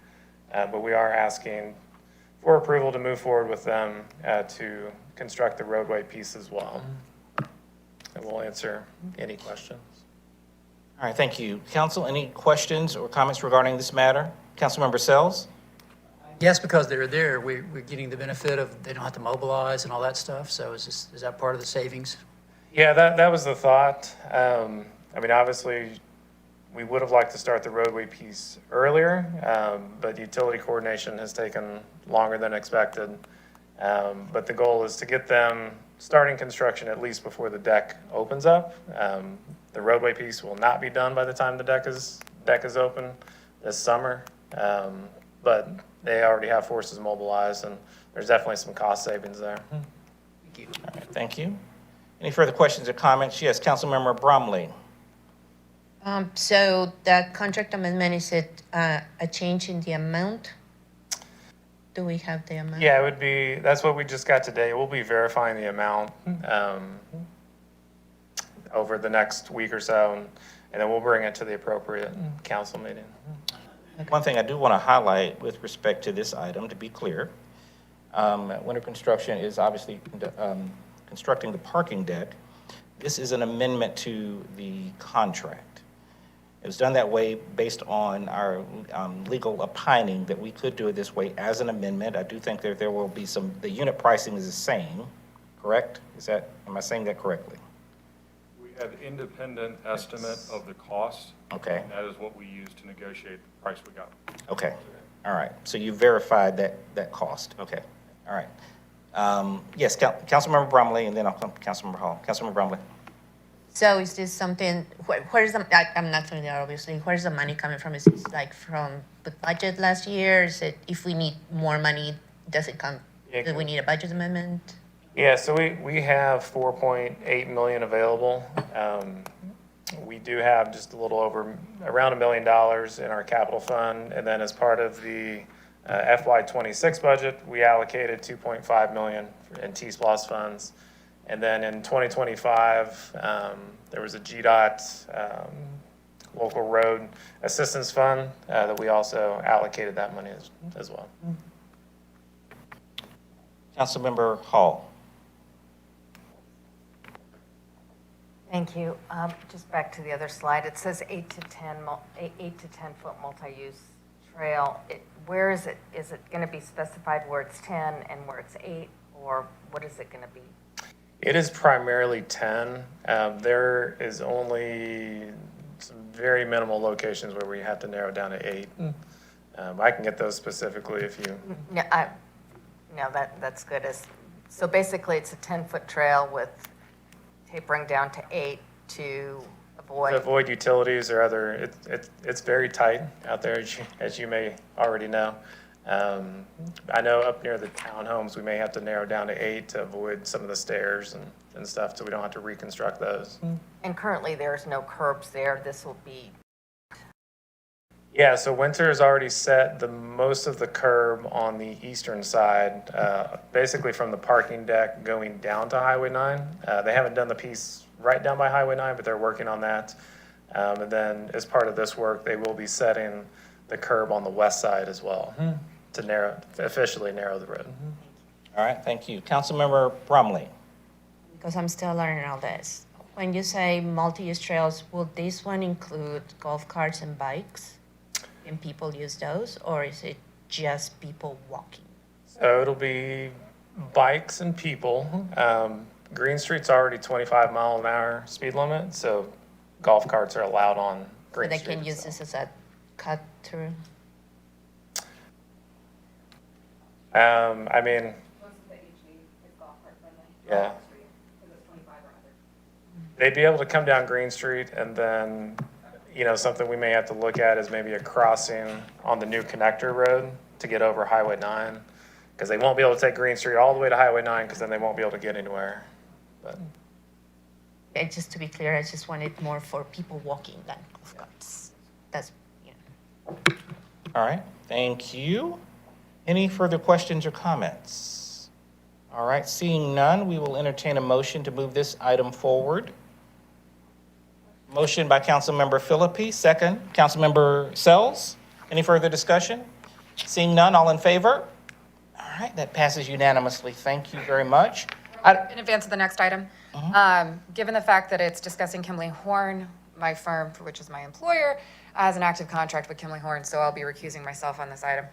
but we are asking for approval to move forward with them to construct the roadway piece as well. And we'll answer any questions. All right, thank you. Council, any questions or comments regarding this matter? Councilmember Sells? Yes, because they're there, we're getting the benefit of, they don't have to mobilize and all that stuff, so is that part of the savings? Yeah, that was the thought. I mean, obviously, We would have liked to start the roadway piece earlier, but utility coordination has taken longer than expected. But the goal is to get them starting construction at least before the deck opens up. The roadway piece will not be done by the time the deck is open this summer. But they already have forces mobilized, and there's definitely some cost savings there. Thank you. All right, thank you. Any further questions or comments? Yes, Councilmember Bromley. So the contract amendment, is it a change in the amount? Do we have the amount? Yeah, it would be, that's what we just got today. We'll be verifying the amount over the next week or so, and then we'll bring it to the appropriate council meeting. One thing I do want to highlight with respect to this item, to be clear, Winter Construction is obviously constructing the parking deck. This is an amendment to the contract. It was done that way based on our legal opining that we could do it this way as an amendment. I do think that there will be some, the unit pricing is the same, correct? Am I saying that correctly? We have independent estimate of the cost. Okay. And that is what we used to negotiate the price we got. Okay, all right. So you verified that cost. Okay, all right. Yes, Councilmember Bromley, and then I'll come to Councilmember Hall. Councilmember Bromley. So is this something, where's I'm not familiar, obviously, where's the money coming from? Is it like from the budget last year? Is it, if we need more money, does it come, do we need a budget amendment? Yeah, so we have 4.8 million available. We do have just a little over, around $1 million in our capital fund. And then as part of the FY26 budget, we allocated 2.5 million in T-SPLOS funds. And then in 2025, there was a GDOT local road assistance fund that we also allocated that money as well. Councilmember Hall. Thank you. Just back to the other slide, it says 8 to 10 foot multi-use trail. Where is it? Is it going to be specified where it's 10 and where it's 8, or what is it going to be? It is primarily 10. There is only some very minimal locations where we have to narrow down to 8. I can get those specifically if you. No, that's good. So basically, it's a 10-foot trail with tapering down to 8 to avoid Utilities or other. It's very tight out there, as you may already know. I know up near the townhomes, we may have to narrow down to 8 to avoid some of the stairs and stuff, so we don't have to reconstruct those. And currently, there's no curbs there. This will be. Yeah, so Winter has already set most of the curb on the eastern side, basically from the parking deck going down to Highway 9. They haven't done the piece right down by Highway 9, but they're working on that. And then as part of this work, they will be setting the curb on the west side as well to officially narrow the road. All right, thank you. Councilmember Bromley. Because I'm still learning all this. When you say multi-use trails, will this one include golf carts and bikes? And people use those, or is it just people walking? So it'll be bikes and people. Green Street's already 25 mile an hour speed limit, so golf carts are allowed on Green Street. So they can use this as a cut through? I mean, yeah. They'd be able to come down Green Street, and then, something we may have to look at is maybe a crossing on the new connector road to get over Highway 9, because they won't be able to take Green Street all the way to Highway 9, because then they won't be able to get anywhere. But Just to be clear, I just wanted more for people walking than golf carts. That's, All right, thank you. Any further questions or comments? All right, seeing none, we will entertain a motion to move this item forward. Motion by Councilmember Philippi, second. Councilmember Sells. Any further discussion? Seeing none, all in favor? All right, that passes unanimously. Thank you very much. In advance of the next item, given the fact that it's discussing Kimley Horn, my firm, which is my employer, has an active contract with Kimley Horn, so I'll be recusing myself on this item.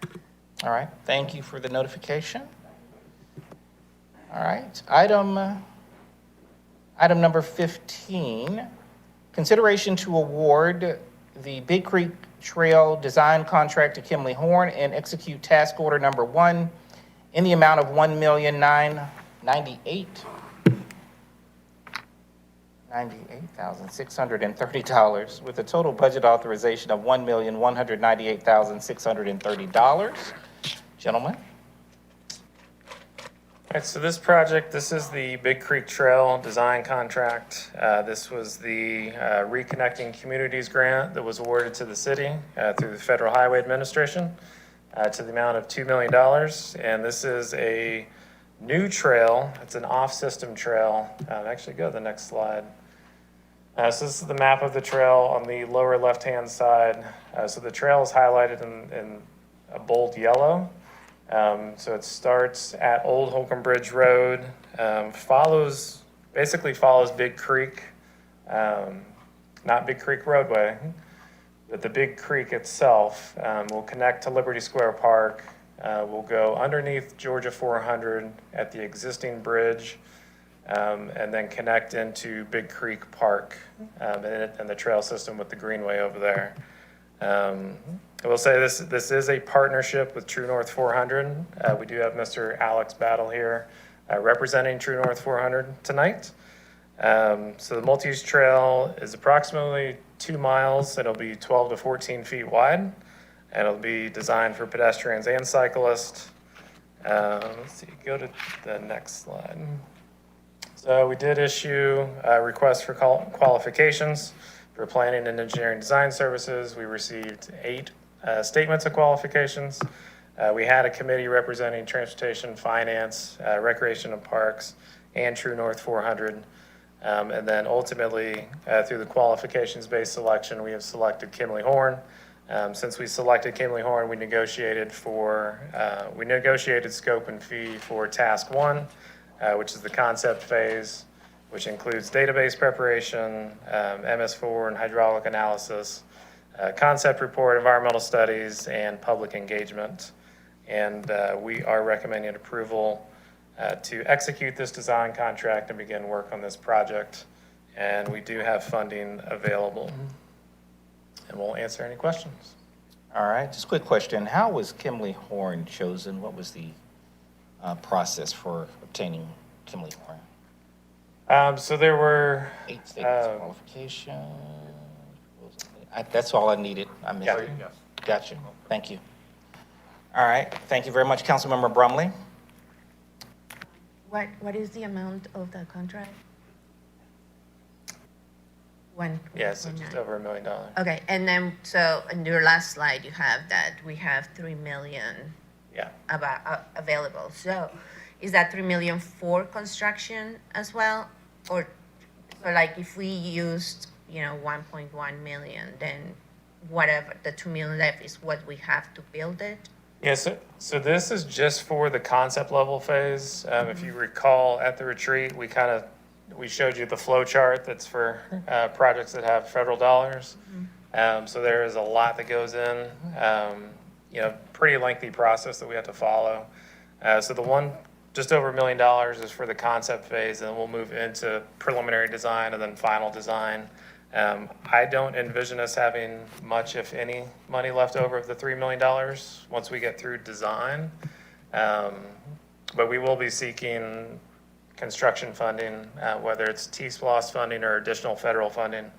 All right, thank you for the notification. All right, item number 15, consideration to award the Big Creek Trail Design Contract to Kimley Horn and execute task order number 1 in the amount of $1,998,630 with a total budget authorization of $1,198,630. Gentlemen? All right, so this project, this is the Big Creek Trail Design Contract. This was the Reconnecting Communities Grant that was awarded to the city through the Federal Highway Administration to the amount of $2 million. And this is a new trail. It's an off-system trail. Actually, go to the next slide. So this is the map of the trail on the lower left-hand side. So the trail is highlighted in a bold yellow. So it starts at Old Holcomb Bridge Road, basically follows Big Creek, not Big Creek Roadway, but the Big Creek itself will connect to Liberty Square Park. Will go underneath Georgia 400 at the existing bridge, and then connect into Big Creek Park and the trail system with the greenway over there. I will say this is a partnership with True North 400. We do have Mr. Alex Battle here representing True North 400 tonight. So the multi-use trail is approximately 2 miles. It'll be 12 to 14 feet wide, and it'll be designed for pedestrians and cyclists. Let's see, go to the next slide. So we did issue a request for qualifications for planning and engineering design services. We received 8 statements of qualifications. We had a committee representing transportation, finance, recreation and parks, and True North 400. And then ultimately, through the qualifications-based selection, we have selected Kimley Horn. Since we selected Kimley Horn, we negotiated scope and fee for task 1, which is the concept phase, which includes database preparation, MS4 and hydraulic analysis, concept report, environmental studies, and public engagement. And we are recommending approval to execute this design contract and begin work on this project. And we do have funding available. And we'll answer any questions. All right, just a quick question. How was Kimley Horn chosen? What was the process for obtaining Kimley Horn? So there were 8 statements of qualification. That's all I needed. I missed it. Gotcha. Thank you. All right. Thank you very much, Councilmember Brumley. What is the amount of the contract? Yes, it's just over $1 million. Okay, and then, so in your last slide, you have that we have 3 million Yeah. available. So is that 3 million for construction as well? Or like if we used, 1.1 million, then whatever, the 2 million left is what we have to build it? Yes, so this is just for the concept level phase. If you recall at the retreat, we showed you the flow chart that's for projects that have federal dollars. So there is a lot that goes in, pretty lengthy process that we have to follow. So the one just over $1 million is for the concept phase, and then we'll move into preliminary design and then final design. I don't envision us having much, if any, money left over of the $3 million once we get through design. But we will be seeking construction funding, whether it's T-SPLOST funding or additional federal funding.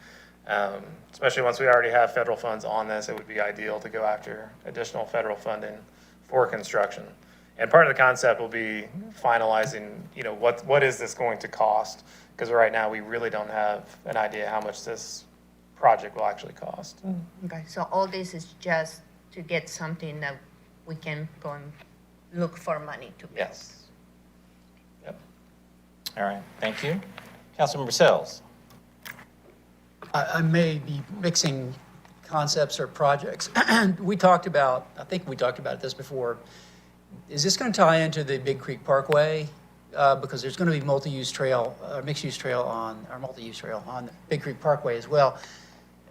Especially once we already have federal funds on this, it would be ideal to go after additional federal funding for construction. And part of the concept will be finalizing, what is this going to cost? Because right now we really don't have an idea how much this project will actually cost. Okay, so all this is just to get something that we can go and look for money to build. Yes. Yep. All right, thank you. Councilmember Sells. I may be mixing concepts or projects. I think we talked about this before. Is this going to tie into the Big Creek Parkway? Because there's going to be mixed-use trail on the Big Creek Parkway as well.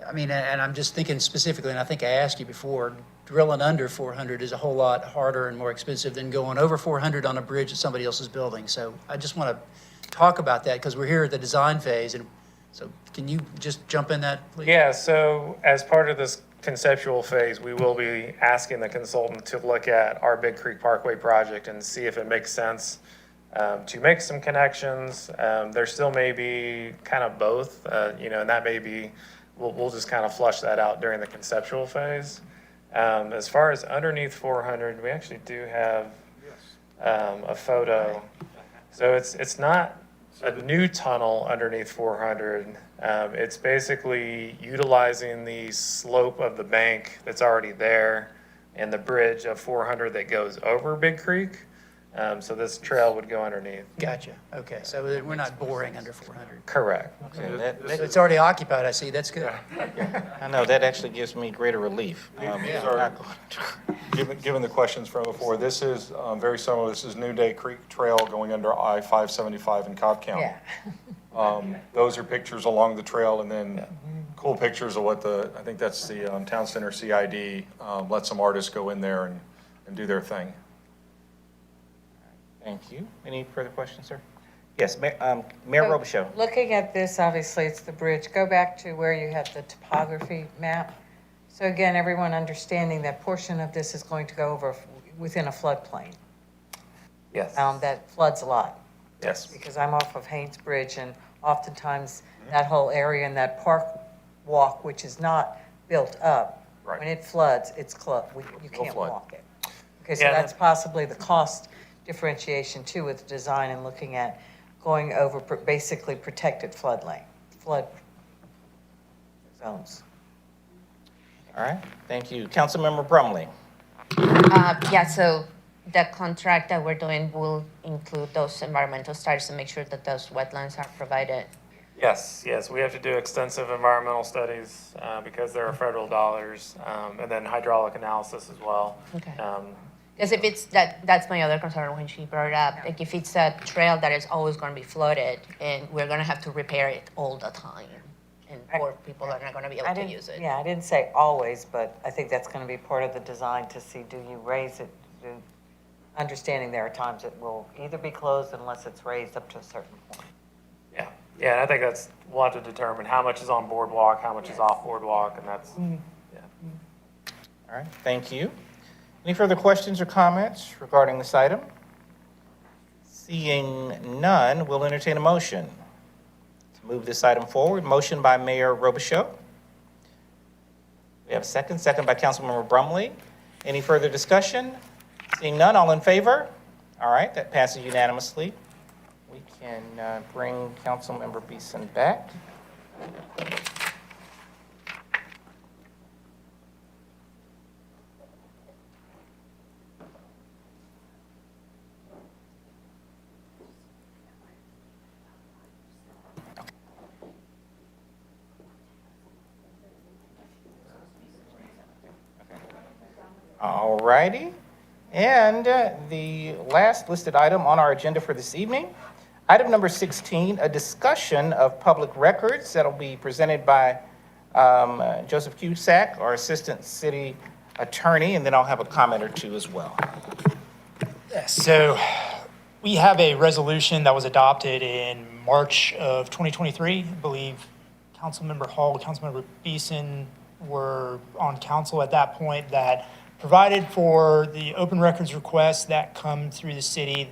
I mean, and I'm just thinking specifically, and I think I asked you before, drilling under 400 is a whole lot harder and more expensive than going over 400 on a bridge that somebody else is building. So I just want to talk about that because we're here at the design phase, and So can you just jump in that, please? Yeah, so as part of this conceptual phase, we will be asking the consultant to look at our Big Creek Parkway project and see if it makes sense to make some connections. There still may be kind of both, and that may be, we'll just kind of flush that out during the conceptual phase. As far as underneath 400, we actually do have a photo. So it's not a new tunnel underneath 400. It's basically utilizing the slope of the bank that's already there and the bridge of 400 that goes over Big Creek. So this trail would go underneath. Gotcha. Okay, so we're not boring under 400. Correct. Okay, It's already occupied, I see. That's good. I know, that actually gives me greater relief. These are, given the questions from before, this is very similar. This is New Day Creek Trail going under I-575 in Cobb County. Those are pictures along the trail, and then cool pictures of what I think that's the Town Center CID, let some artists go in there and do their thing. Thank you. Any further questions, sir? Yes, Mayor Robichaud. Looking at this, obviously, it's the bridge. Go back to where you had the topography map. So again, everyone understanding that portion of this is going to go over within a floodplain. Yes. That floods a lot. Yes. Because I'm off of Haynes Bridge, and oftentimes that whole area and that park walk, which is not built up, Right. when it floods, it's you can't flood. walk it. Okay, so Yeah, that's possibly the cost differentiation too with design and looking at going over basically protected flood zones. All right, thank you. Councilmember Brumley. Yeah, so the contract that we're doing will include those environmental studies to make sure that those wetlands are provided. Yes, we have to do extensive environmental studies because there are federal dollars, and then hydraulic analysis as well. Okay. Because if it's that's my other concern when she brought it up. Like if it's a trail that is always going to be flooded and we're going to have to repair it all the time, and poor people are not going to be able to use it. Yeah, I didn't say always, but I think that's going to be part of the design to see, do you raise it? Understanding there are times it will either be closed unless it's raised up to a certain point. Yeah, and I think we'll have to determine how much is on boardwalk, how much is off boardwalk, and that's, All right, thank you. Any further questions or comments regarding this item? Seeing none, we'll entertain a motion to move this item forward. Motion by Mayor Robichaud. We have a second by Councilmember Brumley. Any further discussion? Seeing none, all in favor? All right, that passes unanimously. We can bring Councilmember Beeson back. All righty. And the last listed item on our agenda for this evening, item number 16, a discussion of public records that'll be presented by Joseph Cusack, our Assistant City Attorney, and then I'll have a comment or two as well. So we have a resolution that was adopted in March of 2023. I believe Councilmember Hall, Councilmember Beeson were on council at that point, that provided for the open records requests that come through the city,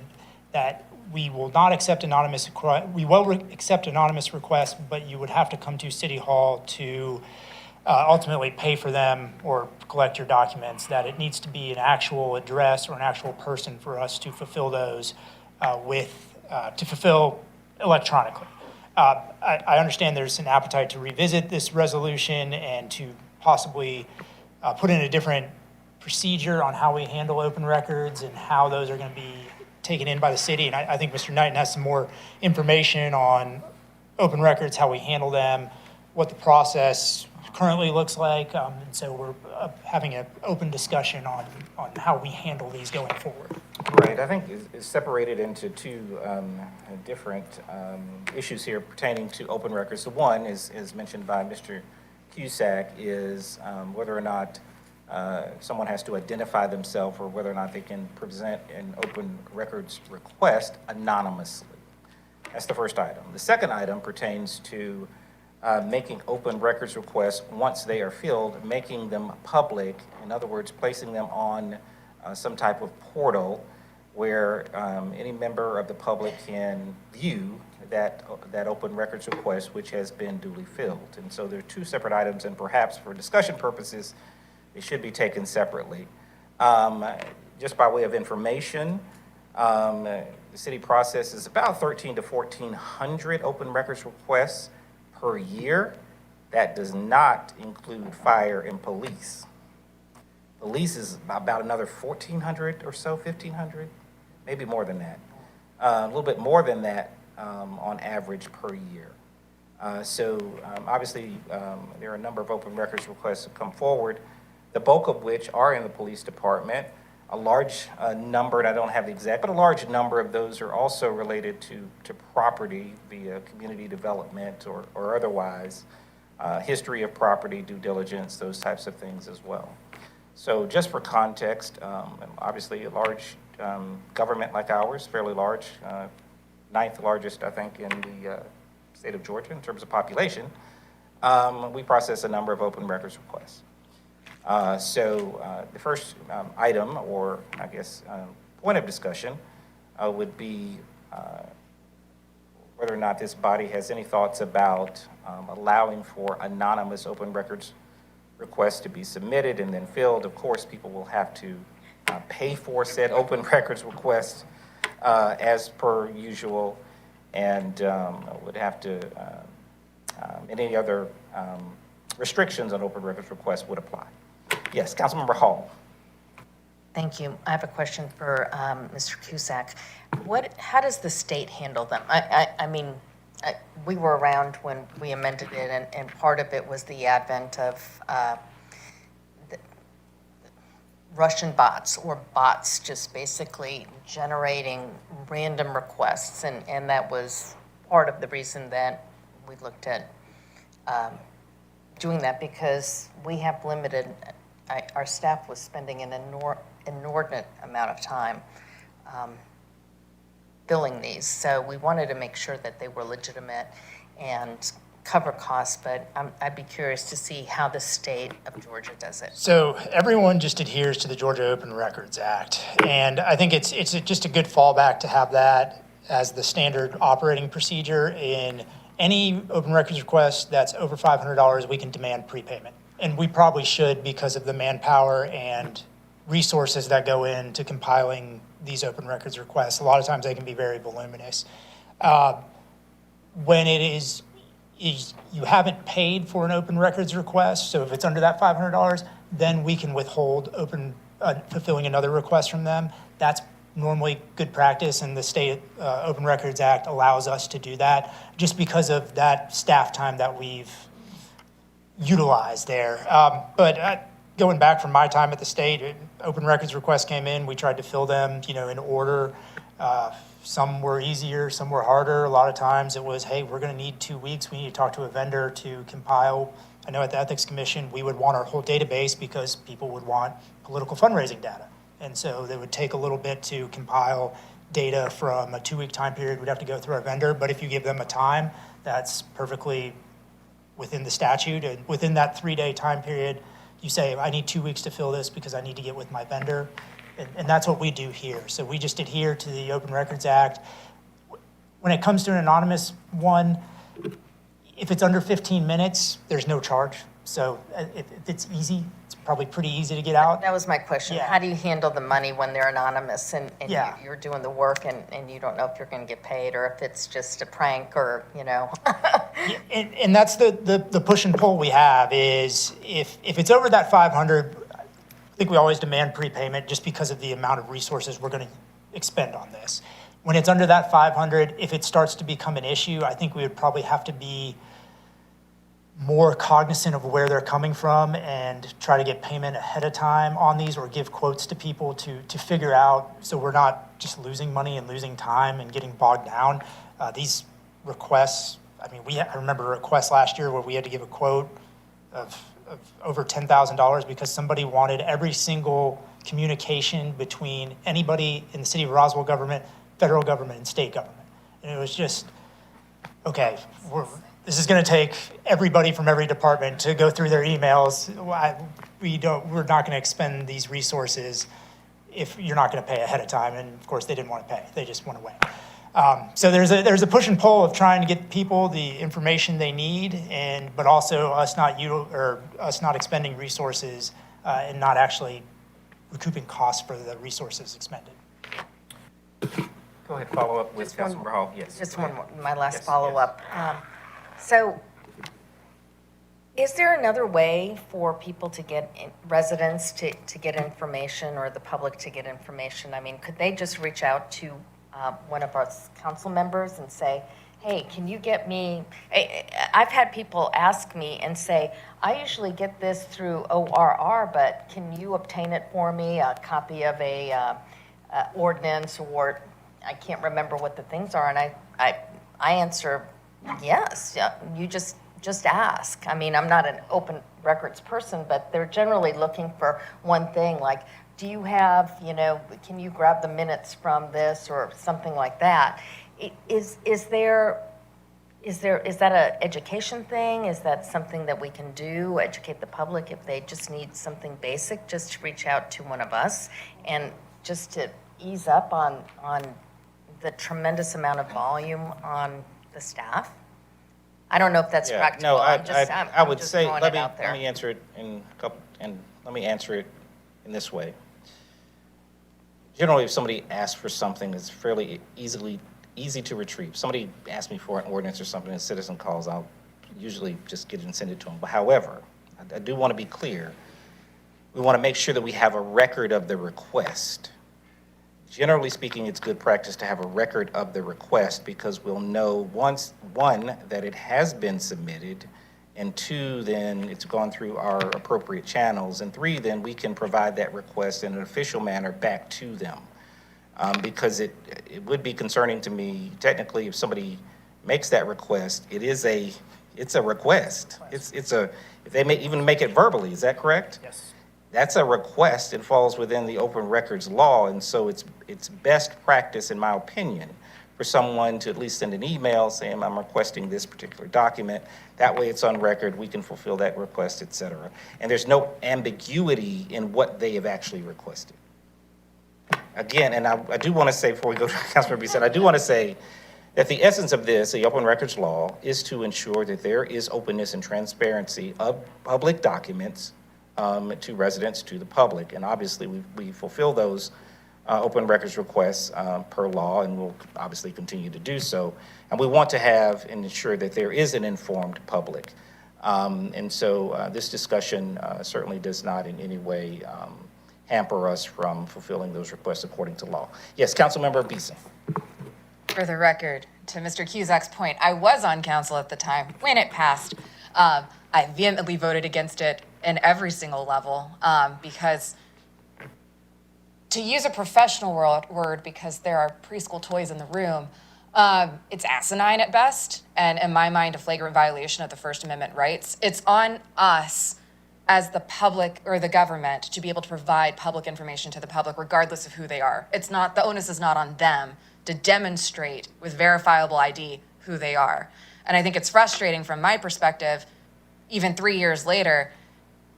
that we will not accept anonymous, we will accept anonymous requests, but you would have to come to City Hall to ultimately pay for them or collect your documents, that it needs to be an actual address or an actual person for us to fulfill those to fulfill electronically. I understand there's an appetite to revisit this resolution and to possibly put in a different procedure on how we handle open records and how those are going to be taken in by the city. And I think Mr. Knighton has some more information on open records, how we handle them, what the process currently looks like. And so we're having an open discussion on how we handle these going forward. Right, I think it's separated into two different issues here pertaining to open records. The one is mentioned by Mr. Cusack is whether or not someone has to identify themselves or whether or not they can present an open records request anonymously. That's the first item. The second item pertains to making open records requests once they are filled, making them public. In other words, placing them on some type of portal where any member of the public can view that open records request, which has been duly filled. And so there are two separate items, and perhaps for discussion purposes, they should be taken separately. Just by way of information, the city processes about 1,300 to 1,400 open records requests per year. That does not include fire and police. Police is about another 1,400 or so, 1,500, maybe more than that. A little bit more than that on average per year. Obviously, there are a number of open records requests that come forward, the bulk of which are in the police department. A large number, and I don't have the exact, but a large number of those are also related to property via community development or otherwise, history of property, due diligence, those types of things as well. So just for context, obviously a large government like ours, fairly large, ninth largest, I think, in the state of Georgia in terms of population, we process a number of open records requests. The first item, or I guess point of discussion, would be whether or not this body has any thoughts about allowing for anonymous open records requests to be submitted and then filled. Of course, people will have to pay for said open records requests as per usual, and would have to, and any other restrictions on open records requests would apply. Yes, Councilmember Hall. Thank you. I have a question for Mr. Cusack. How does the state handle them? I mean, we were around when we amended it, and part of it was the advent of the Russian bots, or bots just basically generating random requests, and that was part of the reason that we looked at doing that, because we have limited, our staff was spending an inordinate amount of time filling these. So we wanted to make sure that they were legitimate and cover costs, but I'd be curious to see how the state of Georgia does it. So everyone just adheres to the Georgia Open Records Act. And I think it's just a good fallback to have that as the standard operating procedure. In any open records request that's over $500, we can demand prepayment. And we probably should, because of the manpower and resources that go into compiling these open records requests. A lot of times they can be very voluminous. When it is you haven't paid for an open records request, so if it's under that $500, then we can withhold fulfilling another request from them. That's normally good practice, and the state Open Records Act allows us to do that just because of that staff time that we've utilized there. But going back from my time at the state, open records requests came in, we tried to fill them, in order. Some were easier, some were harder. A lot of times it was, hey, we're going to need 2 weeks. We need to talk to a vendor to compile. I know at the Ethics Commission, we would want our whole database because people would want political fundraising data. And so they would take a little bit to compile data from a 2-week time period. We'd have to go through our vendor. But if you give them a time, that's perfectly within the statute. And within that 3-day time period, you say, I need 2 weeks to fill this because I need to get with my vendor. And that's what we do here. So we just adhere to the Open Records Act. When it comes to an anonymous one, if it's under 15 minutes, there's no charge. So if it's easy, it's probably pretty easy to get out. That was my question. Yeah. How do you handle the money when they're anonymous and Yeah. you're doing the work and you don't know if you're going to get paid, or if it's just a prank, or, And that's the push and pull we have is if it's over that 500, I think we always demand prepayment just because of the amount of resources we're going to expend on this. When it's under that 500, if it starts to become an issue, I think we would probably have to be more cognizant of where they're coming from and try to get payment ahead of time on these, or give quotes to people to figure out, so we're not just losing money and losing time and getting bogged down. These requests, I remember a request last year where we had to give a quote of over $10,000 because somebody wanted every single communication between anybody in the city of Roswell government, federal government, and state government. And it was just, okay, this is going to take everybody from every department to go through their emails. We're not going to expend these resources if you're not going to pay ahead of time. And of course, they didn't want to pay. They just want to wait. So there's a push and pull of trying to get people the information they need, but also us not expending resources and not actually recouping costs for the resources expended. Go ahead, follow up with Councilmember Hall. Yes. Just one more, my last follow-up. So is there another way for people to get, residents to get information or the public to get information? I mean, could they just reach out to one of our council members and say, hey, can you get me, I've had people ask me and say, I usually get this through ORR, but can you obtain it for me, a copy of a ordinance, or I can't remember what the things are, and I answer, yes, you just ask. I mean, I'm not an open records person, but they're generally looking for one thing, like, do you have, can you grab the minutes from this or something like that? Is that an education thing? Is that something that we can do, educate the public if they just need something basic, just to reach out to one of us and just to ease up on the tremendous amount of volume on the staff? I don't know if that's practical. No, I I'm would just say, throwing let it out there. me answer it let me answer it in this way. Generally, if somebody asks for something that's fairly easy to retrieve, somebody asks me for an ordinance or something, a citizen calls, I'll usually just get it and send it to them. But however, I do want to be clear. We want to make sure that we have a record of the request. Generally speaking, it's good practice to have a record of the request because we'll know one, that it has been submitted, and two, then it's gone through our appropriate channels, and three, then we can provide that request in an official manner back to them. Because it would be concerning to me, technically, if somebody makes that request, it's a request. If they may even make it verbally, is that correct? Yes. That's a request. It falls within the open records law, and so it's best practice, in my opinion, for someone to at least send an email saying, I'm requesting this particular document. That way it's on record, we can fulfill that request, et cetera. And there's no ambiguity in what they have actually requested. Again, and I do want to say, before we go to Councilmember Bissett, I do want to say that the essence of this, the open records law, is to ensure that there is openness and transparency of public documents to residents, to the public. And obviously, we fulfill those open records requests per law, and we'll obviously continue to do so. And we want to have and ensure that there is an informed public. And so this discussion certainly does not in any way hamper us from fulfilling those requests according to law. Yes, Councilmember Beeson. For the record, to Mr. Cusack's point, I was on council at the time when it passed. I vehemently voted against it in every single level because, to use a professional word, because there are preschool toys in the room, it's asinine at best, and in my mind, a flagrant violation of the First Amendment rights. It's on us as the public or the government to be able to provide public information to the public, regardless of who they are. It's not, the onus is not on them to demonstrate with verifiable ID who they are. And I think it's frustrating from my perspective, even 3 years later,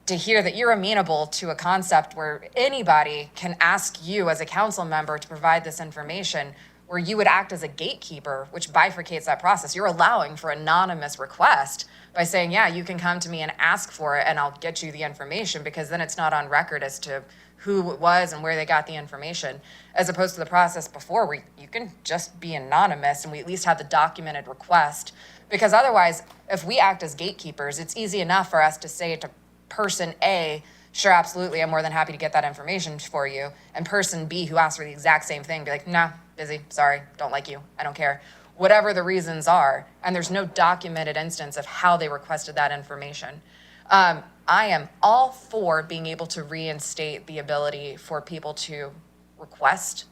to hear that you're amenable to a concept where anybody can ask you as a council member to provide this information, where you would act as a gatekeeper, which bifurcates that process. You're allowing for anonymous request by saying, yeah, you can come to me and ask for it and I'll get you the information, because then it's not on record as to who it was and where they got the information, as opposed to the process before where you can just be anonymous and we at least have the documented request. Because otherwise, if we act as gatekeepers, it's easy enough for us to say to person A, sure, absolutely, I'm more than happy to get that information for you. And person B, who asked for the exact same thing, be like, nah, busy, sorry, don't like you, I don't care. Whatever the reasons are, and there's no documented instance of how they requested that information. I am all for being able to reinstate the ability for people to request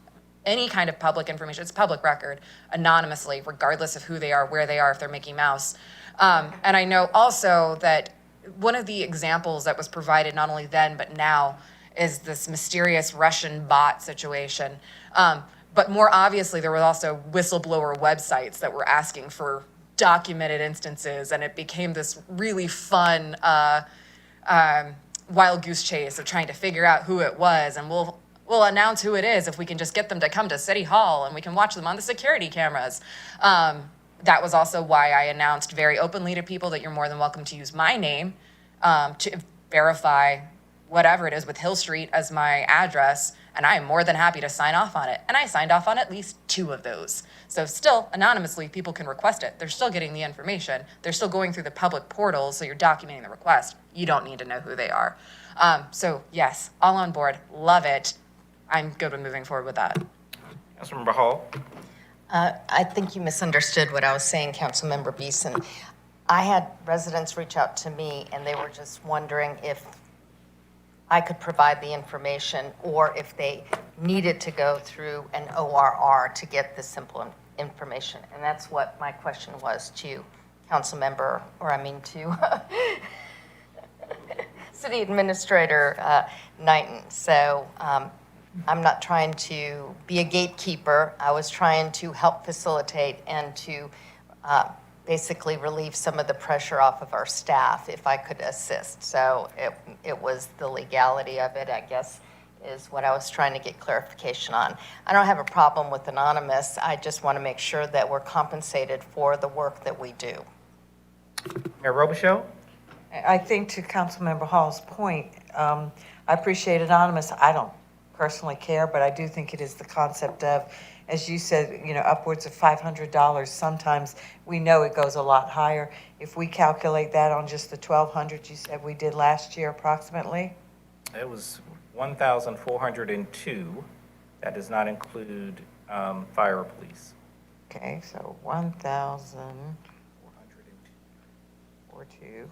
any kind of public information. It's public record, anonymously, regardless of who they are, where they are, if they're Mickey Mouse. And I know also that one of the examples that was provided not only then but now is this mysterious Russian bot situation. But more obviously, there were also whistleblower websites that were asking for documented instances, and it became this really fun wild goose chase of trying to figure out who it was, and we'll announce who it is if we can just get them to come to City Hall and we can watch them on the security cameras. That was also why I announced very openly to people that you're more than welcome to use my name to verify whatever it is with Hill Street as my address, and I am more than happy to sign off on it. And I signed off on at least 2 of those. So still, anonymously, people can request it. They're still getting the information. They're still going through the public portals, so you're documenting the request. You don't need to know who they are. So yes, all on board, love it. I'm good with moving forward with that. Councilmember Hall? I think you misunderstood what I was saying, Councilmember Beeson. I had residents reach out to me, and they were just wondering if I could provide the information or if they needed to go through an ORR to get the simple information. And that's what my question was to Councilmember, or I mean to City Administrator Knighton. So I'm not trying to be a gatekeeper. I was trying to help facilitate and to basically relieve some of the pressure off of our staff if I could assist. So it was the legality of it, I guess, is what I was trying to get clarification on. I don't have a problem with anonymous. I just want to make sure that we're compensated for the work that we do. Mayor Robichaux? I think to Councilmember Hall's point, I appreciate anonymous. I don't personally care, but I do think it is the concept of, as you said, upwards of $500. Sometimes we know it goes a lot higher. If we calculate that on just the 1,200 you said we did last year approximately? It was 1,402. That does not include fire or police. Okay, so 1,402.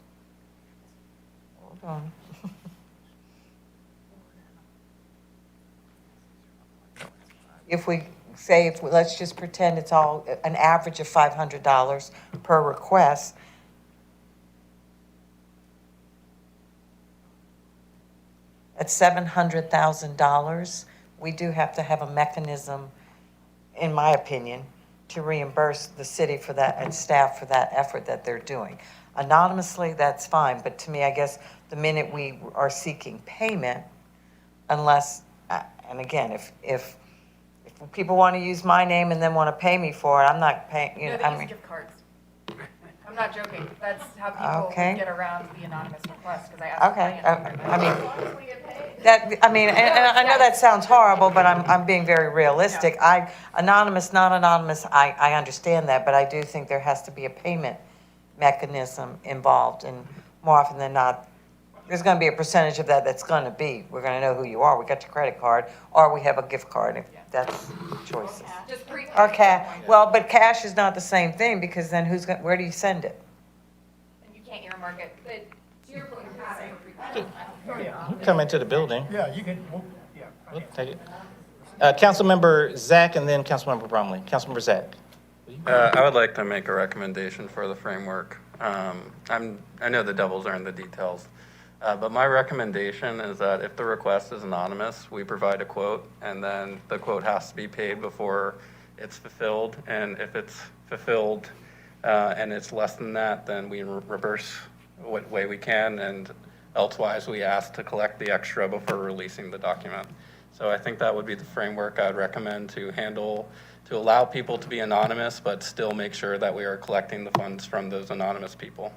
Hold on. If we say, let's just pretend it's all an average of $500 per request. At $700,000, we do have to have a mechanism, in my opinion, to reimburse the city for that and staff for that effort that they're doing. Anonymously, that's fine, but to me, I guess the minute we are seeking payment, unless, and again, if people want to use my name and then want to pay me for it, I'm not paying, No, they use gift cards. I'm not joking. That's how people Okay. get around the anonymous request, because I asked Okay, clients. and I know that sounds horrible, but I'm being very realistic. Anonymous, not anonymous, I understand that, but I do think there has to be a payment mechanism involved, and more often than not, there's going to be a percentage of that that's going to be, we're going to know who you are, we got your credit card, or we have a gift card, if that's choices. Just prepaid. Or cash, well, but cash is not the same thing, because then where do you send it? And you can't earmark it, but to your point, you're asking for prepaid. You can come into the building. Yeah, you can, We'll take it. Councilmember Zach and then Councilmember Bromley. Councilmember Zach. I would like to make a recommendation for the framework. I know the devils are in the details, but my recommendation is that if the request is anonymous, we provide a quote, and then the quote has to be paid before it's fulfilled. And if it's fulfilled and it's less than that, then we reverse what way we can, and elsewise we ask to collect the extra before releasing the document. So I think that would be the framework I'd recommend to allow people to be anonymous, but still make sure that we are collecting the funds from those anonymous people.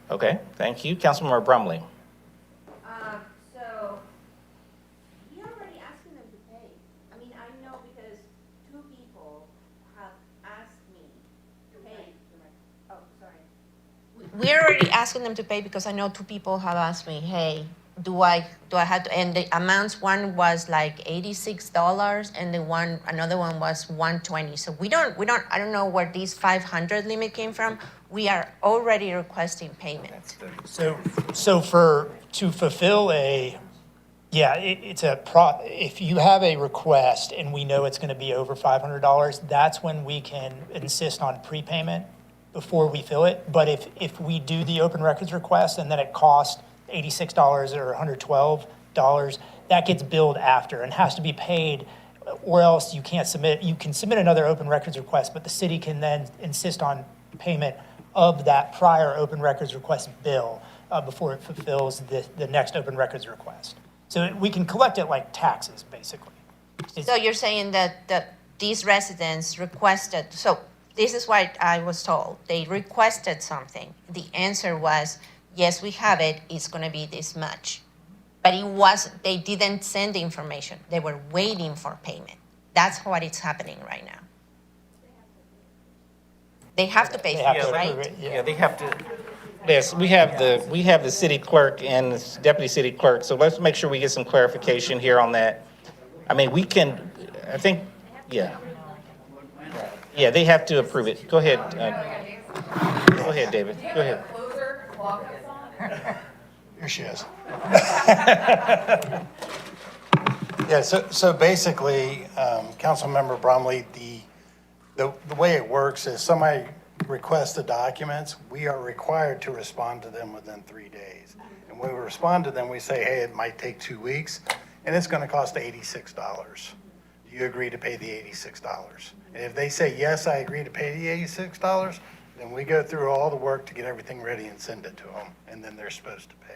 Okay, thank you. Councilmember Bromley. So, we already asking them to pay. I mean, I know because 2 people have asked me to pay. Oh, sorry. We're already asking them to pay because I know 2 people have asked me, hey, do I have to, and the amounts, one was like $86 and another one was $120. So I don't know where this 500 limit came from. We are already requesting payment. to fulfill if you have a request and we know it's going to be over $500, that's when we can insist on prepayment before we fill it. But if we do the open records request and then it costs $86 or $112, that gets billed after and has to be paid or else you can't submit, you can submit another open records request, but the city can then insist on payment of that prior open records request bill before it fulfills the next open records request. So we can collect it like taxes, basically. So you're saying that these residents requested, so this is what I was told. They requested something. The answer was, yes, we have it. It's going to be this much. But they didn't send the information. They were waiting for payment. That's what is happening right now. They have to pay for it, right? Yeah, they have to. Yes, we have the city clerk and the deputy city clerk, so let's make sure we get some clarification here on that. I mean, we can, I think, yeah. Yeah, they have to approve it. Go ahead. Go ahead, David. Go ahead. Here she is. Yeah, so basically, Councilmember Bromley, the way it works is somebody requests the documents, we are required to respond to them within 3 days. And when we respond to them, we say, hey, it might take 2 weeks, and it's gonna cost $86. Do you agree to pay the $86? And if they say, yes, I agree to pay the $86, then we go through all the work to get everything ready and send it to them, and then they're supposed to pay.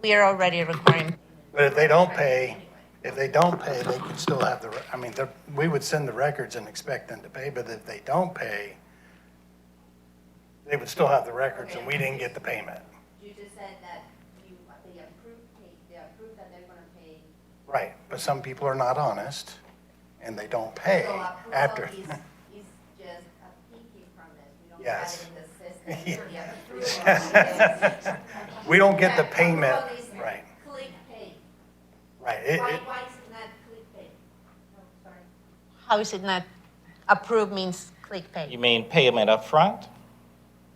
We are already requiring. But if they don't pay, they could still have we would send the records and expect them to pay, but if they don't pay, they would still have the records and we didn't get the payment. You just said that they approved that they're gonna pay. Right, but some people are not honest and they don't pay So after. approval is just a pinky promise. We don't Yes. have it in the system. The approval is- We don't get the payment, Approval is right, Click pay. right. Why is it not click pay? No, sorry. How is it not approved means click pay? You mean payment up front?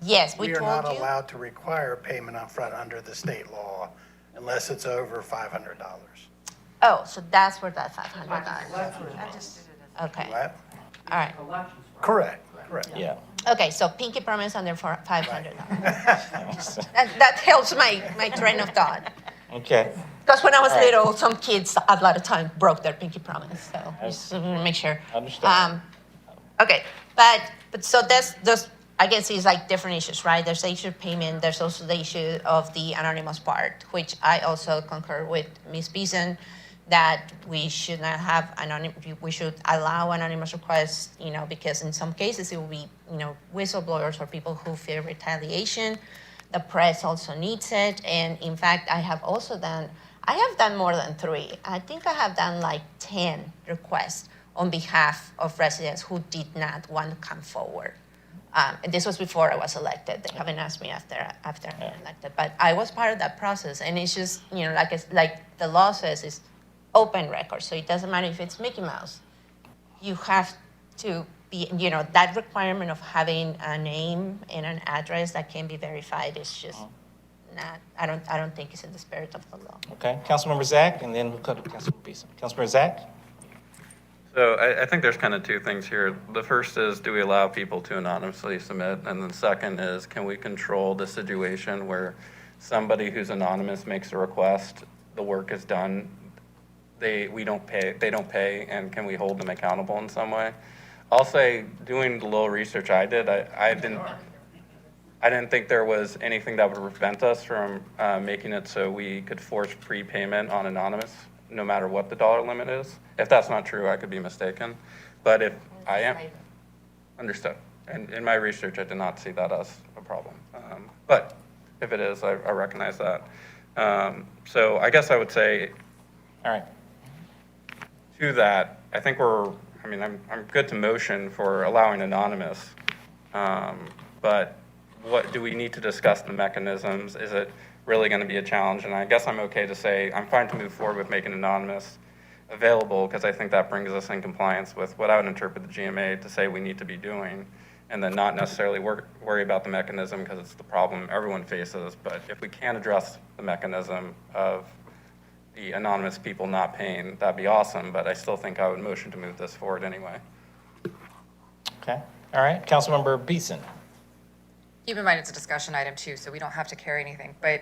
Yes, we We are told not you. allowed to require payment upfront under the state law unless it's over $500. Oh, so that's where that $500. Okay, What? all right. Correct. Yeah. Okay, so pinky promise under $500. That helps my train of thought. Okay. Because when I was All right. little, some kids a lot of time broke their pinky promise, so just to make sure. Understand. Okay, but so those, I guess it's like different issues, right? There's the issue of payment, there's also the issue of the anonymous part, which I also concur with Ms. Beeson, that we should not have we should allow anonymous requests, because in some cases it will be, whistleblowers or people who fear retaliation. The press also needs it, and in fact, I have done more than 3. I think I have done like 10 requests on behalf of residents who did not want to come forward. And this was before I was elected. They haven't asked me after I'm elected, but I was part of that process. And it's just, like the law says, it's open record. So it doesn't matter if it's Mickey Mouse. You have to be, that requirement of having a name and an address that can be verified is just not. I don't think it's in the spirit of the law. Okay. Councilmember Zach, and then we'll go to Councilmember Beeson. Councilmember Zach? So I think there's kind of 2 things here. The first is, do we allow people to anonymously submit? And then second is, can we control the situation where somebody who's anonymous makes a request, the work is done, they don't pay, and can we hold them accountable in some way? I'll say, doing the little research I did, I didn't think there was anything that would prevent us from making it so we could force prepayment on anonymous, no matter what the dollar limit is. If that's not true, I could be mistaken. But if I am, understood. And in my research, I did not see that as a problem. But if it is, I recognize that. So I guess I would say, all right. To that, I think I'm good to motion for allowing anonymous. But what do we need to discuss the mechanisms? Is it really going to be a challenge? And I guess I'm okay to say I'm fine to move forward with making anonymous available, because I think that brings us in compliance with what I would interpret the GMA to say we need to be doing, and then not necessarily worry about the mechanism because it's the problem everyone faces. But if we can address the mechanism of the anonymous people not paying, that'd be awesome, but I still think I would motion to move this forward anyway. Okay. All right. Councilmember Beeson. Keep in mind, it's a discussion item too, so we don't have to carry anything. But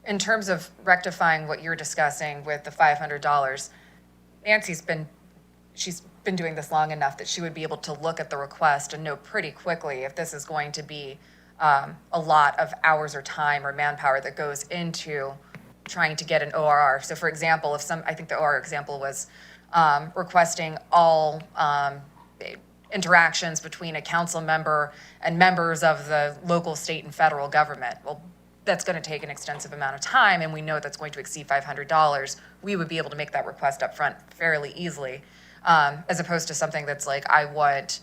in terms of rectifying what you're discussing with the $500, she's been doing this long enough that she would be able to look at the request and know pretty quickly if this is going to be a lot of hours or time or manpower that goes into trying to get an ORR. So for example, I think the ORR example was requesting all interactions between a council member and members of the local, state, and federal government. Well, that's going to take an extensive amount of time, and we know that's going to exceed $500. We would be able to make that request up front fairly easily, as opposed to something that's like, I want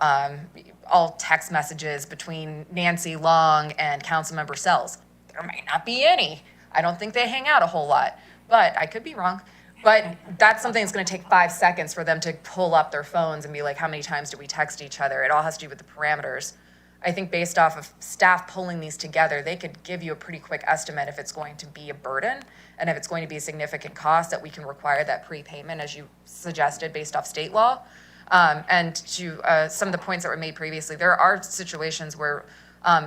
all text messages between Nancy Long and Councilmember Sells. There might not be any. I don't think they hang out a whole lot, but I could be wrong. But that's something that's going to take 5 seconds for them to pull up their phones and be like, how many times do we text each other? It all has to do with the parameters. I think based off of staff pulling these together, they could give you a pretty quick estimate if it's going to be a burden and if it's going to be a significant cost that we can require that prepayment, as you suggested, based off state law. And to some of the points that were made previously, there are situations where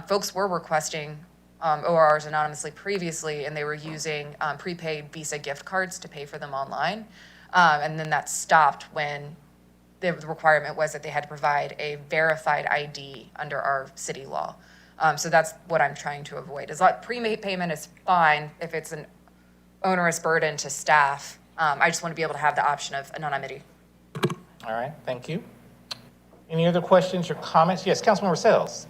folks were requesting ORRs anonymously previously, and they were using prepaid Visa gift cards to pay for them online. And then that stopped when the requirement was that they had to provide a verified ID under our city law. So that's what I'm trying to avoid. Prepayment is fine if it's an onerous burden to staff. I just want to be able to have the option of anonymity. All right, thank you. Any other questions or comments? Yes, Councilmember Sells.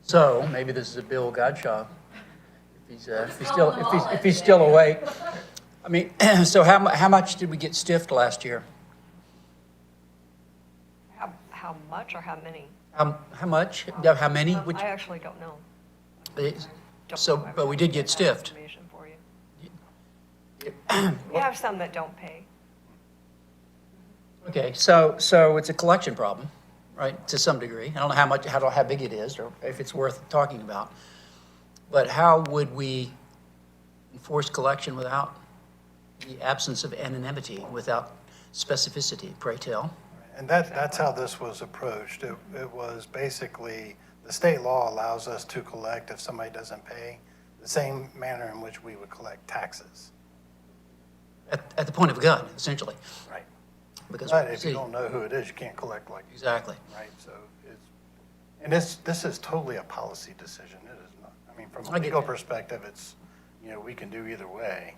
So maybe this is a Bill Godshaw, if he's still awake. I mean, so how much did we get stiffed last year? How much or how many? How much? Yeah, how many? I actually don't know. But we did get stiffed. Information for you. We have some that don't pay. Okay, so it's a collection problem, right, to some degree. I don't know how big it is or if it's worth talking about. But how would we enforce collection without the absence of anonymity, without specificity, pray tell? And that's how this was approached. It was basically, the state law allows us to collect if somebody doesn't pay, the same manner in which we would collect taxes. At the point of a gun, essentially. Right. Because But if you don't know who it is, you can't collect like. Exactly. Right, so and this is totally a policy decision. It is not, I mean, from a legal perspective, it's, we can do either way.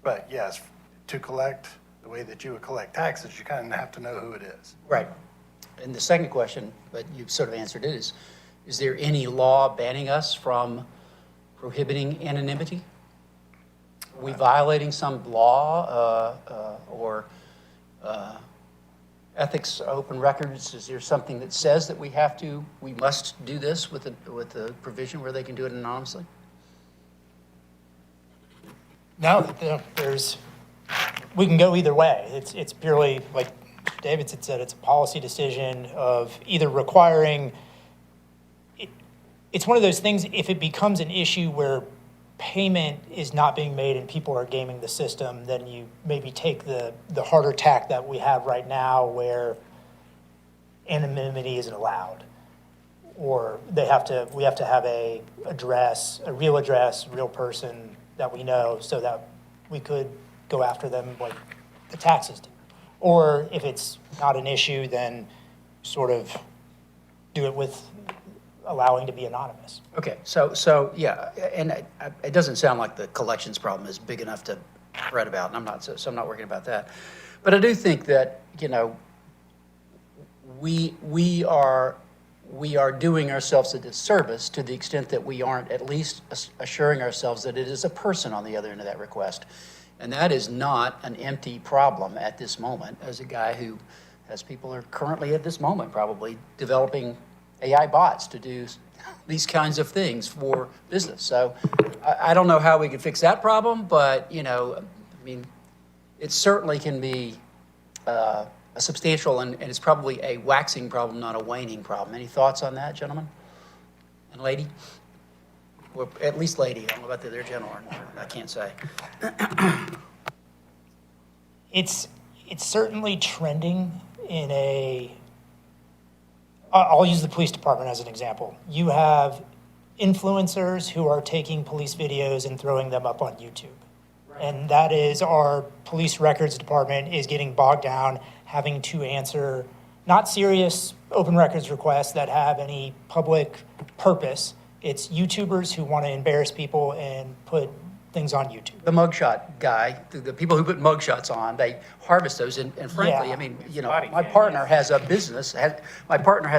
But yes, to collect the way that you would collect taxes, you kind of have to know who it is. Right. And the second question, but you've sort of answered it, is there any law banning us from prohibiting anonymity? Are we violating some law or ethics, open records? Is there something that says that we must do this with a provision where they can do it anonymously? No, we can go either way. It's purely, like David said, it's a policy decision of either requiring, it's one of those things, if it becomes an issue where payment is not being made and people are gaming the system, then you maybe take the harder tack that we have right now where anonymity isn't allowed. Or we have to have a real person that we know so that we could go after them like the taxes do. Or if it's not an issue, then sort of do it with allowing to be anonymous. Okay, so yeah, and it doesn't sound like the collections problem is big enough to fret about, and I'm not worried about that. But I do think that, we are doing ourselves a disservice to the extent that we aren't at least assuring ourselves that it is a person on the other end of that request. And that is not an empty problem at this moment, as a guy who has people are currently at this moment probably developing AI bots to do these kinds of things for business. So I don't know how we can fix that problem, but, it certainly can be a substantial, and it's probably a waxing problem, not a waning problem. Any thoughts on that, gentlemen and lady? Or at least lady. I don't know about the other gentleman. I can't say. It's certainly trending in I'll use the police department as an example. You have influencers who are taking police videos and throwing them up on YouTube. And that is our police records department is getting bogged down, having to answer not serious open records requests that have any public purpose. It's YouTubers who want to embarrass people and put things on YouTube. The mugshot guy, the people who put mugshots on, they harvest those, and frankly, Yeah. I mean, you know, my partner has a business, my partner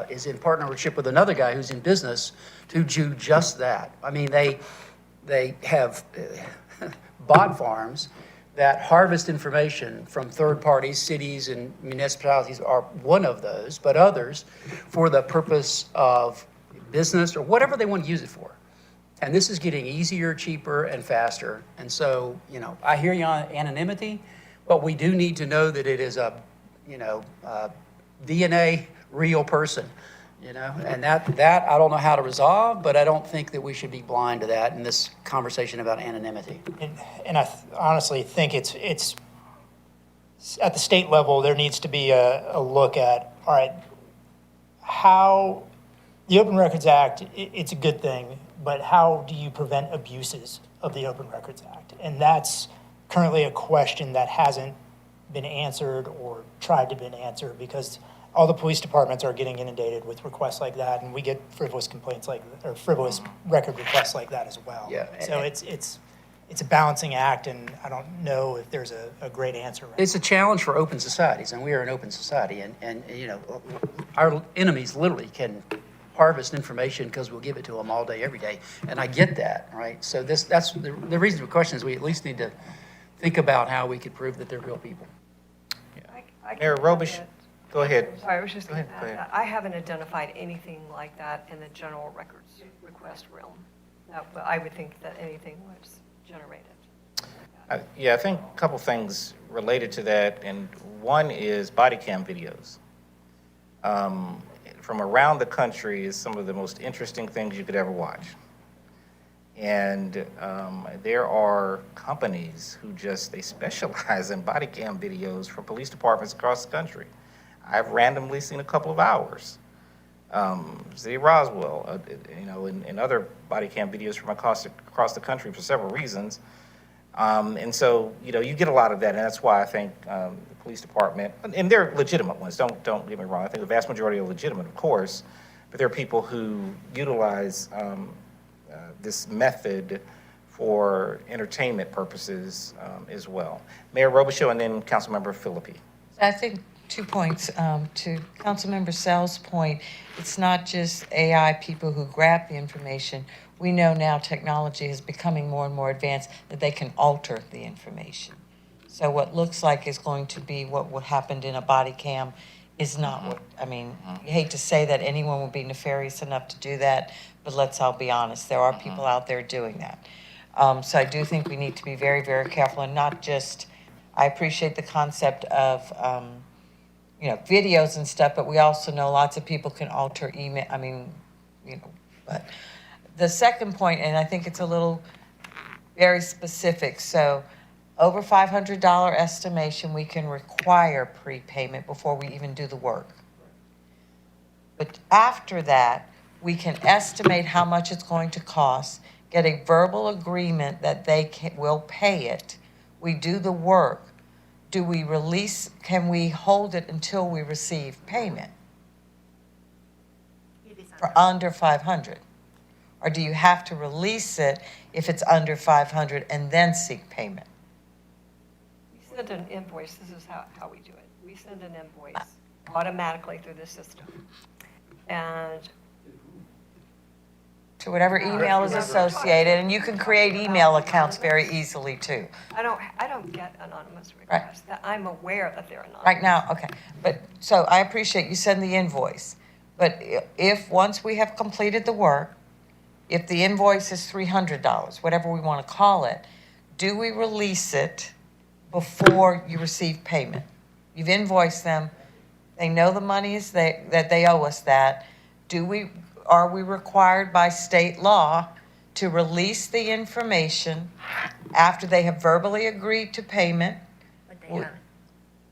is in partnership with another guy who's in business to do just that. I mean, they have bot farms that harvest information from third parties, cities and municipalities are one of those, but others for the purpose of business or whatever they want to use it for. And this is getting easier, cheaper, and faster. And so, you know, I hear you on anonymity, but we do need to know that it is a, you know, DNA real person, you know? And that I don't know how to resolve, but I don't think that we should be blind to that in this conversation about anonymity. And I honestly think it's at the state level, there needs to be a look at, all right, how the Open Records Act, it's a good thing, but how do you prevent abuses of the Open Records Act? And that's currently a question that hasn't been answered or tried to be answered, because all the police departments are getting inundated with requests like that, and we get frivolous complaints or frivolous record requests like that as well. Yeah. So it's a balancing act, and I don't know if there's a great answer. It's a challenge for open societies, and we are an open society, and you know, our enemies literally can harvest information because we'll give it to them all day, every day, and I get that, right? So that's the reason for the question is we at least need to think about how we could prove that they're real people. Mayor Robish, go ahead. Sorry, I was just Go going ahead, to go add ahead. that I haven't identified anything like that in the general records request realm. But I would think that anything was generated. Yeah, I think a couple things related to that, and one is body cam videos. From around the country is some of the most interesting things you could ever watch. And there are companies who they specialize in body cam videos for police departments across the country. I've randomly seen a couple of hours. City of Roswell, you know, and other body cam videos from across the country for several reasons. And so, you know, you get a lot of that, and that's why I think the police department, and they're legitimate ones, don't get me wrong, I think the vast majority are legitimate, of course, but there are people who utilize this method for entertainment purposes as well. Mayor Robichaux and then Councilmember Philippi. I think 2 points. To Councilmember Sell's point, it's not just AI people who grab the information. We know now technology is becoming more and more advanced that they can alter the information. So what looks like is going to be what happened in a body cam is not what, I mean, you hate to say that anyone would be nefarious enough to do that, but let's all be honest, there are people out there doing that. So I do think we need to be very, very careful and not just, I appreciate the concept of, you know, videos and stuff, but we also know lots of people can alter email, I mean, you know, but the second point, and I think it's a little very specific, so over $500 estimation, we can require prepayment before we even do the work. But after that, we can estimate how much it's going to cost, get a verbal agreement that they will pay it. We do the work. Do we release, can we hold it until we receive payment? For under 500? Or do you have to release it if it's under 500 and then seek payment? We send an invoice, this is how we do it. We send an invoice automatically through the system. And To whatever email is associated, and you can create email accounts very easily too. I don't get anonymous requests, that I'm aware that they're anonymous. Right now, okay. But, so I appreciate you send the invoice. But if, once we have completed the work, if the invoice is $300, whatever we want to call it, do we release it before you receive payment? You've invoiced them, they know the money is that they owe us that. Are we required by state law to release the information after they have verbally agreed to payment?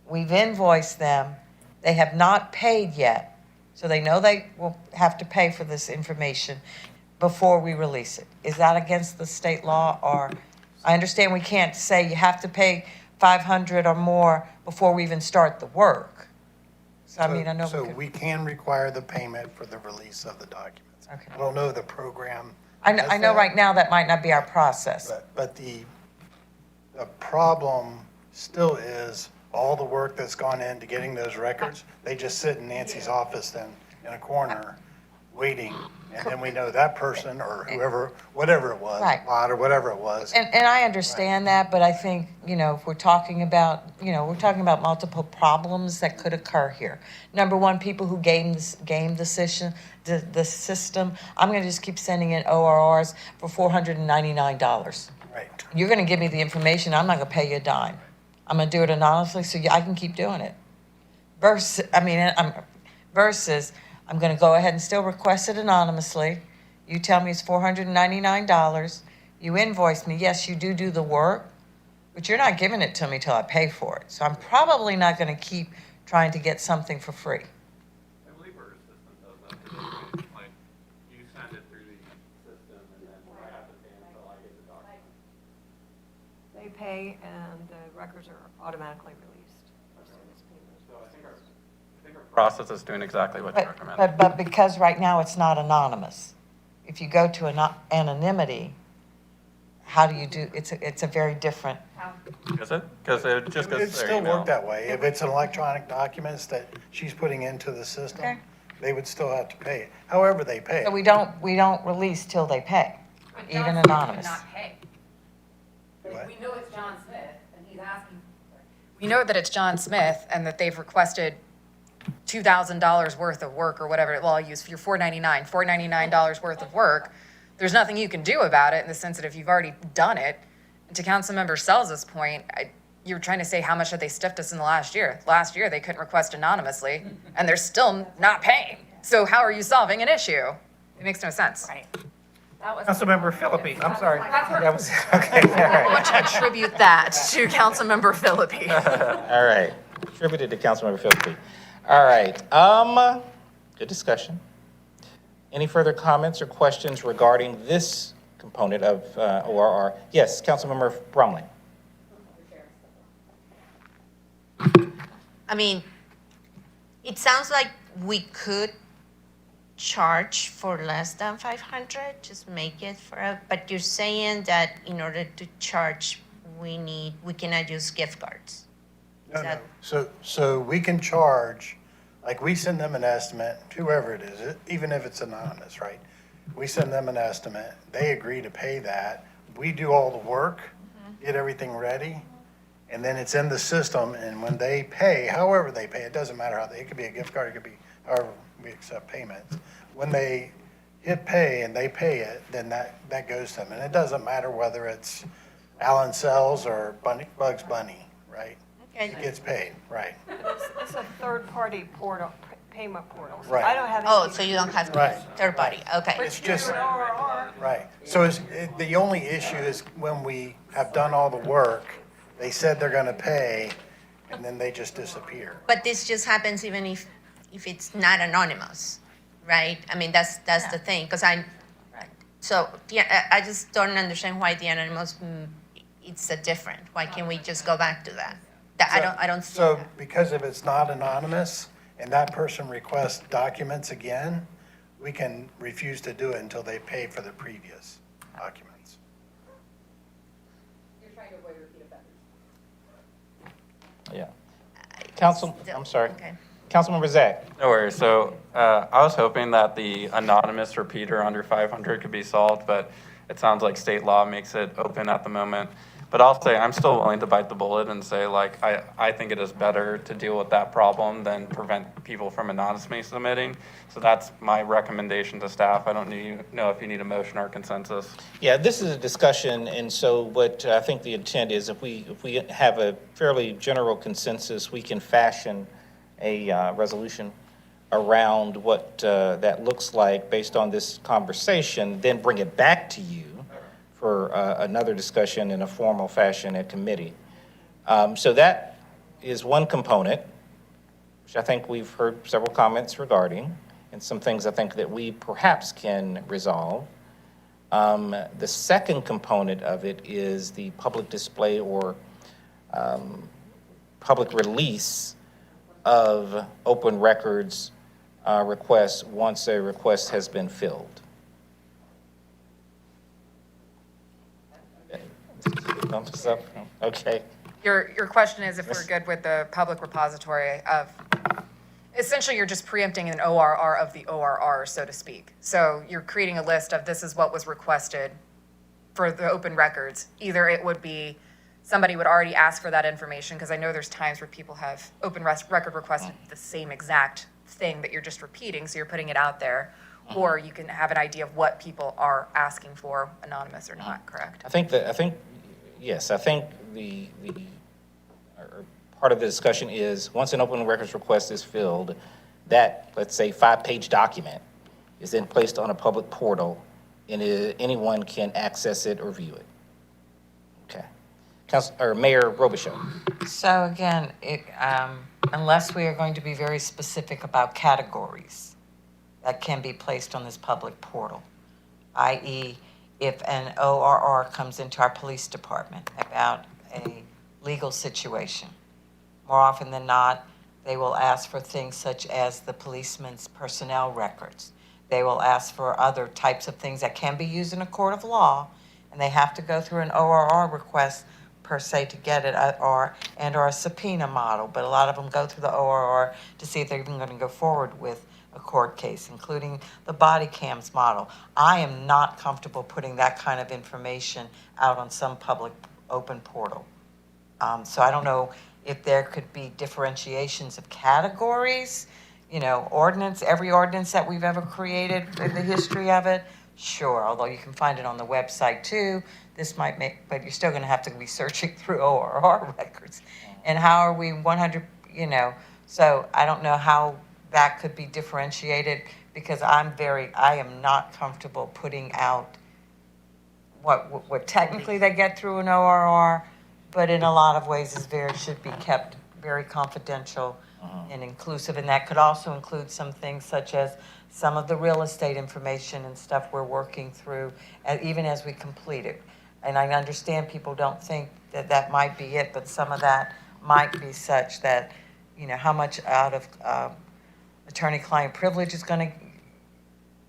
We've invoiced them, they have not paid yet, so they know they will have to pay for this information. before we release it? Is that against the state law, or, I understand we can't say you have to pay 500 or more before we even start the work. So I mean, I know So we could, we can require the payment for the release of the documents. Okay. I don't know the program. I know, does I know that, right now that might not be our process. But the problem still is all the work that's gone into getting those records, they just sit in Nancy's office then in a corner waiting. And then we know that person or whoever, whatever it was, Right. lot or whatever it was. And I understand that, but I think, if we're talking about, we're talking about multiple problems that could occur here. Number one, people who game the system, I'm gonna just keep sending in ORRs for $499. Right. You're gonna give me the information, I'm not gonna pay you a dime. I'm gonna do it anonymously, so I can keep doing it. Versus, I'm gonna go ahead and still request it anonymously. You tell me it's $499. You invoice me, yes, you do the work, but you're not giving it to me till I pay for it. So I'm probably not gonna keep trying to get something for free. I believe our system does that today. Like, you send it through the system and then I have to pay until I get the document. They pay and the records are automatically released as soon as payment. So I think our process is doing exactly what you recommend. But because right now it's not anonymous, if you go to anonymity, how do you do, it's a very different. Is it? Because it just goes It to their still email. work that way. If it's an electronic documents that she's putting into the system, Okay. they would still have to pay it, however they pay So it. we don't release till they pay, even anonymous. What? We know it's John Smith, and he's asking. We know that it's John Smith and that they've requested $2,000 worth of work or whatever, well, I'll use your $499 worth of work. There's nothing you can do about it in the sense that if you've already done it. And to Councilmember Sells' point, you're trying to say how much have they stiffed us in the last year? Last year, they couldn't request anonymously, and they're still not paying. So how are you solving an issue? It makes no sense. Right. Councilmember Philippi, I'm sorry. That was, okay, all I right. want to attribute that to Councilmember Philippi. All right, attributed to Councilmember Philippi. All right, good discussion. Any further comments or questions regarding this component of ORR? Yes, Councilmember Bromley. I mean, it sounds like we could charge for less than 500, just make it but you're saying that in order to charge, we cannot use gift cards. No, Is that- So we can charge, like we send them an estimate, whoever it is, even if it's anonymous, right? We send them an estimate, they agree to pay that, we do all the work, get everything ready, and then it's in the system, and when they pay, however they pay, it doesn't matter how it could be a gift card, it could be however we accept payments. When they hit pay and they pay it, then that goes to them, and it doesn't matter whether it's Alan Sells or Bugs Bunny, right? Okay. It gets paid, right? It's a third-party portal, payment portal. So Right. I don't have. Oh, anything so you don't have Right. third party, okay. It's just, ORR. right. So the only issue is when we have done all the work, they said they're gonna pay, and then they just disappear. But this just happens even if it's not anonymous, right? I mean, that's the thing, because so, yeah, I just don't understand why the anonymous, it's a different. Why can't we just go back to that? I don't see So that. because if it's not anonymous, and that person requests documents again, we can refuse to do it until they pay for the previous documents. You're trying to avoid repeat offenders. Yeah. I'm sorry. Okay. Councilmember Zach. No worries. So I was hoping that the anonymous repeater under 500 could be solved, but it sounds like state law makes it open at the moment. But I'll say I'm still willing to bite the bullet and say, like, I think it is better to deal with that problem than prevent people from anonymously submitting. So that's my recommendation to staff. I don't know if you need a motion or consensus. Yeah, this is a discussion, and so what I think the intent is, if we have a fairly general consensus, we can fashion a resolution around what that looks like based on this conversation, then bring it back to you for another discussion in a formal fashion at committee. So that is one component, which I think we've heard several comments regarding, and some things I think that we perhaps can resolve. The second component of it is the public display or public release of open records requests once a request has been filled. Thumbs us up? Okay. Your question is if we're good with the public repository of, essentially you're just preempting an ORR of the ORR, so to speak. So you're creating a list of this is what was requested for the open records. Either it would be, somebody would already ask for that information, because I know there's times where people have open record requested the same exact thing that you're just repeating, so you're putting it out there. Or you can have an idea of what people are asking for, anonymous or not, correct? I think the part of the discussion is, once an open records request is filled, that, let's say, 5-page document is then placed on a public portal, and anyone can access it or view it. Okay. Mayor Robichaud. So again, unless we are going to be very specific about categories that can be placed on this public portal, i.e., if an ORR comes into our police department about a legal situation, more often than not, they will ask for things such as the policeman's personnel records. They will ask for other types of things that can be used in a court of law, and they have to go through an ORR request per se to get it, or a subpoena model. But a lot of them go through the ORR to see if they're even going to go forward with a court case, including the body cams model. I am not comfortable putting that kind of information out on some public open portal. So I don't know if there could be differentiations of categories, every ordinance that we've ever created in the history of it, sure, although you can find it on the website too. This might but you're still gonna have to be searching through ORR records. And how are we 100, so I don't know how that could be differentiated, because I am not comfortable putting out what technically they get through an ORR, but in a lot of ways should be kept very confidential and inclusive. And that could also include some things such as some of the real estate information and stuff we're working through, even as we complete it. And I understand people don't think that might be it, but some of that might be such that, how much out of attorney-client privilege is going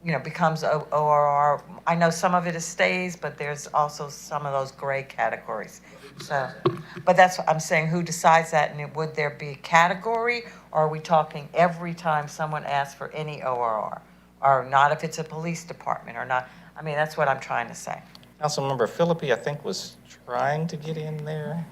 to, becomes ORR. I know some of it stays, but there's also some of those gray categories. So, but that's what I'm saying, who decides that, and would there be a category, or are we talking every time someone asks for any ORR? Or not if it's a police department, or not? I mean, that's what I'm trying to say. Councilmember Philippi, I think, was trying to get in there.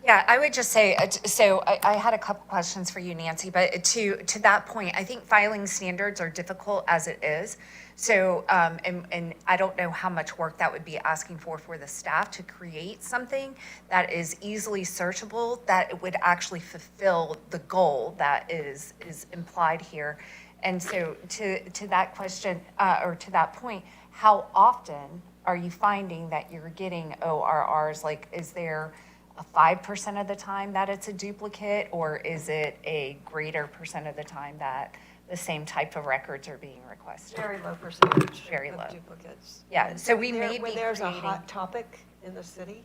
Yeah, I would just say, so I had a couple questions for you, Nancy, but to that point, I think filing standards are difficult as it is. So, and I don't know how much work that would be asking for the staff to create something that is easily searchable, that it would actually fulfill the goal that is implied here. And so to that question, or to that point, how often are you finding that you're getting ORRs? Like, is there a 5% of the time that it's a duplicate, or is it a greater percent of the time that the same type of records are being requested? Very low percentage. Very low. Of duplicates. Yeah, so we may be When there's a creating. hot topic in the city,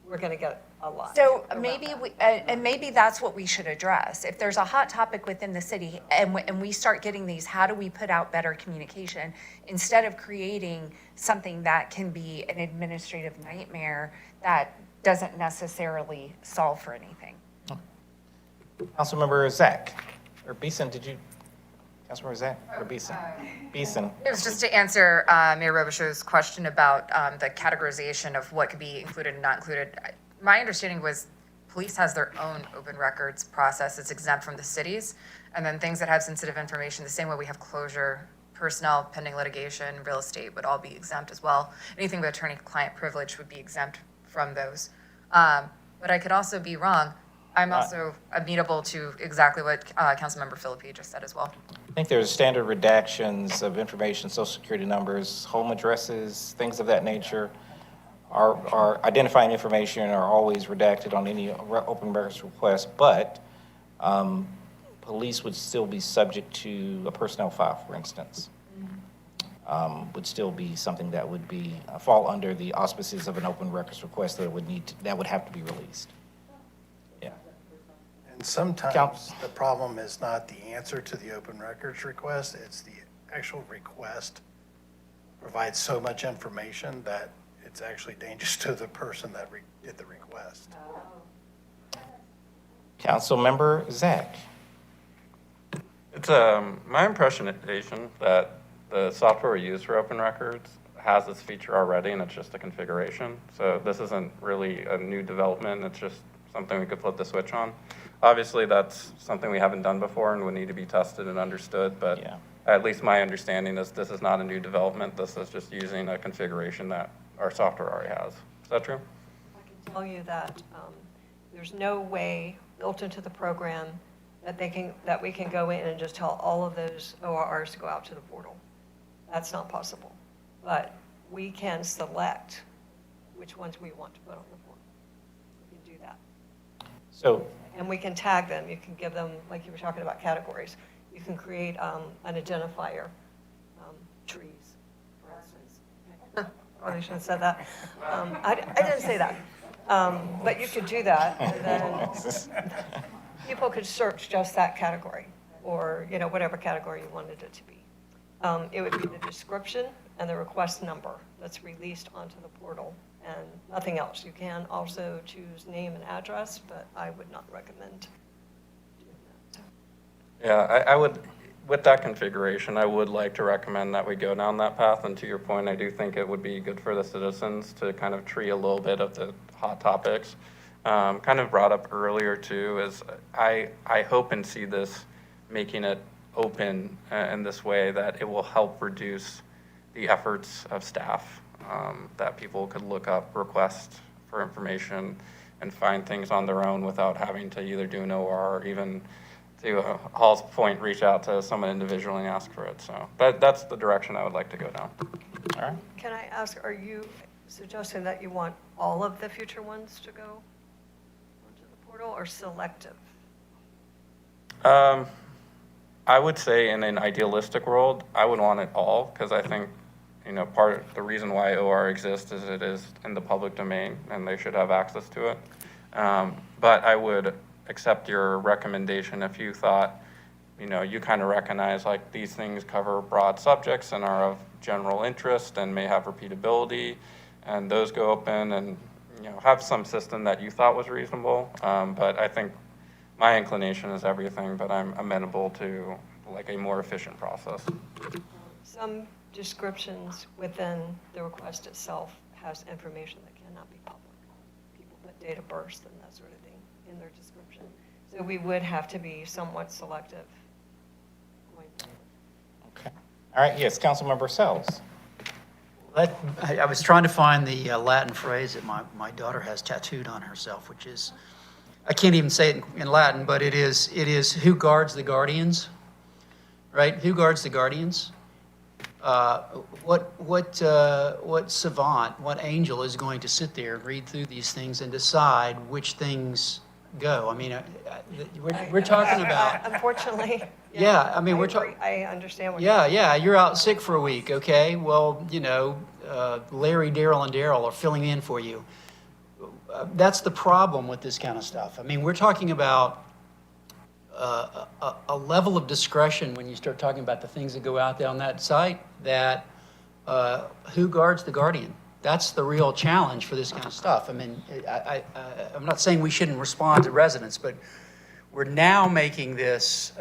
we're going to get a lot. So around maybe that. and maybe that's what we should address. If there's a hot topic within the city and we start getting these, how do we put out better communication instead of creating something that can be an administrative nightmare that doesn't necessarily solve for anything? Councilmember Zach, or Beeson, Councilmember Zach, or Beeson? Beeson. It was just to answer Mayor Robichaud's question about the categorization of what could be included and not included. My understanding was police has their own open records process. It's exempt from the cities. And then things that have sensitive information, the same way we have closure, personnel, pending litigation, real estate would all be exempt as well. Anything with attorney-client privilege would be exempt from those. But I could also be wrong. I'm also amenable to exactly what Councilmember Philippi just said as well. I think there's standard redactions of information, social security numbers, home addresses, things of that nature. Our identifying information are always redacted on any open records request, but police would still be subject to a personnel file, for instance. would still be something that would be, fall under the auspices of an open records request that would have to be released. Yeah. And sometimes the problem is not the answer to the open records request, it's the actual request provides so much information that it's actually dangerous to the person that did the request. Councilmember Zach. It's my impression that the software we use for open records has this feature already, and it's just a configuration. So this isn't really a new development. It's just something we could flip the switch on. Obviously, that's something we haven't done before and would need to be tested and understood. But at least my understanding is this is not a new development. This is just using a configuration that our software already has. Is that true? I can tell you that there's no way built into the program that we can go in and just tell all of those ORRs to go out to the portal. That's not possible. But we can select which ones we want to put on the portal. We can do that. So, and we can tag them. You can give them, like you were talking about categories. You can create an identifier, trees, for instance. Probably shouldn't have said that. I didn't say that. But you could do that, and then people could search just that category, or whatever category you wanted it to be. It would be the description and the request number that's released onto the portal, and nothing else. You can also choose name and address, but I would not recommend doing that. Yeah, I would, with that configuration, I would like to recommend that we go down that path. And to your point, I do think it would be good for the citizens to kind of tree a little bit of the hot topics. Kind of brought up earlier too, is I hope and see this making it open in this way that it will help reduce the efforts of staff, that people could look up requests for information and find things on their own without having to either do an OR or even, to Hall's point, reach out to someone individually and ask for it. So that's the direction I would like to go down. All right. Can I ask, are you suggesting that you want all of the future ones to go onto the portal, or selective? I would say in an idealistic world, I would want it all, because I think, part of the reason why OR exists is it is in the public domain and they should have access to it. But I would accept your recommendation if you thought, you kind of recognize like these things cover broad subjects and are of general interest and may have repeatability, and those go open and, have some system that you thought was reasonable. But I think my inclination is everything, but I'm amenable to like a more efficient process. Some descriptions within the request itself has information that cannot be public. People put date of birth and that sort of thing in their description. So we would have to be somewhat selective. Okay. All right, yes, Councilmember Sells. I was trying to find the Latin phrase that my daughter has tattooed on herself, which is, I can't even say it in Latin, but it is who guards the guardians, right? Who guards the guardians? What savant, what angel is going to sit there and read through these things and decide which things go? I mean, we're talking about. Unfortunately. Yeah, I mean, we're talking. I understand what Yeah, you're out sick for a week, okay? Well, Larry, Daryl, and Daryl are filling in for you. That's the problem with this kind of stuff. I mean, we're talking about a level of discretion when you start talking about the things that go out there on that site, that who guards the guardian? That's the real challenge for this kind of stuff. I mean, I'm not saying we shouldn't respond to residents, but we're now making this,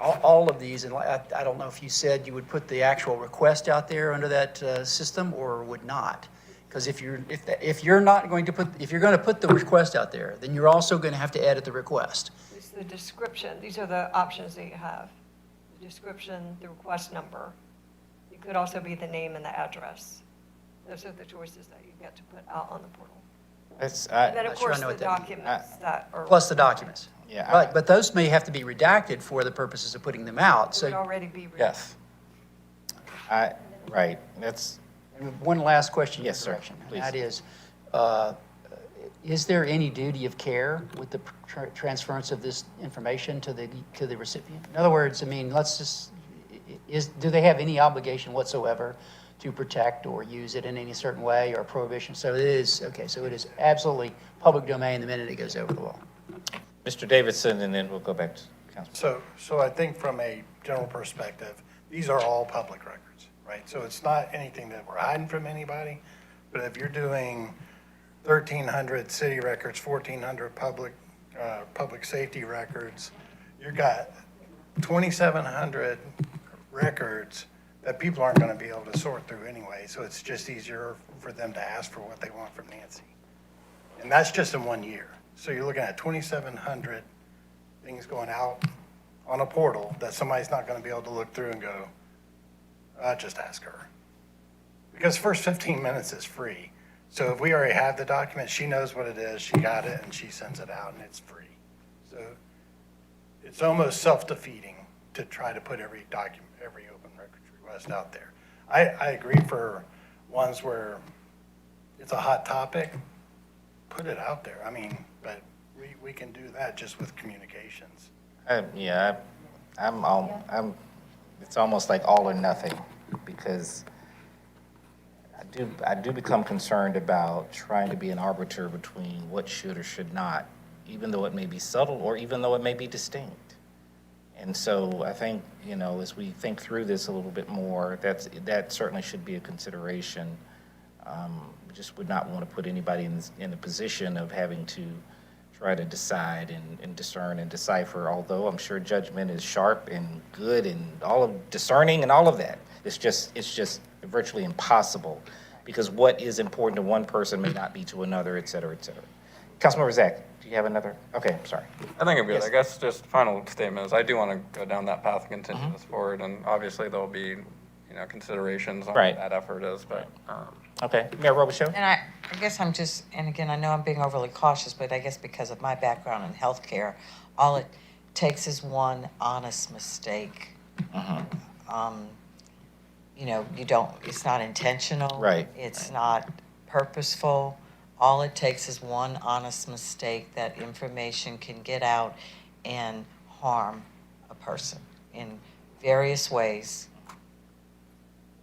all of these, and I don't know if you said you would put the actual request out there under that system or would not. Because if you're going to put the request out there, then you're also going to have to edit the request. It's the description. These are the options that you have. The description, the request number. It could also be the name and the address. Those are the choices that you get to put out on the portal. And then, of course, the documents that are. Plus the documents. Yeah. Right, but those may have to be redacted for the purposes of putting them out. It would already be redacted. Yes. Right, that's. One last question. Yes, sir, please. And that is there any duty of care with the transference of this information to the recipient? In other words, I mean, do they have any obligation whatsoever to protect or use it in any certain way or prohibition? So it is, okay, so it is absolutely public domain the minute it goes over the wall. Mr. Davidson, and then we'll go back to Councilman. So I think from a general perspective, these are all public records, right? So it's not anything that we're hiding from anybody, but if you're doing 1,300 city records, 1,400 public safety records, you've got 2,700 records that people aren't going to be able to sort through anyway, so it's just easier for them to ask for what they want from Nancy. And that's just in 1 year. So you're looking at 2,700 things going out on a portal that somebody's not going to be able to look through and go, just ask her. Because first 15 minutes is free. So if we already have the document, she knows what it is, she got it, and she sends it out, and it's free. So it's almost self-defeating to try to put every document, every open records request out there. I agree for ones where it's a hot topic, put it out there. I mean, but we can do that just with communications. Yeah, it's almost like all or nothing, because I do become concerned about trying to be an arbiter between what should or should not, even though it may be subtle or even though it may be distinct. And so I think, as we think through this a little bit more, that certainly should be a consideration. We just would not want to put anybody in a position of having to try to decide and discern and decipher, although I'm sure judgment is sharp and good and all of discerning and all of that. It's just virtually impossible, because what is important to one person may not be to another, et cetera, et cetera. Councilmember Zach, do you have another? Okay, sorry. I think I'm good. Yes. I guess just final statement is I do want to go down that path and continue this forward, and obviously there'll be, considerations on Right. what that effort is, but. Okay, Mayor Robichaud? And I guess I'm just, and again, I know I'm being overly cautious, but I guess because of my background in healthcare, all it takes is one honest mistake. It's not intentional. Right. It's not purposeful. All it takes is one honest mistake that information can get out and harm a person in various ways.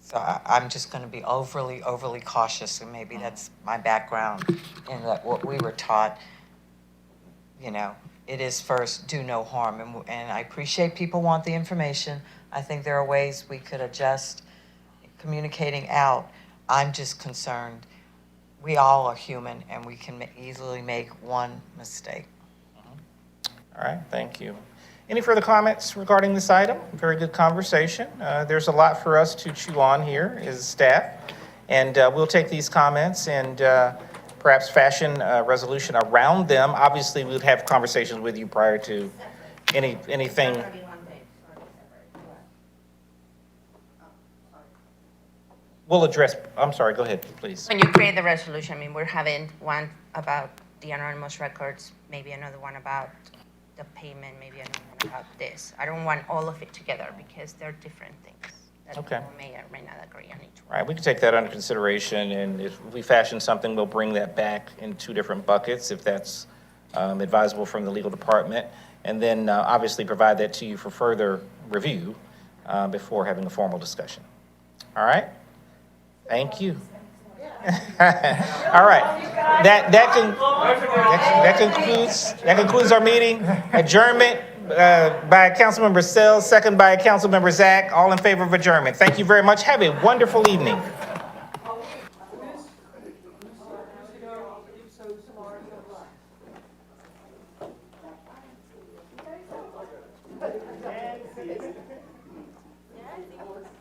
So I'm just going to be overly cautious, and maybe that's my background in that what we were taught, it is first, do no harm. And I appreciate people want the information. I think there are ways we could adjust communicating out. I'm just concerned, we all are human, and we can easily make one mistake. All right, thank you. Any further comments regarding this item? Very good conversation. There's a lot for us to chew on here as staff, and we'll take these comments and perhaps fashion a resolution around them. Obviously, we would have conversations with you prior to anything. We'll address, I'm sorry, go ahead, please. When you create the resolution, we're having one about the anonymous records, maybe another one about the payment, maybe another one about this. I don't want all of it together because they're different things that Okay. people may or may not agree on each one. All right, we can take that under consideration, and if we fashion something, we'll bring that back in two different buckets, if that's advisable from the legal department, and then obviously provide that to you for further review before having a formal discussion. All right? Thank you. All right. That concludes our meeting. Adjournment by Councilmember Sells, second by Councilmember Zach. All in favor of adjournment. Thank you very much. Have a wonderful evening.